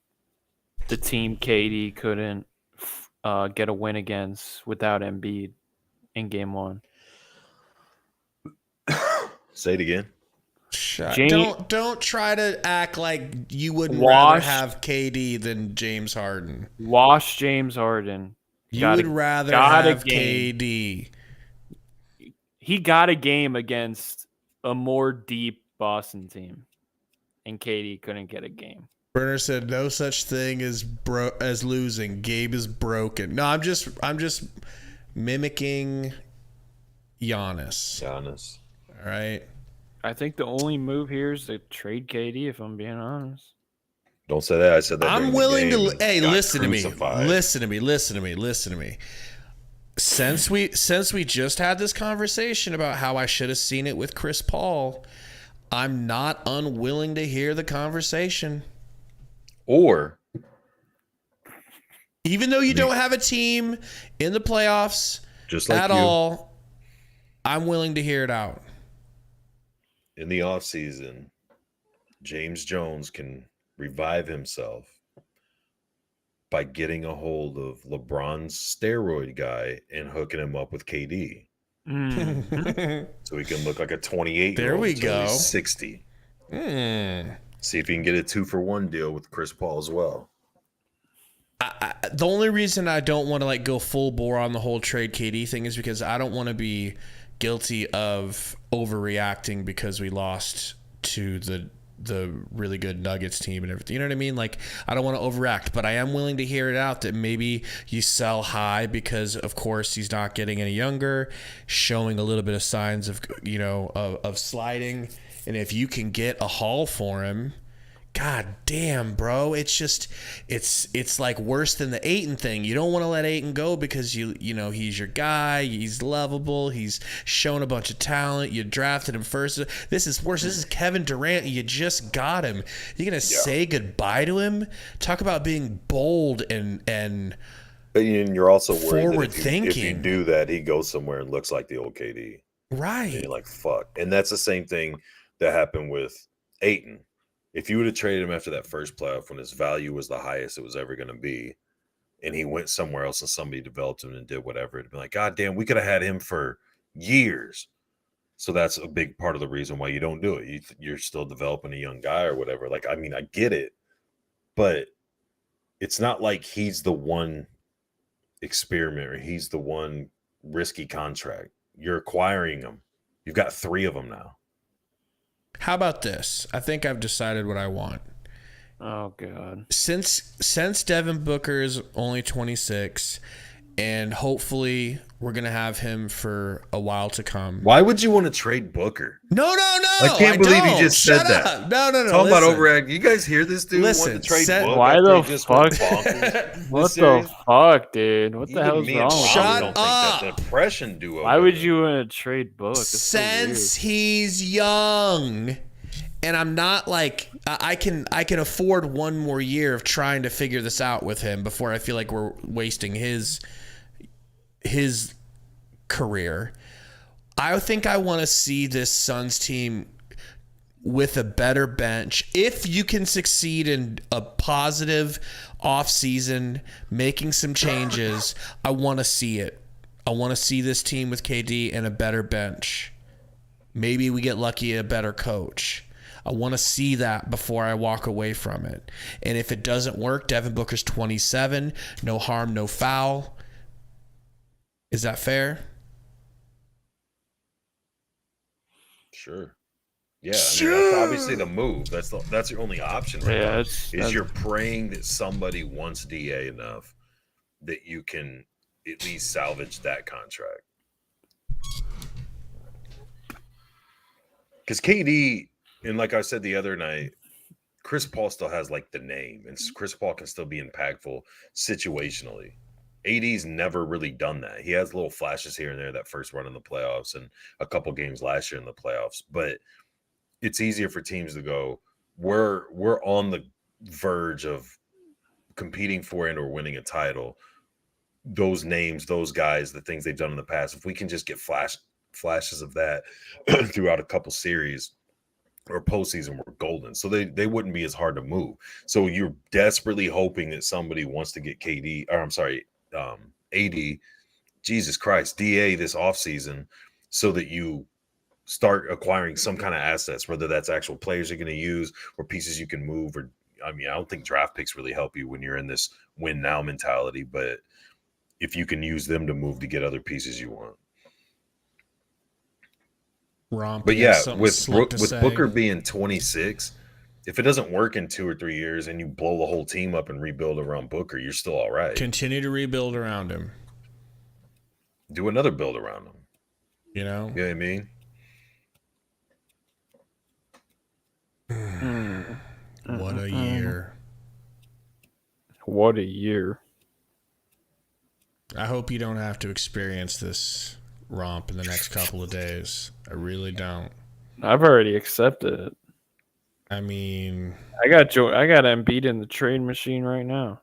the team KD couldn't get a win against without Embiid in game 1. Say it again. Don't try to act like you would rather have KD than James Harden. Wash James Harden. You would rather have KD. He got a game against a more deep Boston team, and KD couldn't get a game. Burner said no such thing as losing. Gabe is broken. No, I'm just mimicking Giannis. All right. I think the only move here is to trade KD, if I'm being honest. Don't say that. I said that. I'm willing to. Hey, listen to me. Listen to me. Since we just had this conversation about how I should have seen it with Chris Paul, I'm not unwilling to hear the conversation. Or, even though you don't have a team in the playoffs just like at all, I'm willing to hear it out. In the offseason, James Jones can revive himself by getting a hold of LeBron's steroid guy and hooking him up with KD. So he can look like a 28-year-old. There we go. He's 60. See if he can get a 2-for-1 deal with Chris Paul as well. The only reason I don't want to go full bore on the whole trade KD thing is because I don't want to be guilty of overreacting because we lost to the really good Nuggets team and everything. You know what I mean? I don't want to overact, but I am willing to hear it out that maybe you sell high because, of course, he's not getting any younger, showing a little bit of signs of, of sliding. And if you can get a haul for him, god damn, bro, it's just it's like worse than the Ayton thing. You don't want to let Ayton go because you know he's your guy, he's lovable, he's shown a bunch of talent, you drafted him first. This is worse. This is Kevin Durant. You just got him. You're gonna say goodbye to him? Talk about being bold and but you're also worried forward that if you do that, he goes somewhere and looks like the old KD. Right. And you're like, fuck. And that's the same thing that happened with Ayton. If you would have traded him after that first playoff when his value was the highest it was ever going to be, and he went somewhere else and somebody developed him and did whatever, it'd be like, God damn, we could have had him for years. So that's a big part of the reason why you don't do it. You're still developing a young guy or whatever. I mean, I get it, but it's not like he's the one experiment or he's the one risky contract. You're acquiring him. You've got 3 of them now. How about this? I think I've decided what I want. Oh, God. Since Devin Booker is only 26, and hopefully we're going to have him for a while to come. Why would you want to trade Booker? No. I can't believe he just said that. No. Talking about overreact. You guys hear this dude want to trade Booker? Why the fuck? What the fuck, dude? What the hell's wrong with you? Shut up. That depression duo. Why would you want to trade Book? Since he's young, and I'm not I can afford one more year of trying to figure this out with him before I feel like we're wasting his career. I think I want to see this Suns team with a better bench. If you can succeed in a positive offseason, making some changes, I want to see it. I want to see this team with KD and a better bench. Maybe we get lucky, a better coach. I want to see that before I walk away from it. And if it doesn't work, Devin Booker's 27. No harm, no foul. Is that fair? Sure. Yeah, I mean, that's obviously the move. That's your only option right now. Is you're praying that somebody wants DA enough that you can at least salvage that contract. Because KD, and like I said the other night, Chris Paul still has like the name, and Chris Paul can still be impactful situationally. AD's never really done that. He has little flashes here and there that first run in the playoffs and a couple games last year in the playoffs, but it's easier for teams to go, we're on the verge of competing for and or winning a title. Those names, those guys, the things they've done in the past, if we can just get flashes of that throughout a couple series or postseason, we're golden. So they wouldn't be as hard to move. So you're desperately hoping that somebody wants to get AD, Jesus Christ, DA this offseason so that you start acquiring some kind of assets, whether that's actual players you're going to use or pieces you can move. Or, I mean, I don't think draft picks really help you when you're in this win now mentality, but if you can use them to move to get other pieces you want. But yeah, with Booker being 26, if it doesn't work in 2 or 3 years and you blow the whole team up and rebuild around Booker, you're still all right. Continue to rebuild around him. Do another build around him. You know? You know what I mean? What a year. What a year. I hope you don't have to experience this romp in the next couple of days. I really don't. I've already accepted it. I mean, I got Embiid in the trade machine right now.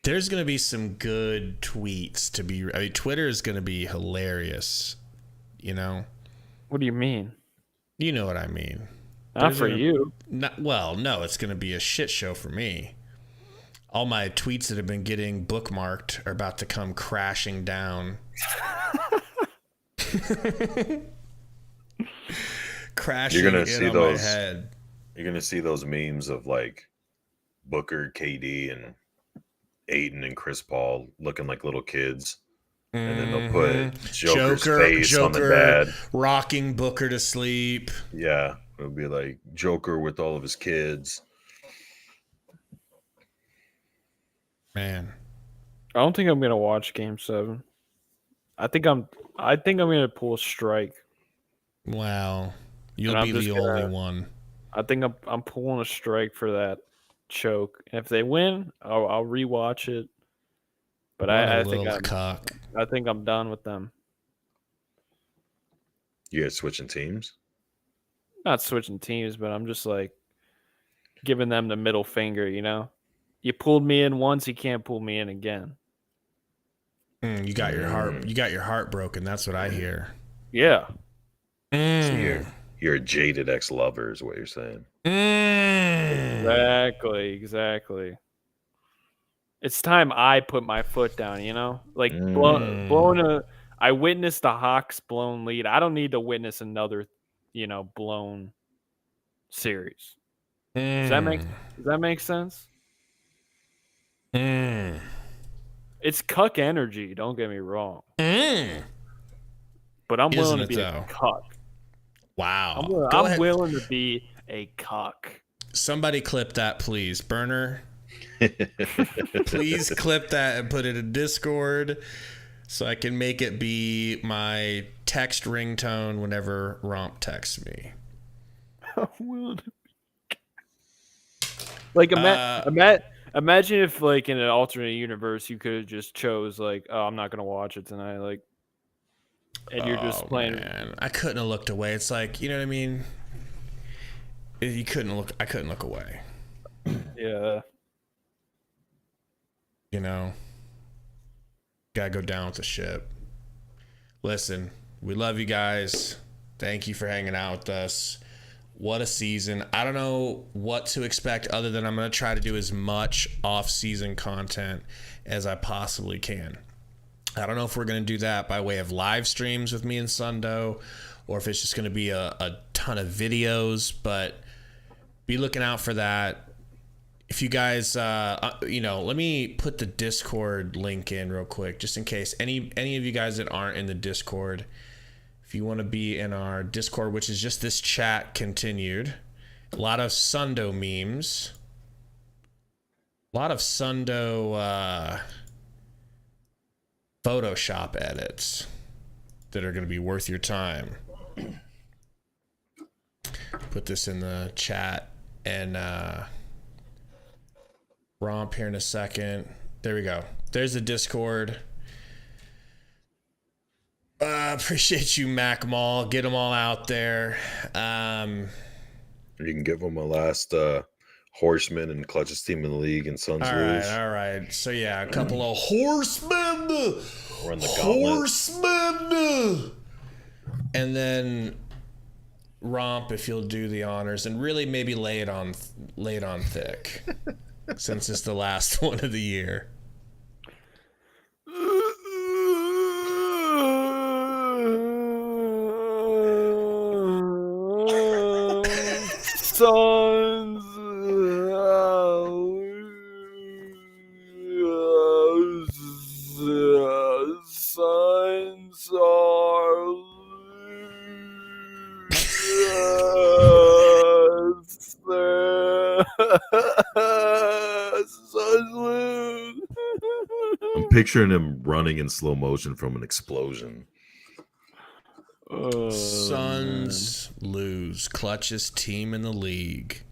There's going to be some good tweets to be. I mean, Twitter is going to be hilarious. You know? What do you mean? You know what I mean. Not for you. No, it's going to be a shit show for me. All my tweets that have been getting bookmarked are about to come crashing down. Crashing You're gonna see my head. You're gonna see those memes of like Booker, KD, and Ayton and Chris Paul looking like little kids. And then they'll put Joker's face on the bed. Rocking Booker to sleep. Yeah. It'll be like Joker with all of his kids. Man. I don't think I'm gonna watch Game 7. I think I'm gonna pull a strike. Wow. You'll be the only one. I think I'm pulling a strike for that choke. And if they win, I'll rewatch it. But I think I'm done with them. You guys switching teams? Not switching teams, but I'm just like giving them the middle finger, you know? You pulled me in once, you can't pull me in again. You got your heart broken. That's what I hear. Yeah. So you're a jaded ex-lover is what you're saying. Exactly. It's time I put my foot down, you know? Like blowing I witnessed the Hawks blown lead. I don't need to witness another, blown series. Does that make sense? It's cuck energy, don't get me wrong. But I'm willing to be a cuck. Wow. I'm willing to be a cuck. Somebody clip that, please. Burner. Please clip that and put it in Discord so I can make it be my text ringtone whenever Romp texts me. I'm willing to be. Like, imagine if, like, in an alternate universe, you could have just chose, like, oh, I'm not going to watch it tonight. Like, and you're just playing. Man. I couldn't have looked away. It's like, you know what I mean? I couldn't look away. Yeah. You know, gotta go down with the ship. Listen, we love you guys. Thank you for hanging out with us. What a season. I don't know what to expect other than I'm going to try to do as much off-season content as I possibly can. I don't know if we're going to do that by way of live streams with me and Sundo, or if it's just going to be a ton of videos, but be looking out for that. If you guys, let me put the Discord link in real quick, just in case any of you guys that aren't in the Discord, if you want to be in our Discord, which is just this chat continued, a lot of Sundo memes, a lot of Sundo Photoshop edits that are going to be worth your time. Put this in the chat and romp here in a second. There we go. There's the Discord. Appreciate you, Mac Mall. Get them all out there. You can give them a last Horseman and Clutch's team in the league and Suns lose. All right. So yeah, a couple of horsemen. Run the horsemen. And then romp if you'll do the honors and really maybe lay it on thick since it's the last one of the year. Suns. Suns are I'm picturing him running in slow motion from an explosion. Suns lose. Clutch's team in the league.